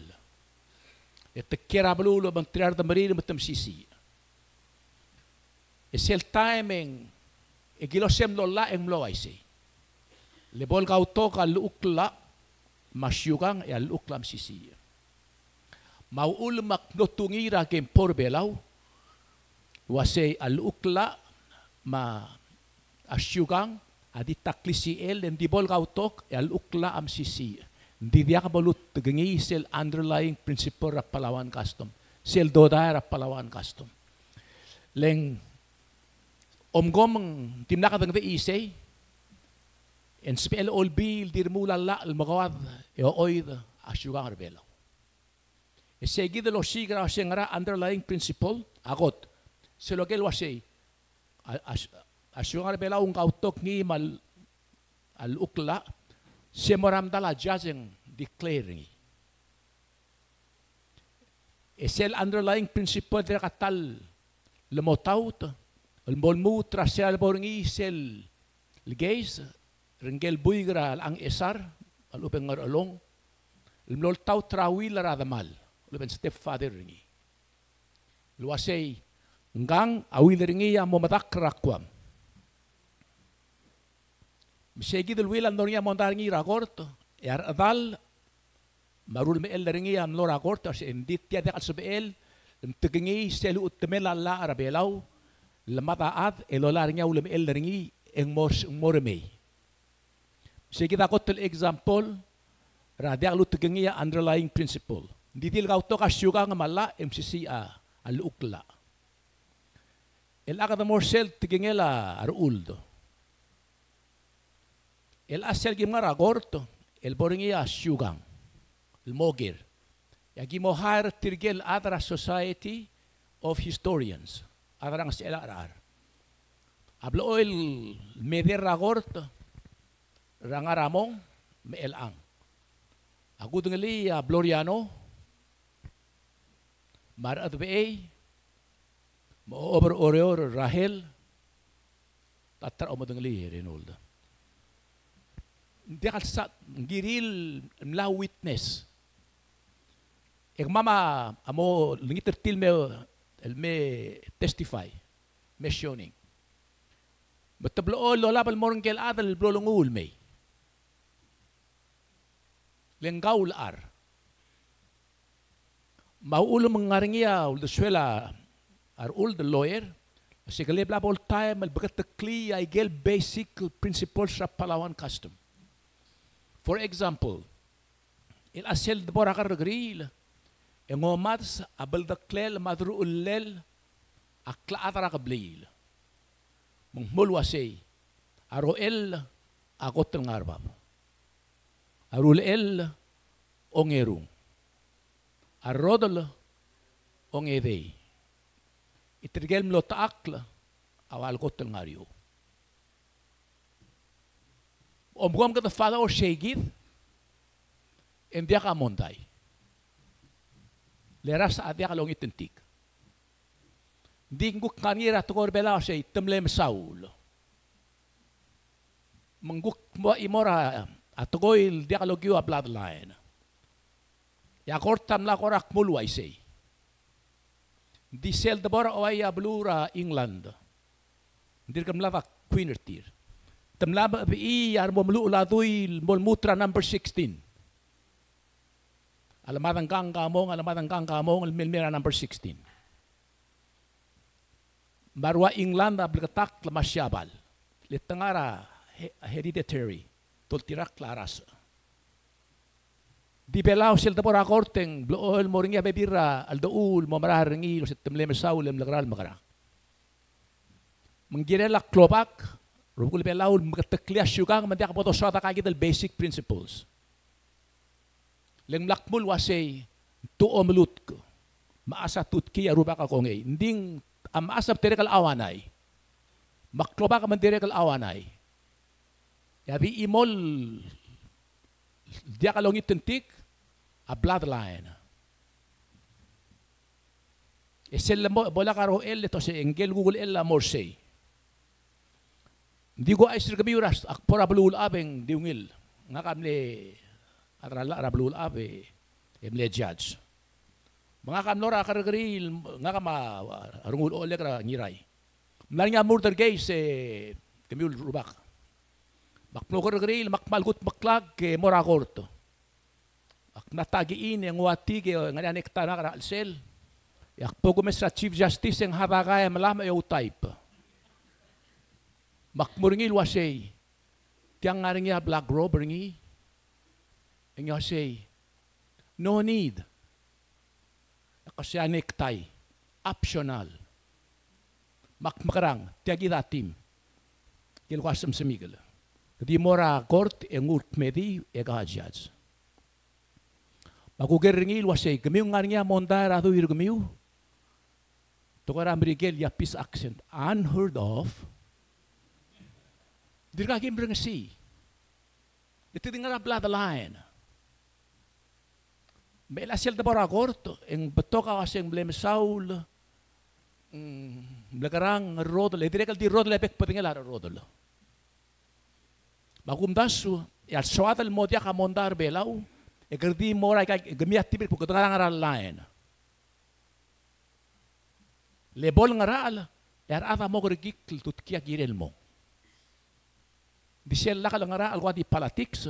kera blulo bang triar da marino matam sisi esel timing egilo sem lo la em lo aise le bol gauto ka lukla masyugang e luklam sisi maul mak notungira kem porbelau wase al ukla ma asyugang adi taklisi el en di bol gautok al ukla am sisi di dia kabalut tegengi sel underlying principle ra Palawan custom sel doda ra Palawan custom leng omgom timna kadang de isay en spel all bil dir mula la al magawad e oid asyugang arbelo e seguido lo sigra sengra underlying principle agot selo kel wasay asyungar bela un kautok ni mal al ukla semoram dala judging declaring esel underlying principle der katal lemotaut el molmu trasel borngi sel lgeis ringel buigra ang esar al upengar along el moltaut trawil radamal luben stepfather ringi luasay ngang awil ringi ya momadak rakwam Seguido el wilan donia montar ngi ragort yar adal marul me el ringi am lo ragort as endit tia de alsbel mtegngi selu utmela la arabelau lamata ad elola ringi ulem el ringi en morme seguida got el example radia lu tgngi underlying principle ditil gauto ka syuga ngamala MCC al ukla el agada morsel tgngela aruldo el asel gimara gorto el boringia syugang el mogir yagi mohar tirgel adra society of historians adrang sel arar hablo el meder gorto rangaramong me el ang agud ngali Gloriano mar adbe mo over oreor Rahel tatra omodangali Renolda Dia sa giril mla witness. Ek mama amo lingiter til me testify mentioning. Betablo lo labal morngel adal blolongul me. Lengaul ar. Maulo mengaringia ul de swela ar ul de lawyer. Sikale bla all time al bagat kli ay gel basic principles sa Palawan custom. For example, il asel de borakar gril, engomats abel de klel madru ullel, akla atara kablil. Mengmulwasay, aro el agot ng arbab. Arul el ongerung. Arrodol ongedey. Itirgel mlo taakla awal got ng aryo. Omgom ka the father or shegid, and dia ka monday. Leras sa adia ka long itintik. Dinguk kanira to korbela siya temlem Saul. Mangguk mo imora atogoil dia ka logyo a bloodline. Ya kortam la korak mulway say. Di sel dabora away ablura England. Dir kam lava Queenertir. Tamlaba bi yar mo mulu ladoy mol mutra number 16. Alamadang kang kamong milmira number 16. Marwa England ablikatak lamasyabal. Litangara hereditary. Tultirak klaras. Di belaw sil tapor akorteng blool moringia bebira aldoul mo mararingi lo sitemle mesaulem lagral magara. Menggirela klobak rubul belaw magtakliya syugang mandiak boto sota kagit al basic principles. Leng lakmul wasay tuo melut ko. Maasa tutki arubak ako ngay. Nding amaasap terekal awanay. Maklobak man terekal awanay. Yabi imol dia kalong itentik a bloodline. Esel mo bola karo el to se engel Google ella morsey. Di ko ay sir kami uras akpora blul abeng diungil. Nga kamle atrala rablul abe emle judge. Mga kamlora karagri nga kama arungul ole kara ngiray. Mlan nga murder case kami rubak. Makno karagri makmalgut maklag ke morakorto. Ak natagiin yang wati ke ngani nekta na kara alsel. Yak pogo mesra chief justice yang habagay malama yo type. Makmuringil wasay. Tiang ngaring ya black robber ngi. And you say, no need. Kasi necktie, optional. Makarang, tiagi datim. Kilwasam semigel. Di mora court engut medi egajaj. Magugeringi wasay, gamiu ngarinya mondar atu ir gamiu. Tokara Amerikel yapis accent, unheard of. Dirka kim berngsi. Itu dengar bloodline. Bela siya dabora korto, ang bato ka kasi ang blame Saul, blagarang rodol, direkal di rodol epek patingala rodol. Magumdasu, yal suatal mo dia ka mondar belaw, egerdi mora kay gamiat tibir pagkatangarang aral lain. Lebol ngaral, yar ata mo gergik tutkiya girel mo. Di siya lakal ngaral kwa di politics,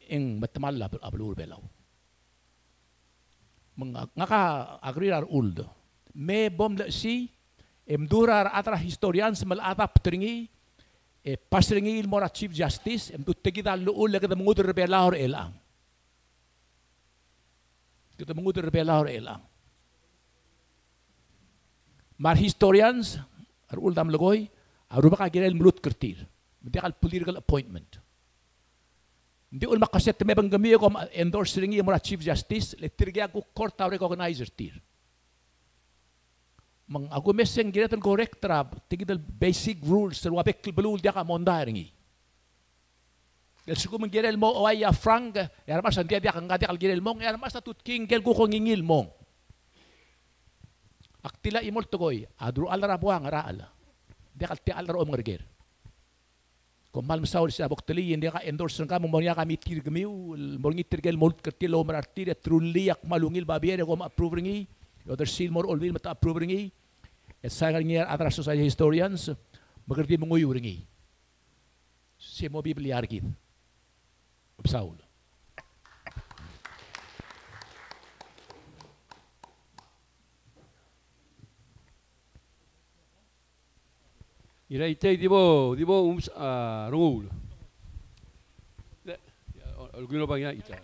ang matamal ablur belaw. Ngaka agrirar uld. Me bom le si emdurar atra historians mal atap tringi pasringi il mora chief justice emdu tegida luul legada mengudur belahor elang. Kita mengudur belahor elang. Mar historians ar uldam legoy aruba ka girel mulut kertir. Medical political appointment. Di ul makaset me banggami ko endorse ringi mo chief justice letirgya ko court recognizer tir. Mang ako meseng giretan correct trab tigidal basic rules sa wabek belul dia ka monda ringi. Del suko mang girel mo oaya frank yar mas dia kang gadi kal girel mo yar mas tut king gel ko ngingil mo. Aktila imol togoy adru alara buang araal. Dia kal ti alara om ngerger. Kung mal masaul siya boktali, hindi ka endorse ka, mong kami tirgamiw, mong itirgel molt kertilo marartir, at truliak malungil babiere, kung ma-approve ringi, other seal more olvil, mata-approve ringi, at sa nga atras society historians, magerti monguyo ringi. Siya mo Biblia argit. Saul. Iraitay di bo rungul. Alguno pa nga ita.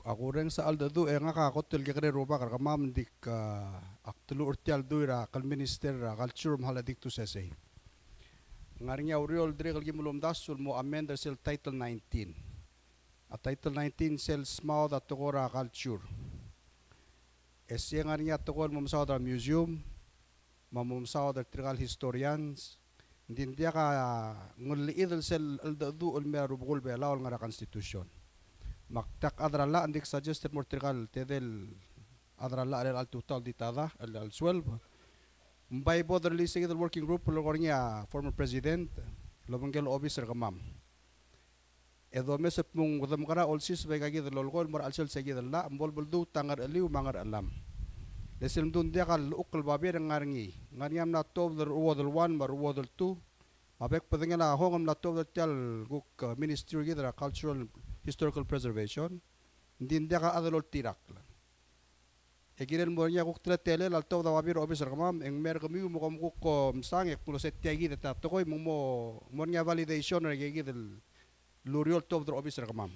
Ako rin sa aldado nga kakot tilga kare roba kar kamam dik aktulu urtial duira kal minister culture mahaladik to sesay. Ngarinya uriol dire kal gimulom dasul mo amend sel title 19. A title 19 sel small that tokora culture. Esya ngarinya tokol mamsaw da museum, mamumsaw da trigal historians. Hindi dia ka nguliidal sel aldado ulmera rubugol belaw nga constitution. Maktak adrala andik suggested mortigal tedel adrala al total ditada al 12 mbay bod releasing the working group logornya former president lobangel officer kamam edo mesep mung udam kara olsis bay kagi lol kon mor alsel segi la ambol buldu tangar aliu mangar alam lesim dun dia kal ukal babe ngarngi ngariam na top der wodel 1 mar wodel 2 mabek padenga na hongam na top der tel guk ministry gi der cultural historical preservation din dia ka adolol tirak egiren mornya guk tele tele la top da wabir officer kamam eng mer kami mo kom guk ko msang ek pulo set tiagi ta to koy mo mornya validation re gi del luriol top der officer kamam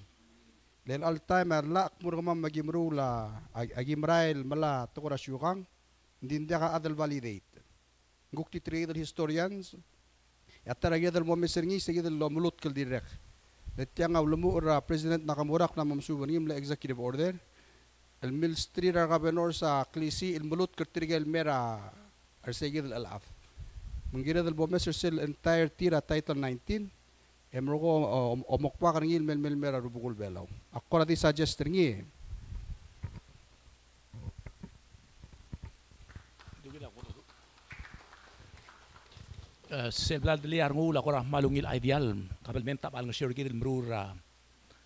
len all time la mur kamam magimru la agimrail mala to ko rasyukang din dia ka adal validate guk ti trader historians atara gi del mo meserngi segi del lo mulut kel direct letiang aw lumu ra president nakamurak na mamsuban ngim la executive order el ministry ra governor sa klisi il mulut kertirgel mera arsegil al af mengira del bomeser sel entire tira title 19 emrogo omokpa kanngil mel mera rubukul belaw akko di suggest ngi sel blad liar ngula ko malungil ideal kabel menta bal ngasir gidil mrura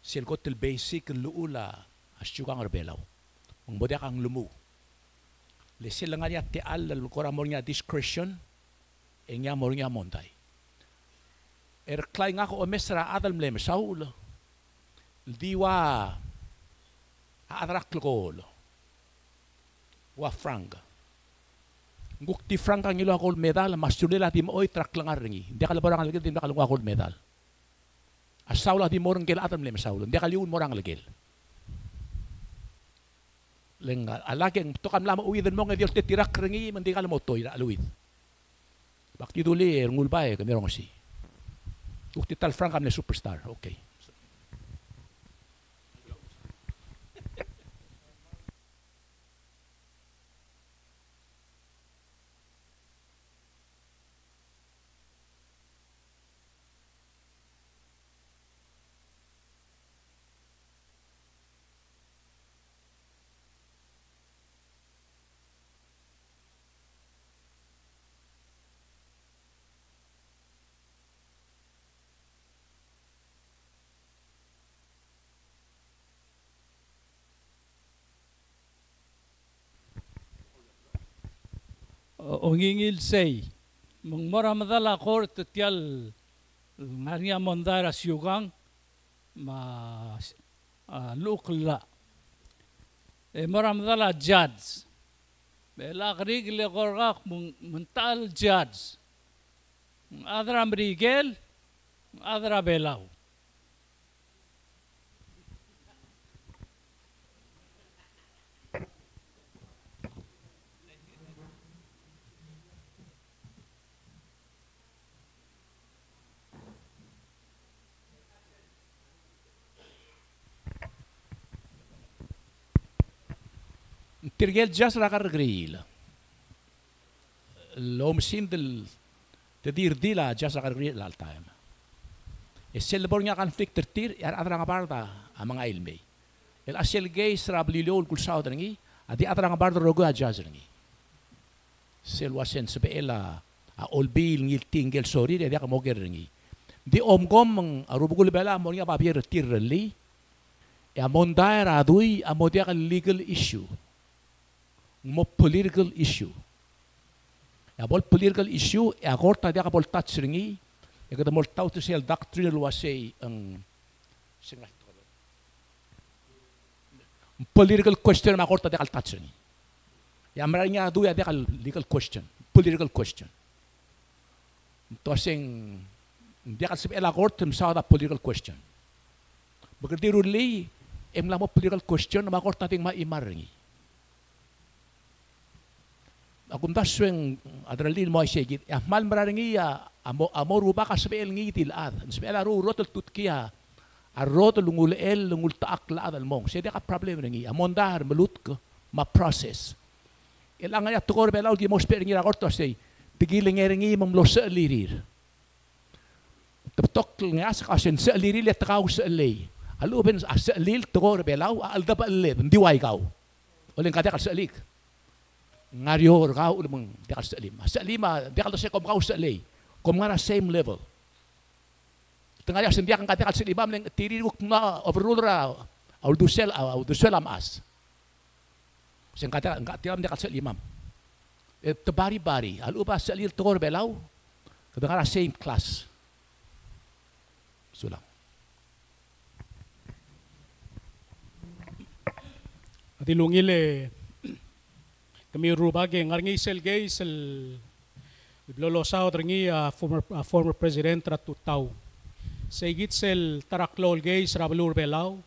sel kotel basic luula asyukang arbelaw ang bodya kang lumu. Lesil nga niya tial lukora mo niya discretion engya mo niya monday. Klay nga ko o mesra adal mlem saul. Diwa adrak lukol. Wa frank. Ngukti frank ang ilo akol medal masyulila di mo oy trak langar ringi. Hindi ka labarang alagil di nakalunga akol medal. Asaula di mo ringgil adal mlem saul. Hindi ka liun mo rang alagil. Lenga alageng to kam lama uwi den mo ngediol tetirak rengi mendi kala motoy na aluid bakti duli ngul bae ka merong si ukti tal frank am ne superstar okay ongingil say mong maramadala kor tetial ngariya mondara syugang ma lukla maramadala judge bela krig le korgak mong mental judge adra mrigel adra belaw Tirgel jas rakar grill. Lom sindel tedir dila jas rakar grill all time. Esel bornya konflikt tertir yar adra ngabarda amang ilmi. El asel gay srablilol kul saudrangi adi adra ngabarda rogo ajazrangi. Sel wasen sebeela a olbil ngil tingel sorry dia ka mogerrangi. Di omgom arubugul bela mornya babier tirli. Ya mondair adui amodia legal issue. Mo political issue. Ya bol political issue ya korta dia ka bol touch ringi. Ya kada mol tau to sel doctrinal wasay ang singa political question ma korta dia ka touch ringi. Ya maranya adu ya dia ka legal question, political question. To sing dia ka sibela korta sa da political question. Bagdi ruli emla mo political question ma korta ting ma imar ringi. Akum tasweng adralin mo ay segit. Mal mararingi amo ruba ka sabel ngi tilad. Sabel aru rotol tutkia. Arrotol lungul lungul taak la adal mong. Sede ka problem ringi. Amondar melut ko ma process. Ilang ay tukor belaw di mo spel ngi rakorto say. Tigiling ringi mamlo sa lirir. Taptok nga sa kasen sa lirir let takaw sa lay. Aluben sa lil tukor belaw alda ba leb di way kaw. Oleng kata ka sa lik. Ngario kau udah dekal sa lima dekal sa kom kau sa lay kom ngara same level Tengah dia sendiakan kata kalsit imam neng tiri na overrule ra au dusel amas. Sen kata enggak tiam dia kalsit imam. Tebari-bari alu ba salil tor belau. Kedengar same class. Sulang. Ati lungile kami rubage ngarngi sel lolosaw dringi former president ratu tau. Segit sel taraklol gays rabalur belaw.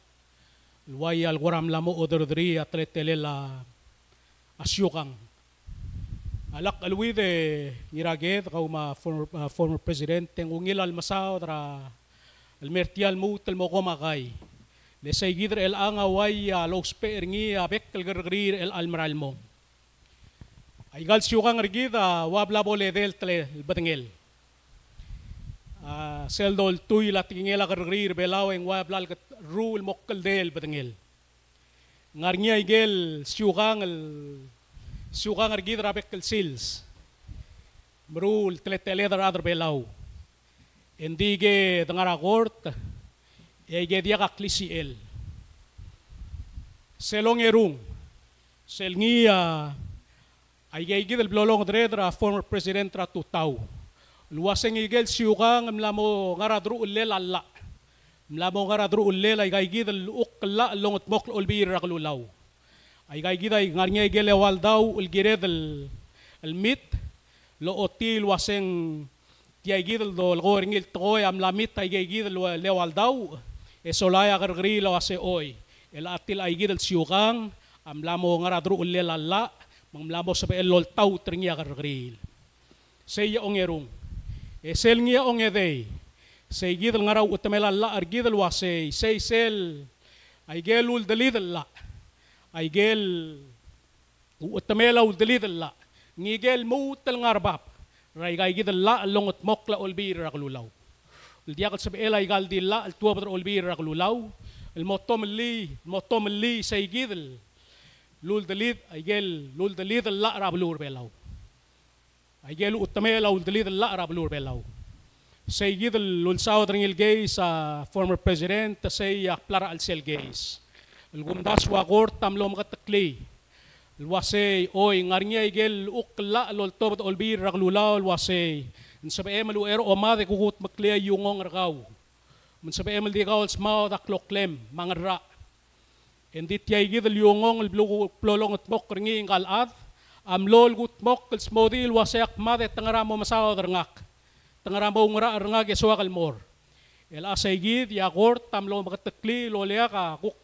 Luay al guram lamo oderdri atletelela asyukang. Alak alwi de ngiraget kau former president tengungil al masaw dra al mertial mo tel mo komakay. Le segidr el angaway los peringi abek el gergrir el almaral mo. Ay gal syukang rigida wabla bole del tle batengel. Seldol tuy latingela gergrir belaw en wabla rule mokkal del batengel. Ngarnya igel syukang rigida abek el sils. Merul tle teledar adar belaw. Endige dengara gort ege dia kaklisi el. Selong erung selngia ay gigil blolong dredra former president ratu tau. Luwaseng igel siukang mlamo ngaradru ullel alla. Mlamo ngaradru ullel ay gigil ukla longot mok ulbir raklulaw. Ay gigil ay ngarnya igel wal daw ulgired el mit lo otil waseng tiay gidel do goringil toy am lamit ay gigil lewal daw esolaya gargri lo ase oy el atil ay gidel siukang am lamo ngaradru ullel alla mamlamo sa elol tau tringia gargril seya ongerung esel ngia ongedei sey gidel ngaraw utamela la argidel wase sey sel ay gelul delidel la ay gel utamela ul delidel la ngigel mutel ngarbab ray gay gidel la longot mokla ulbir raglulaw uldiakal sa ela ay gal dilla al tuwa patro ulbir raglulaw el motom li sey gidel lul delid aygel lul delid la rablur belaw aygel utamela lul delid la rablur belaw say gidel lul saw dringil gay sa former president say plara al sel gays el gumdas wa gort tamlo makatakli lwasay oy ngarnya aygel ukla lul tobot olbir raglulaw lwasay sabe emelu ero omade kukut makliya yungong ragaw sabe emel di gawl smaw da kloklem mangra Hindi tiyay gidel yungong plolong at mok ringi ngalad. Amlol gut mok kal smodil wasayak made tangaramo masaw derngak. Tangaramo ngara erngak yeswa kalmor. El asay gid yakort tamlo makatakli lolea ka kuk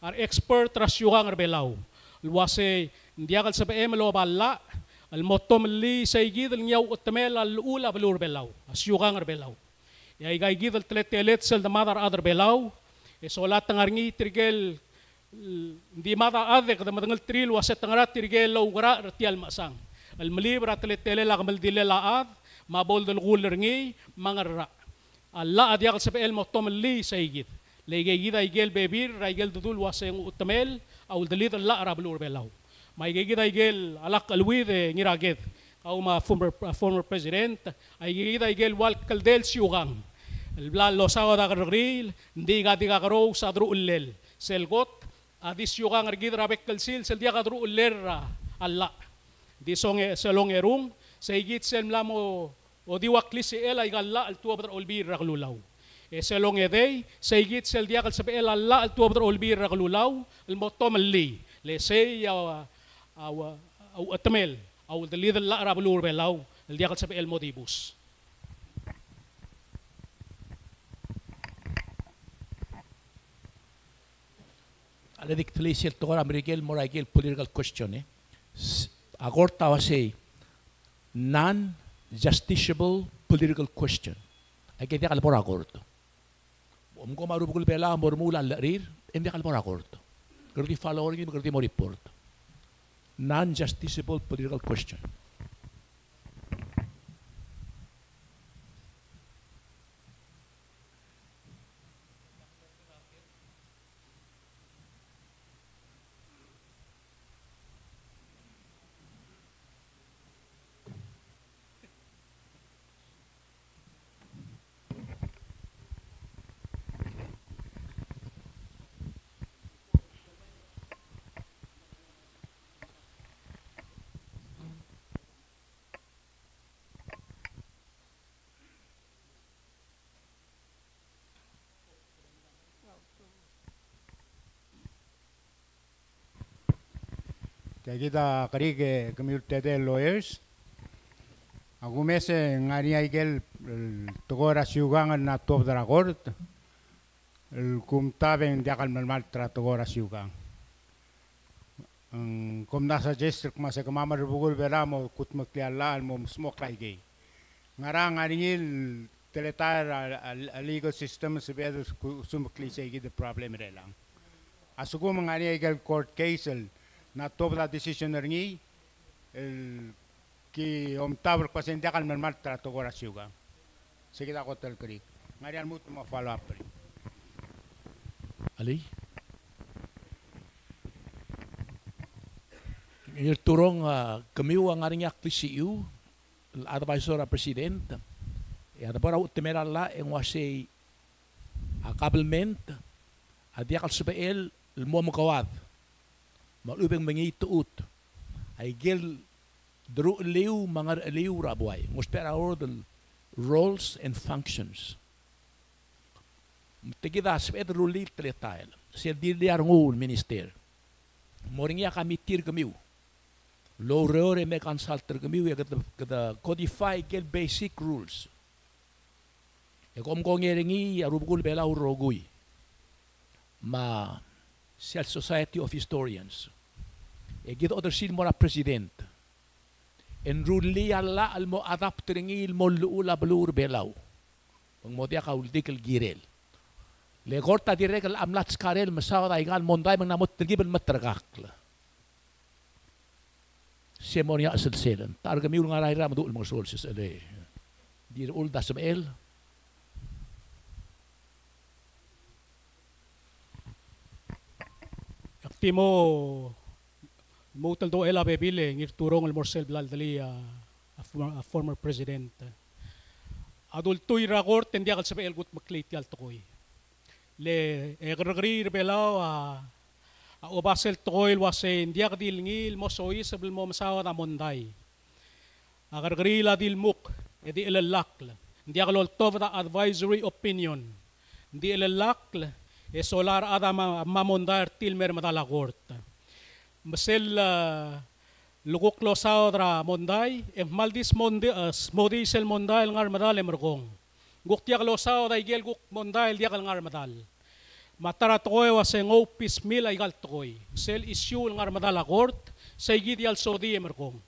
ar expert rasyuhang arbelaw. Luwase ndiyakal sa PM lo balla al motom li say gidel nyaw utmel al ula balur belaw. Asyuhang arbelaw. Yay gay gidel tletelet sel damadar adar belaw. Solat tangarngi tirgel di mata ade kada madangal tril waset tangarat tirgel lo gara ratial masang al malibra tele la kamal dilelaad mabol del gulerngi mangarra alla adyakal sa el motom li saygid legay gida igel bebir raigel dudul waseng utamel aul dalit la arablur belaw may gida igel alak alwide ngiraged au ma former president ay gida igel wal kaldel siugang lo sawa da gargril ndi gadiga garo sa dru ullel selgot adis yugang argid rabek kalsil sel dia kadru uller alla di songe selong erung saygit sel mlamo o diwakli si el ay galla al tuwa badar ulbir raglulaw selong edey saygit sel dia kal sabe el alla al tuwa badar ulbir raglulaw al motom li le say aw atmel aw dalid la rablur belaw al dia kal sabe el modibus Aladik tlisel tokor Amerikel moragel political question agor tawa say non-justiciable political question. Ay kaya kalpor agor to. Umko marubukul bela mormula larir hindi kalpor agor to. Gerti following gerti mo report. Non-justiciable political question. Kaya kita karige community lawyers. Ako mese ngani aigel tugora siugangan na top da court. Kum tabeng diakal malmal tra tugora siugang. Kum nasa gesture kuma sa kamama rubugol bera mo kut makliala mo smoke kaige. Ngarang aringil teletar a legal system sa bedo sumakli sa igi the problem relang. Asugo mangani aigel court case na top da decision ringi ki om tabur pasen diakal malmal tra tugora siugang. Sige ta hotel kri. Ngarian mut mo follow up rin. Ali? Yung turong kamiw ang aring PCU, advisor a president, ada para utimera la ang wasi kabelment, adiak al subel mo makawad, malubeng mangi tuut, ay gel dru liu mangar liu rabuay, nguspera ordel roles and functions. Tegida sebet rulit teletail. Ser diar ngul minister. Moringia kami tir kamiu. Lo reore me consulter kamiu ya kada codify get basic rules. E kom ngeringi ya rubugul bela urogui. Ma Self Society of Historians. E gid other sin mora president. En ruli alla al mo adapteringi il mo lula blur belaw. Ang mo dia kauldikel girel. Le gorta direk al amlat skarel masawa da igal monday mang namot tergiben matragakla. Semonia asal selen. Targa miul ngarai ram dul mga sources ale. Dir ul dasam el. Aktimo mutal do ela bebile ngir turong al Marcel Baldali a former president. Adultoy ragor tendia kal sabe el gut makliti al tokoy. Le egragri belaw a obasel toil wase india kadil ngil mo soy sabel mo masawa na monday agargri la dil muk edi elalakl india kalol tov da advisory opinion di elalakl e solar ada mamondar tilmer madalagort masel lugok lo saudra monday e maldis monde modisel monday ngar madal emergong guktiak lo saudra igel guk monday dia kal ngar madal matara tokoy wase ngopis mil ay gal tokoy sel issue ngar madala court say gidi al sodi emerkong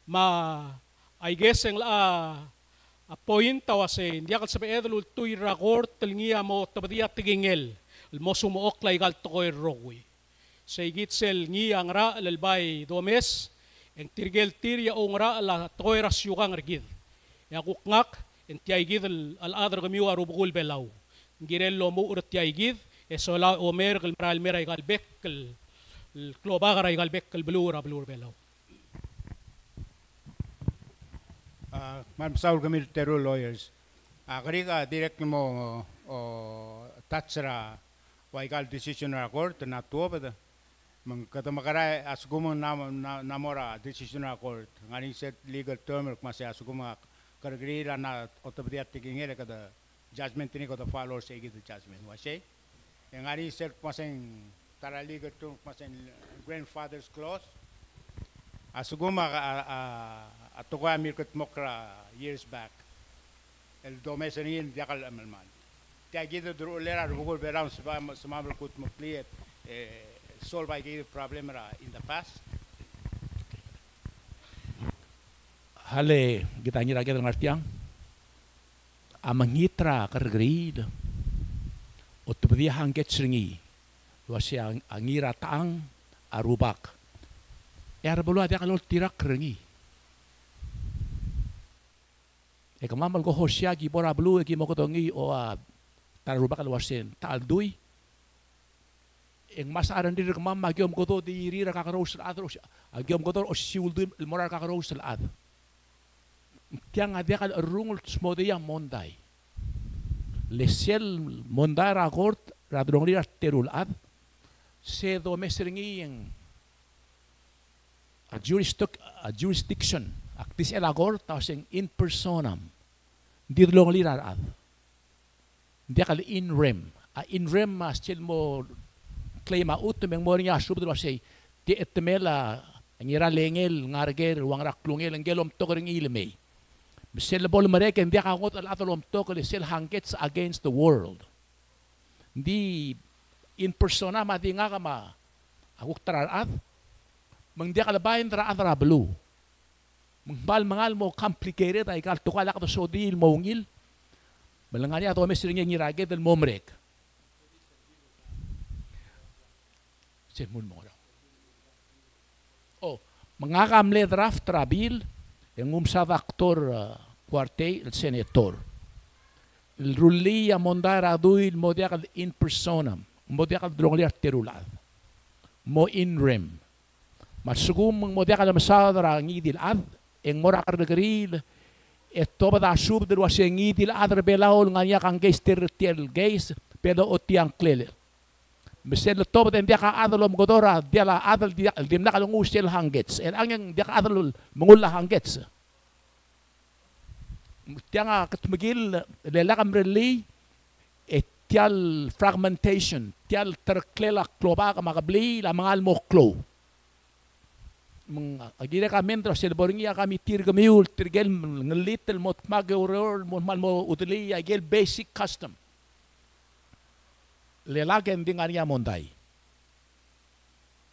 ma I guess ang a point wase india kal sabe edul tuy ra court telngia mo tabadia tigingel mo sumuok lay gal tokoy rogoy say git sel ngia ngra lalbay domes ang tirgel tirya o ngra la tokoy rasyukang rigid yakuk ngak entiay gid al adar gamiwa rubugul belaw ngirel lo mo urut tiay gid eso la omer kal maral meray galbek kal kloba garay galbek kal blur belaw Madam Saul kami tero lawyers kariga direct mo tatsra waigal decision ra court na tuwa mang katamakaray asugumang namora decision ra court ngani set legal term kumase asugumang kargrira na otobdiat tigingere kada judgment ni ko the follow say the judgment wase yang ari set paseng taraliga tu paseng grandfather's clause asuguma atoka mirkot mokra years back el domesenin diakal amalman tiagito duro lera rugol beram sumabel kut mokliet solve by the problem in the past. Hale kita ngira kita ngartiang amangitra kargrid o tubdia hangget sringi wasi angira taang arubak bulu ada kalau tirak rengi kamamal ko hosya gi bora blu gi mokotongi o tarubak alwasin taaldui masa aran dir kamam magiom koto di rira kakaros adro agiom koto o siuldum morar kakaros ad tiang adia kal rungul smodia monday lesel monday rakort radrong ria terul ad se do meseringi a jurisdiction aktis elagor tasing in personam dirlong lirar ad dia kal in rem mas chel mo claim utum yang moring ya subdro say ti etmela Ang ira lengel ngarger wang raklungel ang gelom to ring ilmei. Misel bol mereka hindi kangot al atolom to kali sel hangkets against the world. Hindi in persona mati nga kama aguk taraat mangdi kalabayan taraat rablu. Mangbal mangal mo complicated ay kal tukala ka to sodil mongil. Malangani ato mesring yang irage del momrek. Sermon mo. Oh, mga kamle draft trabil, yung umsada aktor kuarte, el senator. El rulia mondara aduil modiakal in personam, modiakal drongli arterulad. Mo in rem. Masugum modiakal masadra ngidil ad, yung morakar de gril, eto ba da sub de wasi ngidil ad rebelaol nganya kang geis tertiel geis, pero otiang klele. Misal to ba dia ka adalom godora dia la adal dia dim na kalungu sel hangets el ang dia ka adalul mengula hangets dia nga katmagil lela kamreli tial fragmentation tial terklela kloba ka makabli la mangal mo klo agire ka mentro sel boringia kami tir gamiul tirgel ngelitel mot magor mo mal mo utili agel basic custom lelagen dengan dia mondai.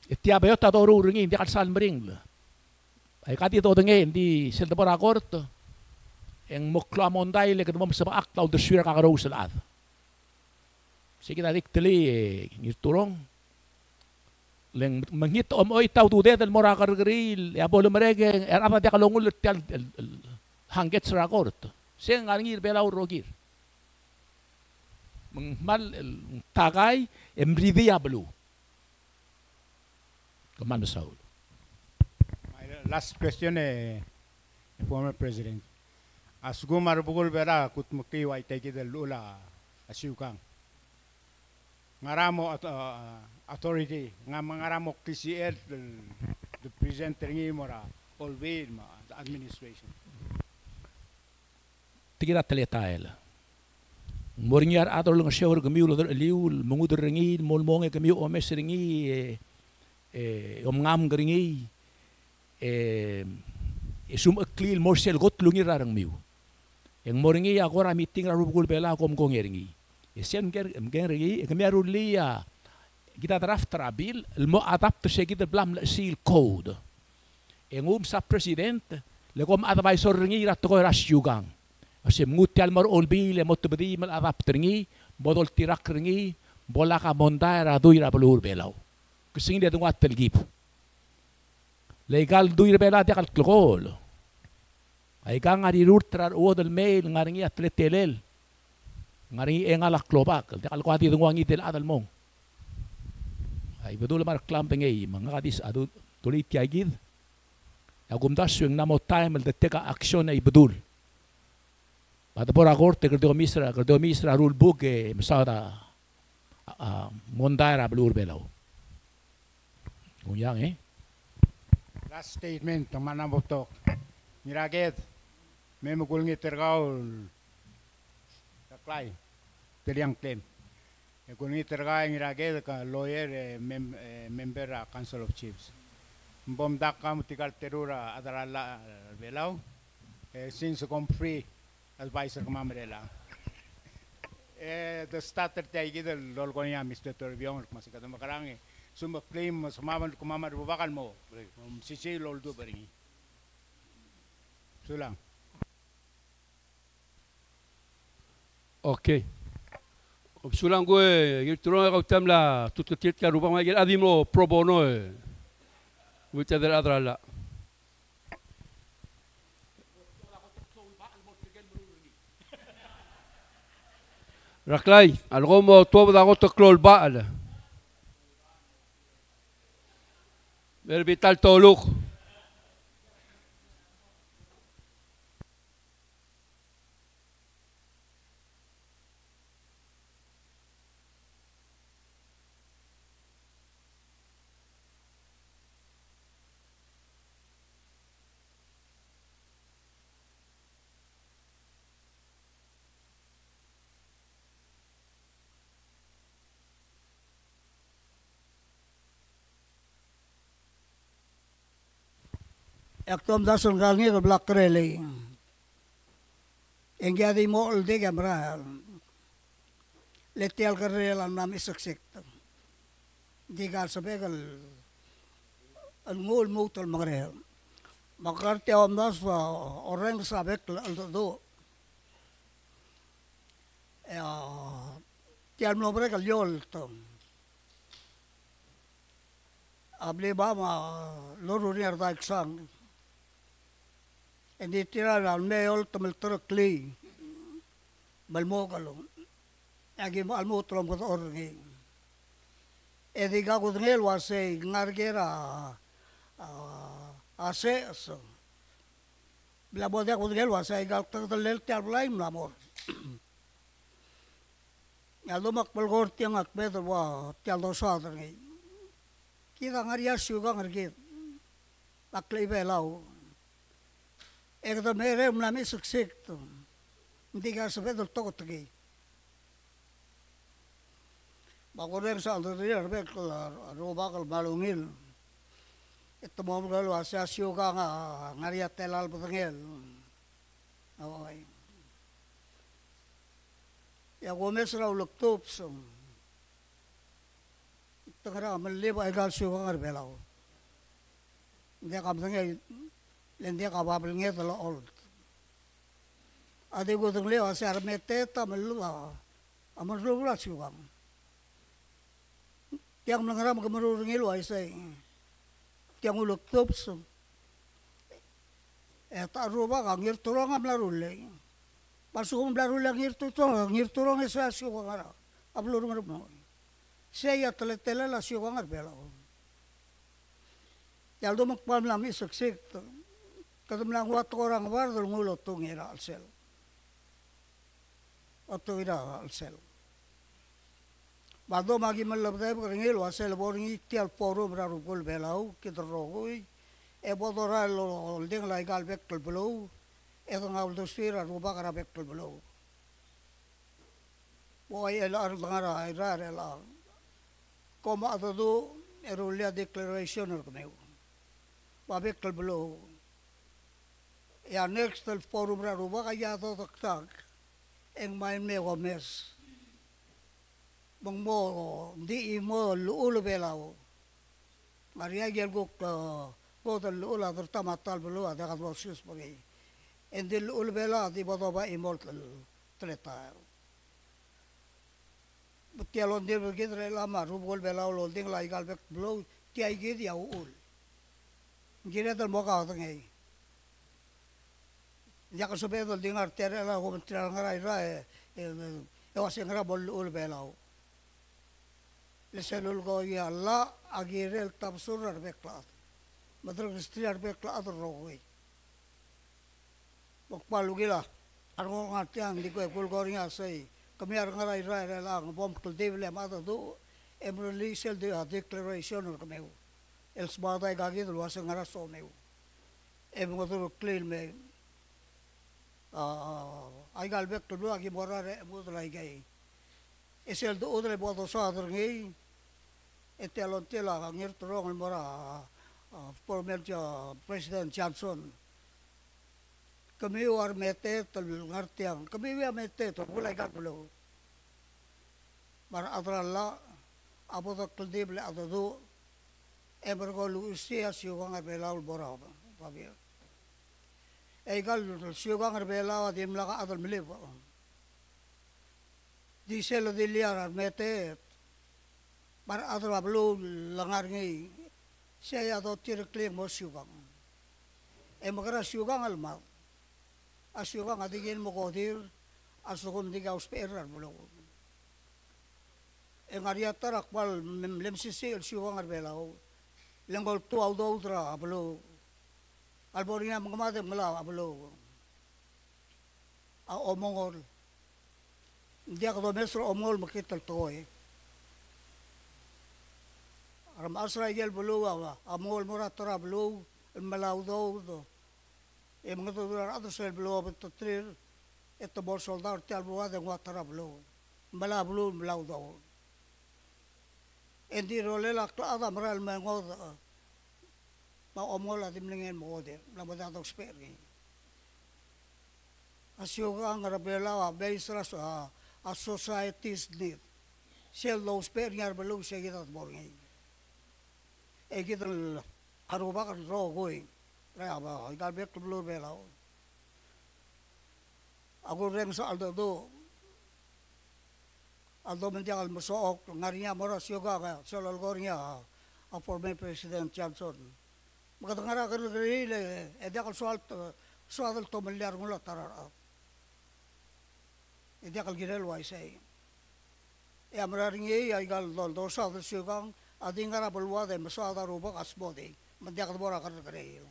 Tiap ayat atau orang ini dia kasal mering. Ay kati to dengan di seltepor akort. Yang mukla mondai le ketemu sebab akta udah suara kakarau selat. Sige tadi teli ngirturong. Leng menghit oi tau tu dia del mora kargeril. Ya boleh mereka apa dia kalau ngul tial hangget serakort. Saya ngangir belau rogir. Mal tagay embridia belu. Commander Saul. My last question, former president. Asgumar bugol bera kutmukti wa itegi del lula asyukang. Ngaramo authority ngaramo TCL the presenter ngi mora always the administration. Tigira teletael. Moringar atol ng shower gamiul liul mengud ringi molmonge gamiu omes ringi ngam gringi sum aklil morsel got lungi rarang miu yang moringi agora meeting ra rubul bela kom kongeringi sen ger ringi gamiaru lia kita draft trabil mo adapt se kita blam seal code yang sa president le kom advisor ringi rat ko rasyugang Kasi mutial mar olbi le mot bedi mal arap tringi bodol tirak ringi bola ka monda ra duira belur belaw. Kusing dia tungat telgip. Legal duira bela dia kal klokol. Ay ka ngari rutrar odel mail ngaringi atletelel. Ngaringi engalak klobak. Dia kal kwati tungwangi tel adal mong. Ay bedul mar klampengay mga kadis adu tulit yagid. Agumdas yung namo time de teka aksyon ay bedul. Pada por agorte kerdo misra rule book masada mondara blur belaw. Unyang Last statement teman nambotok. Niraget memukul ngitergaul taklay teriang claim. Kung ngitergaul niraget ka lawyer member Council of Chiefs. Mbom dakka mutikal terura adarala belaw. Since kom free advisor ko mamarela. The starter tayo kita lol ko niya Mr. Torbion masih kata makarang summa claim sumaman kumamar bubakal mo sisi lol do baringi. Sulang. Okay. Sulang gue gilturo kau tamla tutketit ka rupang magil adimo pro bono Mucha del adrala. Raklay, algo mo tuwa da goto klol baal. Berbital toluk. Ektom dasun galngi ke Black Rally. Engga di mall de kamera. Letial kerela nam isaksik. Di gal sebegal ngul mutal magrel. Makarti om das orang sabek do. Tial nombre kal yol tom. Abli bama loruri arda iksang. Endi tira al meol tamil terkli. Balmo kalong. Agi almo tolong kot orngi. Edi gagut ngel wase ngargera ase so. Bla bodia gut ngel wase gal terlel tial lain lamor. Aldo mak pelgor tiang ak betul wa tial dosa tergi. Kita ngaria suga ngargit. Paklei belau. Ekda mere mlami suksik tu. Ndiga sebetul tokot tergi. Bagorer sa aldri arbek robakal balungil. Ito mo mga asya suga ngaria telal betengel. Awai. Ya gomes raw luktop so. Tengara meliba egal suga ngarbelaw. Dia kabtengel lendia kababel nget lo old. Ade go tengle asya armete ta melua. Amon rula suga. Tiang mengeram kemerur ngilu aisai. Tiang uluk topsum. Tak ruba ka ngir turong am larule. Pasum larule ngir turong esa siwa ngara. Ablur ngarmo. Saya tele la siwa ngar bela. Yaldo makpam lam isaksik. Kadam lang wat orang war dul ngulo tungira alsel. Otto ira alsel. Bado magi malabdai ngil wasel boringi tial forum rarupul belau kitrogoi e bodora lo ding lai gal bekkel belau e ngaul dosira ruba kara bekkel belau boy el ar bangara ira la koma ado erulia declaration or kemeu ba bekkel belau ya next el forum raruba kaya to tak eng main me gomes Bangmo di mo luul belau. Maria gelgok botal luul adar tamatal belu ada kat bosus bagi. Endi luul bela di bodoba imol treta. Betialon dia begitu lama rubol belau lolding lai galbek belu tiai gidi ya uul. Gira ter moka tengai. Jak sebetul dengar tere la ko mentral ngarai rai wasing ngara bol luul belau. Leselul go ya Allah agirel tabsur arbeklat. Madrug istri arbeklat rogoi. Bokpalu gila. Argo ngatiang di ko kul goringa sei. Kami ar ngarai rai lang bom kel devle mata do emreli sel de declaration or kemeu. El sbada gagi do wasa ngara so meu. Em ngodur clean me. Ai galbek to do agi borare mudrai gai. Esel do odre bodo sadr ngi ete alontela ngir torong mora former president Johnson kami war mete tel ngartiang kami wa mete to bulai gat bulo mar adralla abo to kldible adadu ebergo lu sia siwanga belaul bora babia egal siwanga belawa dimla ka adal milib Diselo di liar mete par adra blu langar ngi saya do tir kling mo syugang magara syugang alma asyugang adigin mo kodir asukon diga usperar blu ngaria tarak bal lem sisi syugang arbelao lenggol tu au do udra blu alboria mgamade mala blu a omongol dia kalau mesro omol makital toy ram asra gel bulu amol muratora bulu malau do mengato ado sel bulu betotrir eto bol soldar tal bulu de watara bulu malau do endi role la klada maral mangod maomol at imlingin mo ko din, labadatong speri. Asyuga ang rabela, based sa a society's need. Siya low speri nga rabelo siya kita at borngin. Kita aruba kan rogoy. Kaya ba, ikalbet kublo bela. Ako rin sa aldo mendiakal masook, ngarinya moras yoga ka, sa lalgornya, a former President Johnson. Magkatangara ka rin, diakal suadal to milyar mula tararap. Diakal ginelwa isay. Mararing ay gal do suadal siyugang, ading nga rapalwa de, masuadal rubak asbodi, mendiakal bora ka rin.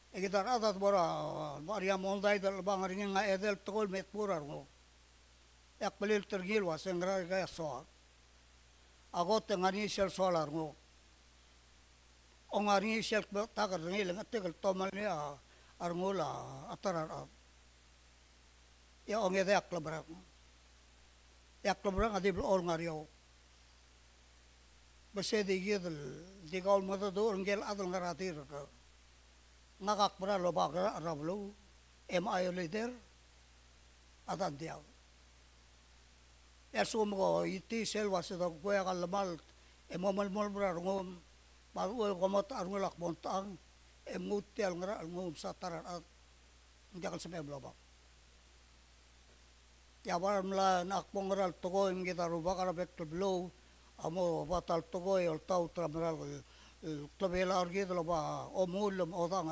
Kita adat bora, Maria Monday dal bang ringin nga edel tol met purar mo. Yak pelil tergil was engra gaya soal. Agot ngani sel solar mo. Ongari sel takar ngil ngatel tomal ya arngula atarar. Ya ongede yak labrak. Yak labrak adi ol ngario. Base digidel digaul matado ngel adal ngaratir ka. Ngakak pera lo bakra rablu MI leader atan diaw. Esum ko iti selwa sa kuya kalamal emomal bra ngom baru komot arngulak bontang emuti alngra ngom sa tarar at njakal sa blobak. Ya baram la nakpong ral togo im kita ruba kara bek blow amo batal togo el tau tramral klabela argi lo ba omulum odang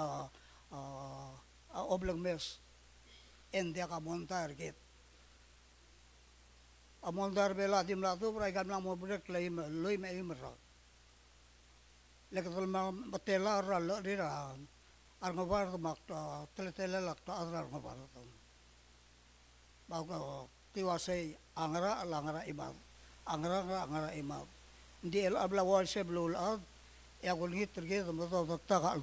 oblang mes endia ka montar git amondar bela dim la tu prai kam lang mo brek loi me imra lekatul ma batela ra lo dira arngobar mak teletele lak ta adrar ngobar tu bago tiwasai angra langra imam angra imam di el abla wal seblul ad ya gulgit terge to ta al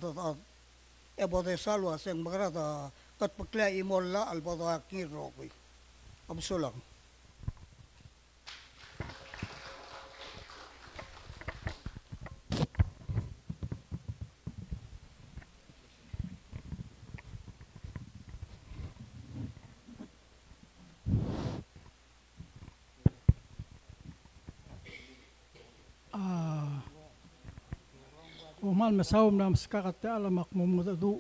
e bode salwa seng magrata kat pakla imolla al bodo akir rokui absulang Umal masawm nam skakate alamak mumudadu.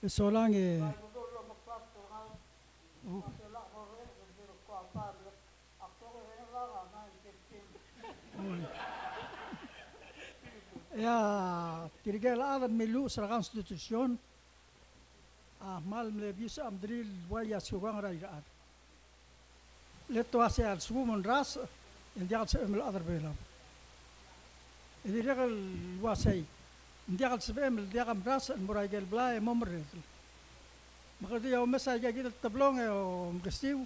Solang ya tirgal adam milu sa konstitusyon mal mlebis amdril waya sugang rairan. Leto asal sumun ras indial sa emel adar belam. Ini dia kalau wasai, dia kalau sebelum dia kan beras, murai gel belai memberes. Maka dia mesai kita tablong mesti,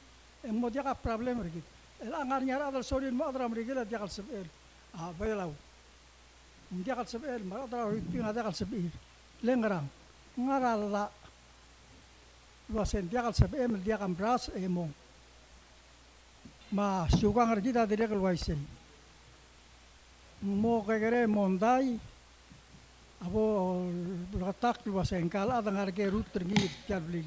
mau dia kan problem lagi. Angarnya ada sorin mau ada mereka dia kalau sebel, belau. Dia kalau sebel, mau ada riting ada kalau sebel, lengrang, ngarala. Wasai dia kalau sebelum dia kan beras, emong. Ma suka ngerti tadi dia kalau wasai. Mo kagere mondai abo ratak luas engkal ada ngarke rut tergi kabli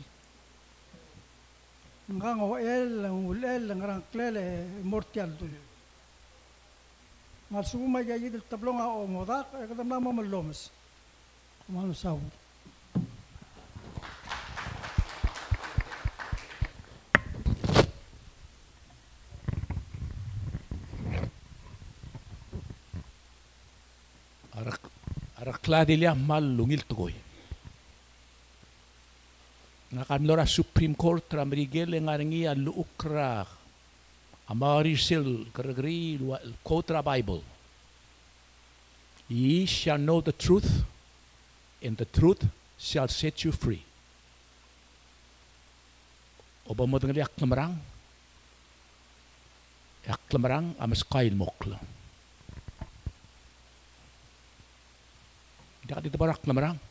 ngang oel ulel ngarang klele mortial tu masu ma gaji del tablonga o modak kadam na mo lomes manu saw Kladilia mal lungil tugoy. Nakamlora Supreme Court ramrigel ngaringi aluukra amarisil karagri kotra Bible. Ye shall know the truth, and the truth shall set you free. Oba mo dengali aklamrang amas kail mokla. Dia kata barak lamarang.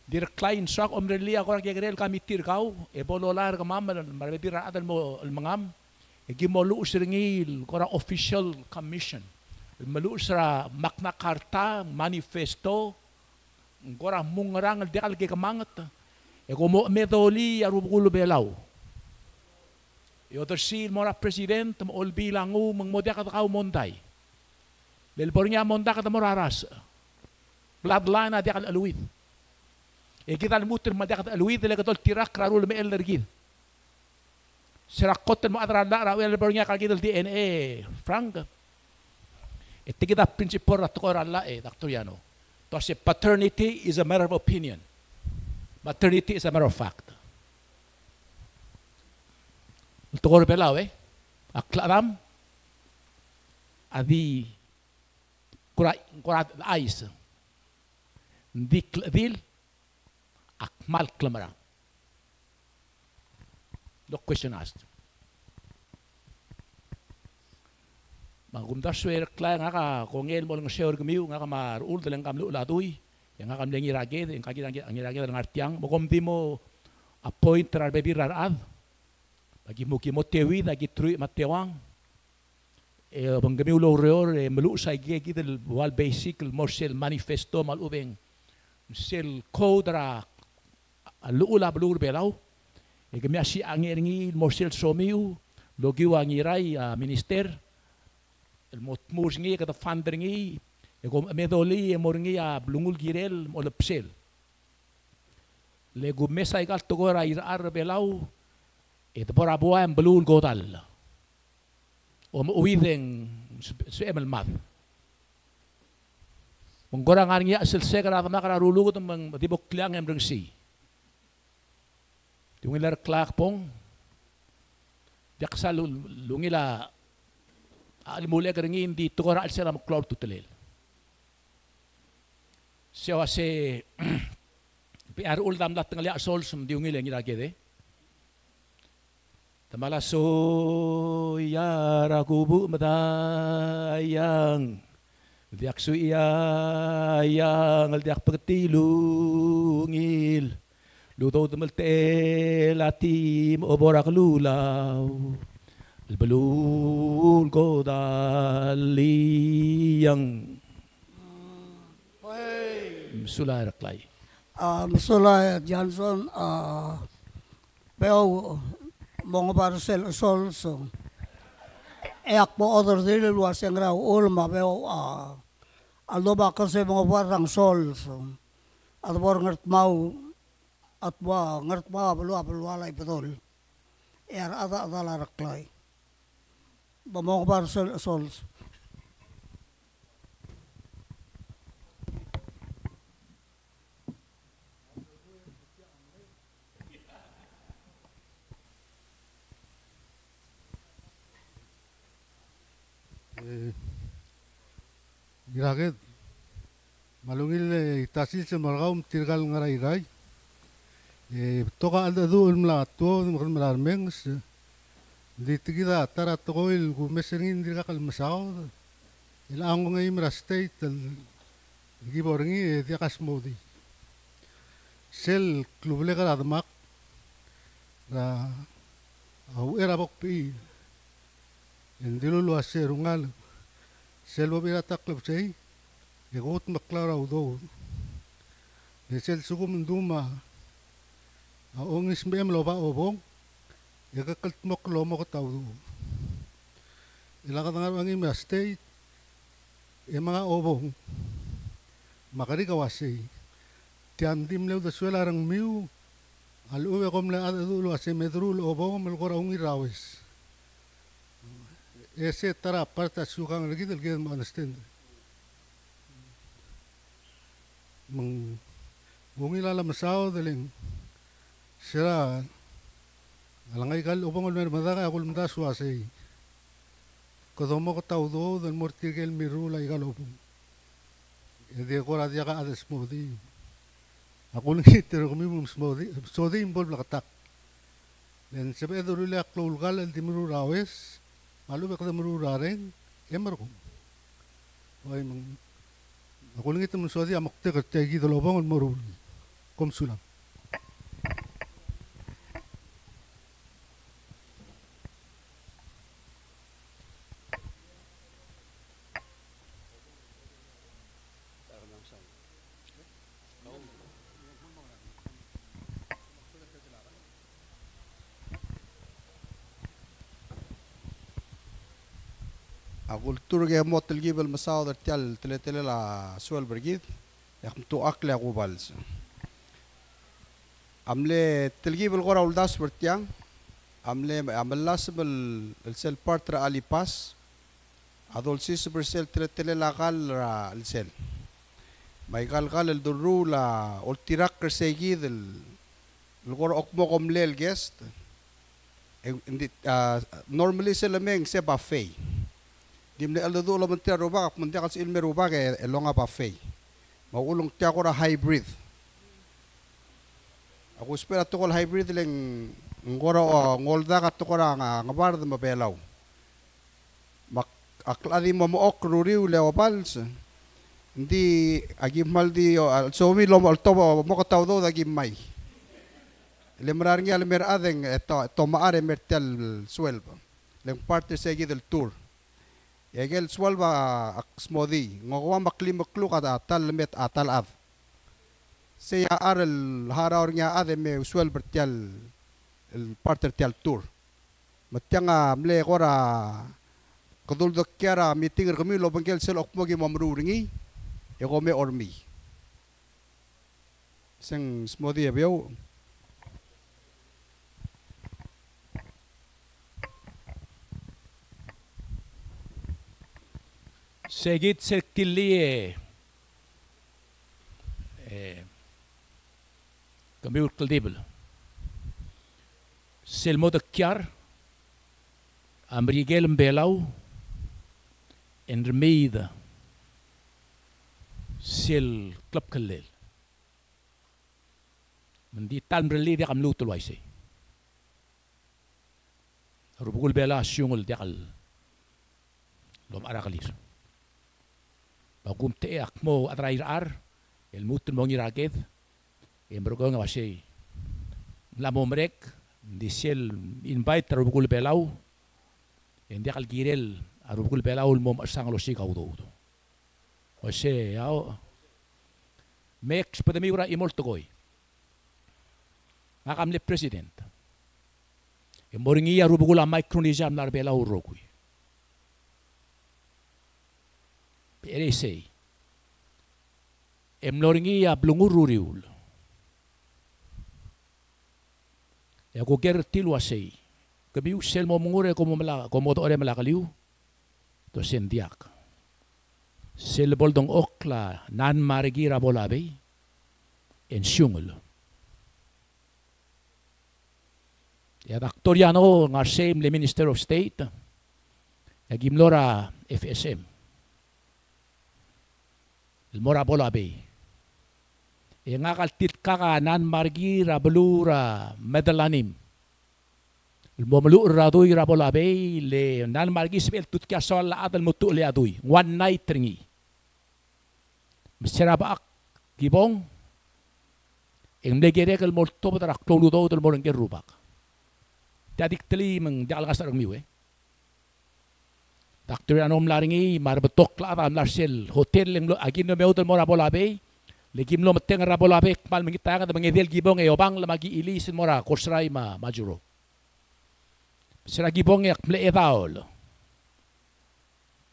Dir klain sak omrelia korak yagrel kami tir kau e bololar ka mamma marbira adal mo almangam e gimolu usringil kora official commission malu sa Magna Carta, manifesto, ngora mungarang dekal ke kamangat. E como medoli arubulo belaw. E otorsil mora president mo olbilangu mangmodya ka tao monday. Lelbornya monda ka moraras. Bloodline na dekal aluid. E kita muter madya ka aluid le katol tirak rarul me ellergid. Sirakot mo atranda ra lelbornya ka gidel DNA frank. E tikita principal at ko ralla e Dr. To say paternity is a matter of opinion. Maternity is a matter of fact. Tukor belaw aklaram adi kurat ais dil akmal klamarang. No question asked. Magumda swer kla nga ka kongel mo lang swer gamiu nga ka marul dalang kamlu latuy. Yang akan mengi rage, yang kaki ang rage dalam artiang, mokom di mo appoint terbabi rarad, bagi mo kimo tewi, bagi trui matewang, banggami ulo reor, melu sa gigi del wal basic, morsel manifesto mal ubeng, sel code ra luula belur belaw, gami asi angiringi morsel somiu, logiu angirai minister, el motmus ngi kata funder ngi. Ego medoli morngi a blungul girel molepsel. Lego mesa igal togora ir belau et bora boa en blul godal. Uwideng su emel mat. Menggora ngarngi asel segera makara rulu tu meng dibok kliang em rengsi. Tungilar klak pong diaksal lungila alimule keringin di togora al seram klor tutelel. Siya se PR uldam lat tengah liat sol sem diungi lengi lagi deh. Tamala so ya rakubu madayang diak su iya yang diak petilungil luto temelte latim oborak lulau belul kodaliyang Sulay Raklay. Sulay Johnson, pero mga parcel also. Eak po other dili luwas yung raw ulma, pero alo ba kasi mga parang sols. At por ngert mau, at ba ngert mau balwalay patol. Ata la Raklay. Ba mga parcel sols. Giraget malungil tasil sa margaum tirgal ngaray-ray toka adu mla to malarmeng di tigida tara tokoil gumesengin dirga kalmasao ilang ngay mra state giborngi tiakas modi sel kluble karadmak ra au era bokpi endilo lo aserungal selvo bira taklap say egot maklara udo sel sugum duma aong ismem lo ba obong yakakalt moklo mo kataw ilang katangar ang ima state mga obong makarikawasi tiandim leo da suela rang miu aluwe kom le adu lo ase medrul obong melkora ungi rawes ese tara parta sukang lagi del game understand mengilala masao deling sira alangay kal upang ulmer madaka akul mata suasay kodomo ko taudo del mortigel mirula igal upong edi ko radia ka ades smoothie akul ngiter ko mimum smoothie smoothie imbol blakatak dan sebe dorule aklul gal el timuru rawes malu bekada merurareng emar ko oi mang aku lagi temen suadi amak te kerja gitu loh bangun merur kom sulam kultur ge mo tilgibel masaw der tial tele la suel bergid yak tu akle gubals amle tilgibel gora uldas bertiang amle amelas bel sel partra ali pas adol sis bersel tele la kal ra el sel may kal el duru la ultirak kersegid el gora okmo komle el guest normally sila meng se buffet dimle aldo lo mentia robak mentia kas ilme robak elonga buffet maulong tia ko ra hybrid ako espera to kol hybrid leng ngora ngolda ka to ko ra ngabar de mabelaw mak akladi mo ok ruriu le opals hindi agi maldi so mi lo to mo ko tawdo agi mai lemrar ngi almer adeng to maare mertel suelba leng parte segi del tour yagel suelba aksmodi ngwa maklim kluk ada tal met atal av se ya arel haraur nya ade me suel bertel el parte tel tour matanga mle gora kodul dokkara meeting kami lo bangkel sel okmogi mamruringi ego me ormi seng smodi abeu Segit sekili kami ukldibel. Selmo dekyar amrigel mbelau en remida sel klap kellel. Mendi tan berli dia kam lutul waisi. Rubugul bela syungul dia kal lom arakalis. Bagum te akmo atrair el mutun mongi raged em bergong wasi la momrek di sel invite rubugul belau en dia kal girel rubugul belau mom sang lo si kaudo wasi yao mex padami ura imolto goy ngakam le president em moringi rubugul micronesia nar belau rogui PRC emloringi ya blungururiul ya ko ger tilwasei kabiu sel mo mungure ko mo ore malakaliu to sendiak sel boldong okla nan marigira bolabe en syungul ya daktoriano ngarsem le Minister of State ya gimlora FSM el mora bola be e ngakal tit kaka nan margira belura medalanim el momlu radui rabola be le nan margi sebel tut kya sol la adal mutu le adui one night ringi mesera ba gibong eng legere kel molto badra klolu do del moren ger rubak tadik teli meng dal gasar miwe Dr. Anom laringi mar betok la am larsel hotel leng agin no meudel mora bolabe legim lo meteng rabolabe mal mengita ka mengedel gibong e obang lamagi ilis mora korsrai majuro sira gibong yak mle edaol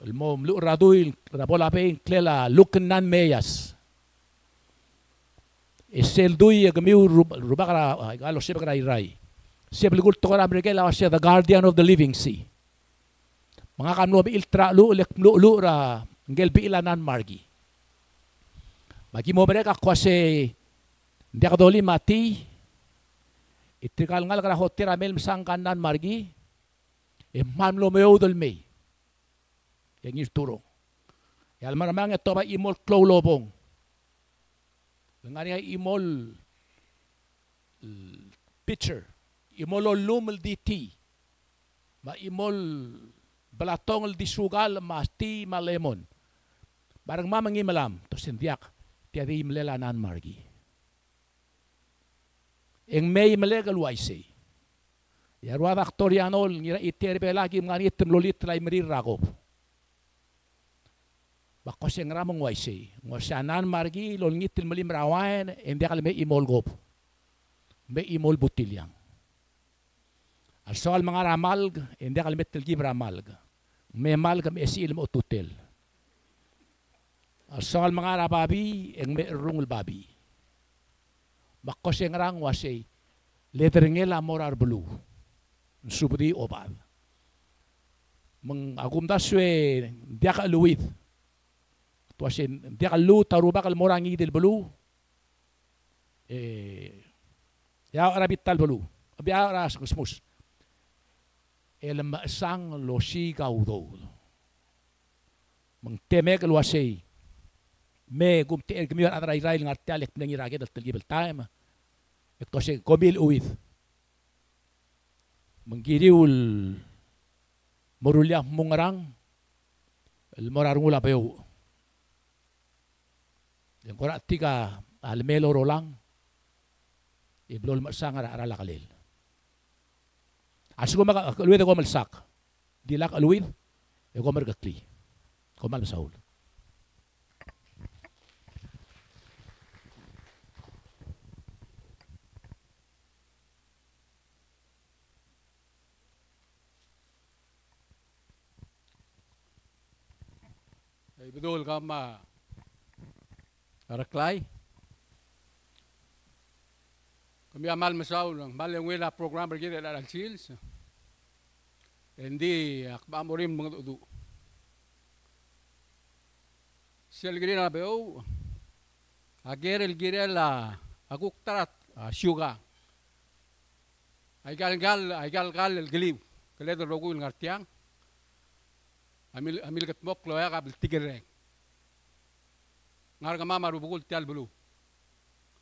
el mom lu radui rabolabe klela luknan meyas esel dui gamiu rubakara galo sebakara irai sebel gul tokara bregela was the guardian of the living sea mga kanlo bi iltra lu lu ra ngel bi ilanan margi bagi mo mereka kwase dia kadoli mati itikal ngal kara hotel amel misang kanan margi mam lo meudol me yang isturo yal maramang eto ba imol klolobong ngani imol pitcher imol lumel dt ma imol balatong di sugal masti malemon barang mamangi malam to sendiak tiadi imlelanan margi eng may malegal waisi ya ruwa aktorianol ngira iterbe lagi ngani temlolit lay merirako bakos eng ramong waisi ngosanan margi lol ngitil melim rawan endiak me imol gop me imol butilyang al soal mga ramalg endiak metel gib ramalg memal kami esil mo tutel. Asal mga babi ang merungul babi. Makoseng rang wasay letteringela morar bulu. Subdi obad. Mang agum daswe dia ka luwid. Tuasin dia ka lu taruba kal morangi del bulu. Ya arabit tal bulu. Abi aras kusmus. El sang lo si kaudo. Mang temek lo wasay. Me gum te gmiar adra Israel ngarti alek nengi rage dal telgibel time. Ito siya komil uwid. Menggiriul morulya mungarang el morarungula bayo. Yang korak tiga almelo rolang iblol masang ara kalil. Asgo maka luwid ko malsak. Dilak aluwid e ko mergakli. Ko mal Saul. Betul kama Araklay. Kami amal masaw ng malang wala program bergil at sales. Hindi akba mo rin mga tudo. Siyal giri na bayo. Agerel girela aguk tarat syuga. Ay gal giliw. Kaledo rogo yung ngartiang. Amil katmok loya kabel tigereng. Ngar kama marubukul tial bulu.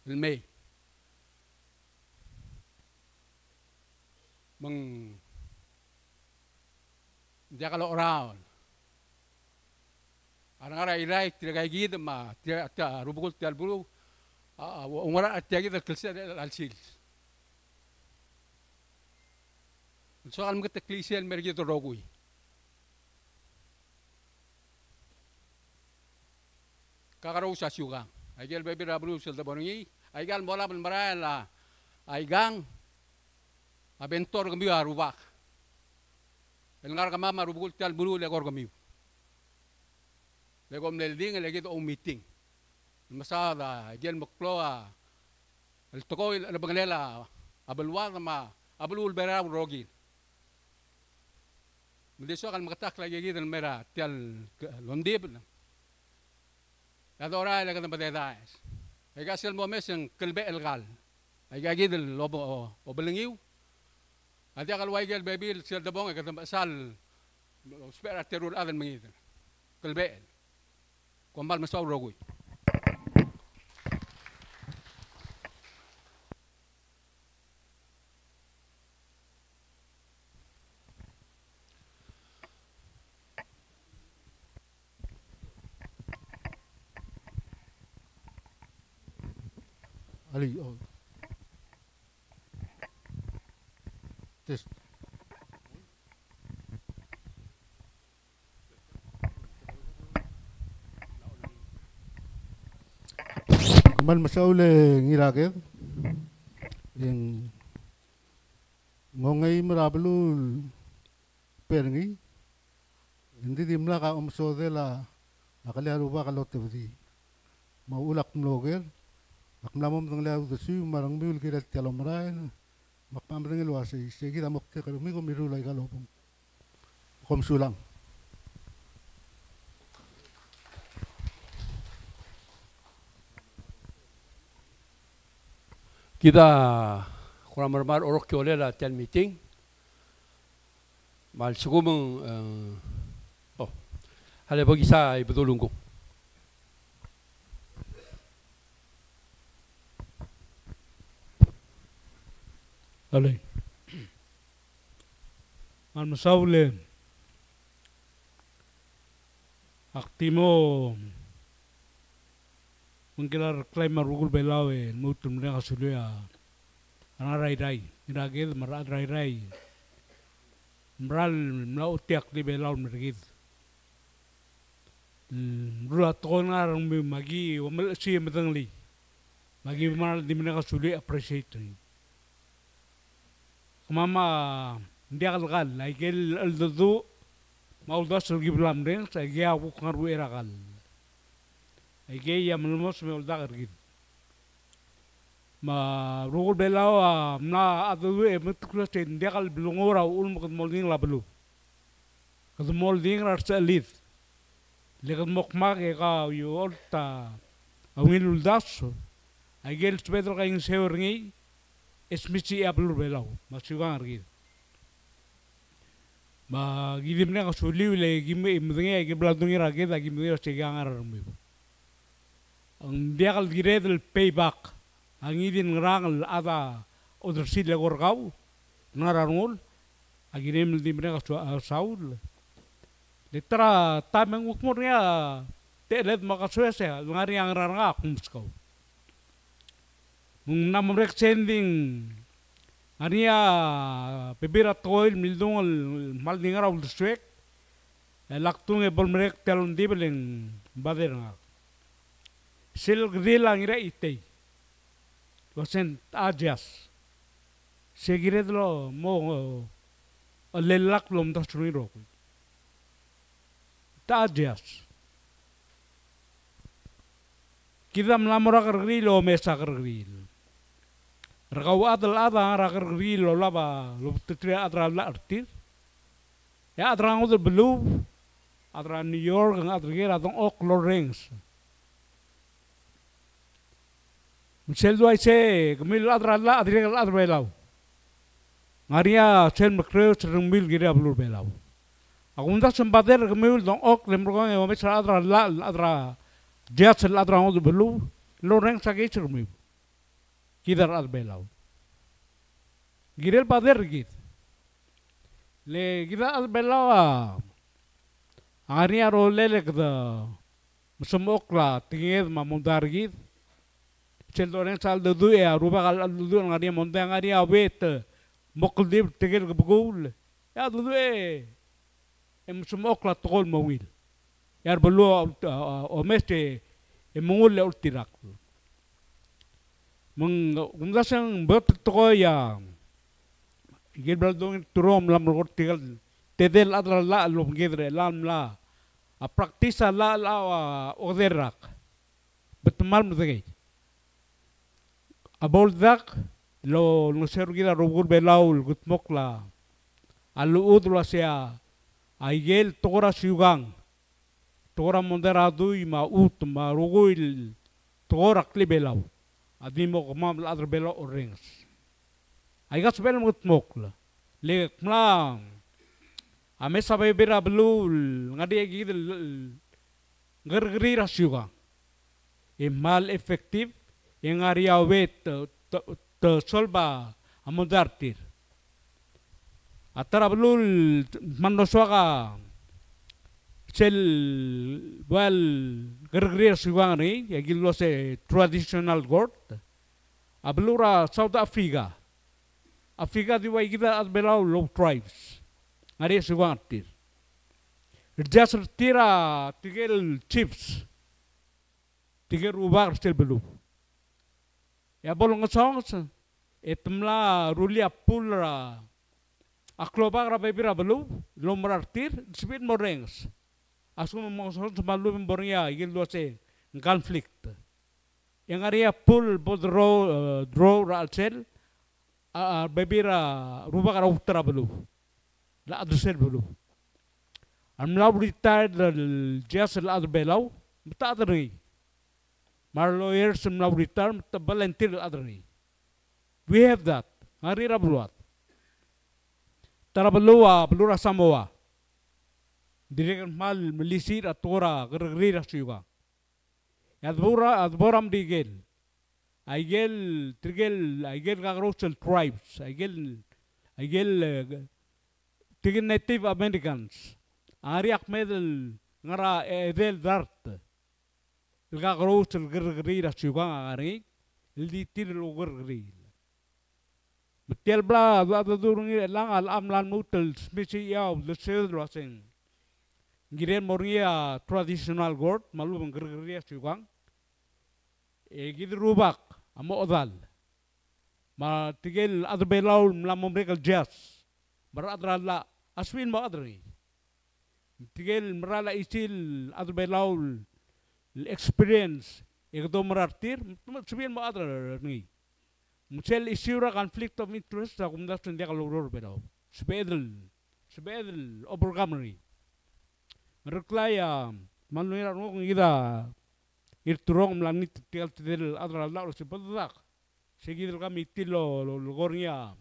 Ilmay. Dia kalau orang. Arang irai tirai gid ma tia rubukul tial bulu. Ungara tia gid kelsa alsil. Soal mungkin teklisian mergi tu rogui. Kakaraw sa syugang. Ay gal baby rablu sa tabanungi. Ay gal mola malmaray la. Ay gang. Abentor kami arubak. Elngar kama marubukul tial bulu legor kami. Legom nelding lagi to meeting. Masada ay gal muklo el toko el bangalela abelwa ma abelul bera rogin. Mendeso kan makatak lagi gid mera tial londib. Adora la kan badedais. Ay gasel mo mes ang kelbe elgal. Ay gagid el lobo o belengiw. Ati akal waigel baby sel dabong ay katam sal spera terur adan mangid. Kelbe. Kumbal masaw rogoy. Ali, oh. Test. Kuman masaule ngirakit. Yang ngongay marablu perngi. Hindi dimla ka umsode la akaliharu ba kalote budi. Maulak mloger. Akmlamom tang lalu tu marang miul kira tialo marain. Makpamreng luasi. Segi tamok te kalau migo miru lagi kalau pun. Kom sulang. Kita kurang mermar orok ke oleh la tial meeting. Mal sugumeng hale bagi saya betul lunggu. Alay. Mal masaule. Aktimo mengkilar klaim marugul belawe mutum mereka sulia. Anarai rai, iragil marat rai rai. Meral melau tiak di belau mergid. Rulat konar magi wamal si metengli. Magi meral di mereka sulia appreciate. Mama dia kalkal, laikel aldudu Mauldas giblam deng sa gya aku ngaru erakal. Ay gaya melumos me ulda kargid. Ma rugul belaw na adu e mutkula ten dekal belungora ul mukad molding la belu. Kad molding rasa lid. Lekad mokmak e ka yu olta awin uldas. Ay gel spedro ka ing seorngi esmici ablu belaw. Masugang kargid. Ma gidim na kasuli wile gimme imdenge gibladungi ragid agi mdenge segang ararmi. Ang diakal giredel payback ang idin ngerangal ada odersi legor kau ngarangul agi nemel dimne kasaul. Letra tameng ukmurnya telet makasuese ngari ang raranga kumskau. Mung namrek sending Ania pebira toil mildung mal dingara ul swek laktung e bolmerek telon dibeleng baderna sil grila ngira itei wasen ajas segiredlo mo lelak lom tasuni ro tajas kidam lamora grilo mesa grilo Ragau adal ada ragar rilo laba lo tetria adra la artir ya adra ngudel belu adra New York ng adra gera dong Oakland rings Michel do aise gemil adra la adra la adra belau ngaria sen makreo sereng mil gira belu belau agunda sembader gemil dong Oakland mergong e wamis adra la adra jasel adra ngudel belu lo reng sagi sereng Kidar al belau. Girel pader git. Le gida al belau Ari aro lele kda musumokla tinged mamundar git. Celdoren sal dudu e aruba al dudu ngari mondang ngari awet mokl dib tigel gbugul. Ya dudu e musumokla tol mawil. Yar belu o meste e mungul le ultirak. Mengundasang bertokoy ya gilbal dong turom lam rot tigal tedel adra la lom gedre lam la a praktisa la oderak betmal mdegay abol dak lo ser gila rugul belaul gutmok la aluud la sia aigel tora siugang tora monderadu ma ut ma rugul tora kli belau Adimo kumam la adra belo orings. Ay gas bel mutmok la. Le kmla amesa bay bira belul ngadi gid gergeri rasyuga. E mal efektif yang area wet te solba amodartir. Atara belul manoswaga sel well gergeri rasyuga ni ya gillo se traditional god. Ablura South Africa. Africa di way kita at belau low tribes. Ngari sugang tir. Just tira tigel chiefs. Tigel ubah stel belu. Ya bolong songs etemla rulia pulra. Akloba ra bebira belu lomrar tir spin morengs. Asum mo songs malu membornya igil do se conflict. Yang area pull draw ralsel bebira rubah kara utara belu la adusel belu amlau retired jas la adbelau mta adri mar lawyers amlau retired mta balentir adri we have that hari rabluat tara belua belura samoa direkan mal melisir atora gergeri rasuga Adboram digel, aigel gagrosel tribes, aigel tigel Native Americans, ariak medel ngara edel dart, gagrosel gergeri rasugang ari, ildi tir lo gergeri. Betel bla ada durungi lang al amlan mutel spesi yau lesel raseng. Giren moria traditional god malu gergeri rasugang. Gid rubak amo odal ma tigel adbelau lamom regal jas bar adra la aswin ma adri tigel merala isil adu belaul experience ego merartir sebian mo adra ni musel isura conflict of interest sa kumdas tindia kalurur belau sebedel overcoming mereklaya manuira ngong ida irturong melanit tigal tidel adra lau sebedak segidel kami tilo logornya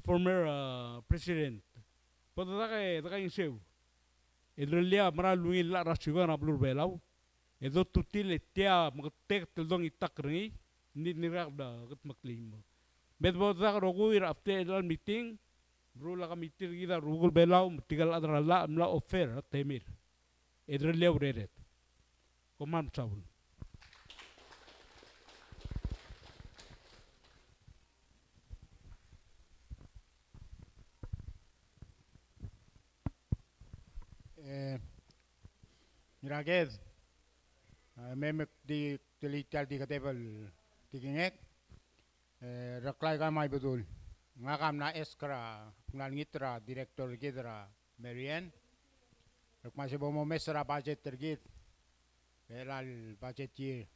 former president podadak takay sew Edrelia maraluin la rasuga na blur belau. Edo tutil etia magtek tildong itak ringi ni nirak da kat maklim. Bedbo tak roguir after el meeting rula ka meeting gida rugul belau tigal adra la amla offer temir. Edrelia ureret. Komam saul. Miraged, memek di telital di katebal tigingek, raklay ka may betul. Ngakam na eskra, ngitra direktor gidra Marian, rakmasih bomo mesra budget tergit, belal budget year.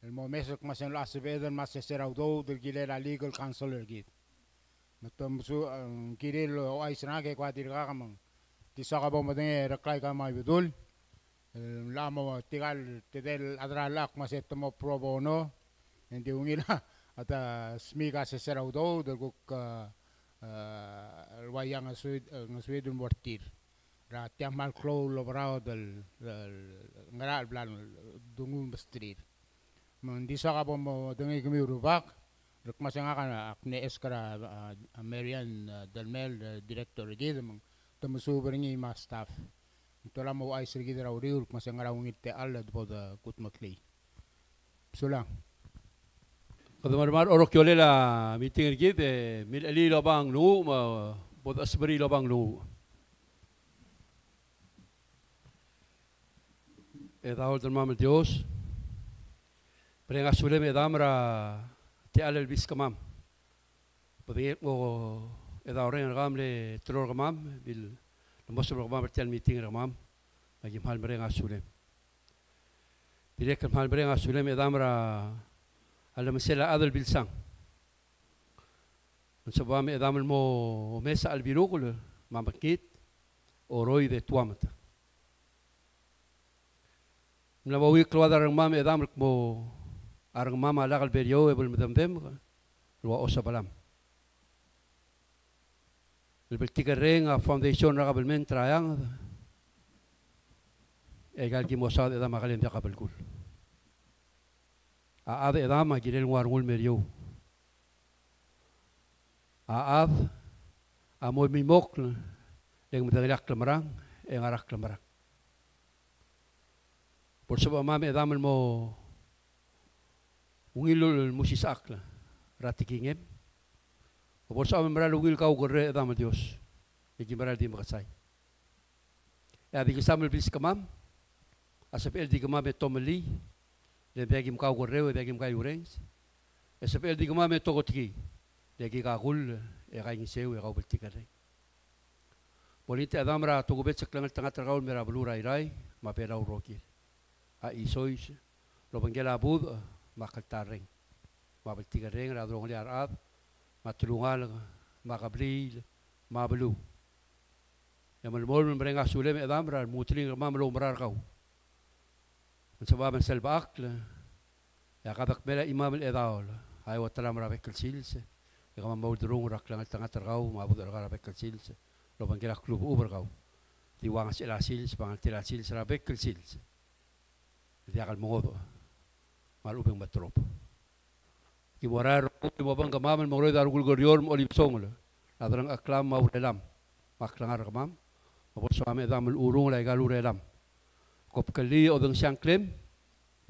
El momesok masen la sebeden mas seraudo tergile la legal counselor git. Natom su kiril o aisna ke kwatir ka kamang. Tisaka bomo denge raklay ka may betul. Lamo tigal tidel adralak masetmo pro bono hindi ungila ata smiga se seraudo daguk wayang Sweden mortir ra tiamal klo lobrao del ngaral plan dungun bestrir mandi saka bomo dengi kami rubak rek masanga kana akne eskara Marian Delmel director gidem temusu beringi mas staff Itola mo ay sirgi raw riul masang raw ngite alla do da kut makli. Sulang. Kadamar orok yole la meeting git mil ali lobang lu ma bod asbari lobang lu. Edahol termam Dios. Prenga sule me damra te alel bis kamam. Podie mo edahore ngamle tror kamam bil Masa berapa bertian meeting ramam, bagi hal mereka sulem. Tidak hal mereka sulem edamra, alam sela adal bilsang. Sebab edamel mo mesa albirukul, mamakit, oroi de tuamat. Melawi keluar ramam edamel mo arang mama lagal berio ebel medam luar osabalam. Bertiga ring a foundation ra kabel men trayang egal ki mosad edam akalem dia kabel kul aad edam agirel warngul merio aad amoy mimok leng medaglak kemarang engarak kemarang por sebab mame edam mo ungilul musisak ratikingem Por sa meral ugil kau korre dama Dios. Iki meral di makasay. Ya di kisamel bis kamam. Asapel di kamam tomeli. Le begim kau korre we begim kau urens. Asapel di kamam tokotki. Le ki kakul e kain seu e kau beltikare. Polite adamra togobet seklang tengah tergaul mera belura irai ma perau rokil. A isois lo bangela bud makaltareng. Ma beltikare ra drong le arab. Matulungal, makabril, mabelu. Yang melmol mereka sulem edam rar mutling ramam lo merar kau. Sebab selba akl, ya kadak mela imam edawal. Hai wataram rabek kecilse. Ya kama mau derung raklang tengah terkau, mabut rabek kecilse. Lo bangkira klub uber kau. Diwang selasil, sepangal telasil rabek kecilse. Dia akan mengodo. Malu ubeng batrop. Kiborar ibabang kamam moroy darugul gorior olipsong la adrang aklam mau dalam maklangar kamam mapot suame damul urung la galur dalam kop kali odang siangklem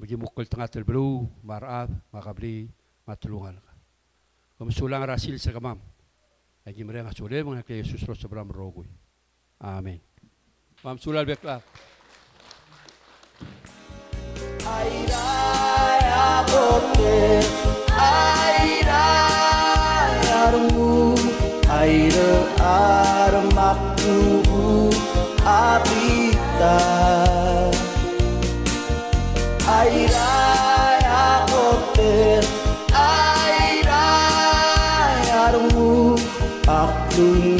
bagi mukul tengah terbelu marat makabli matulungan kam sulang rasil sa kamam lagi mereka sule mengakai Yesus ro sebram rogui amen mam sulal bekla Airai abote Airai armu Aire armakku nung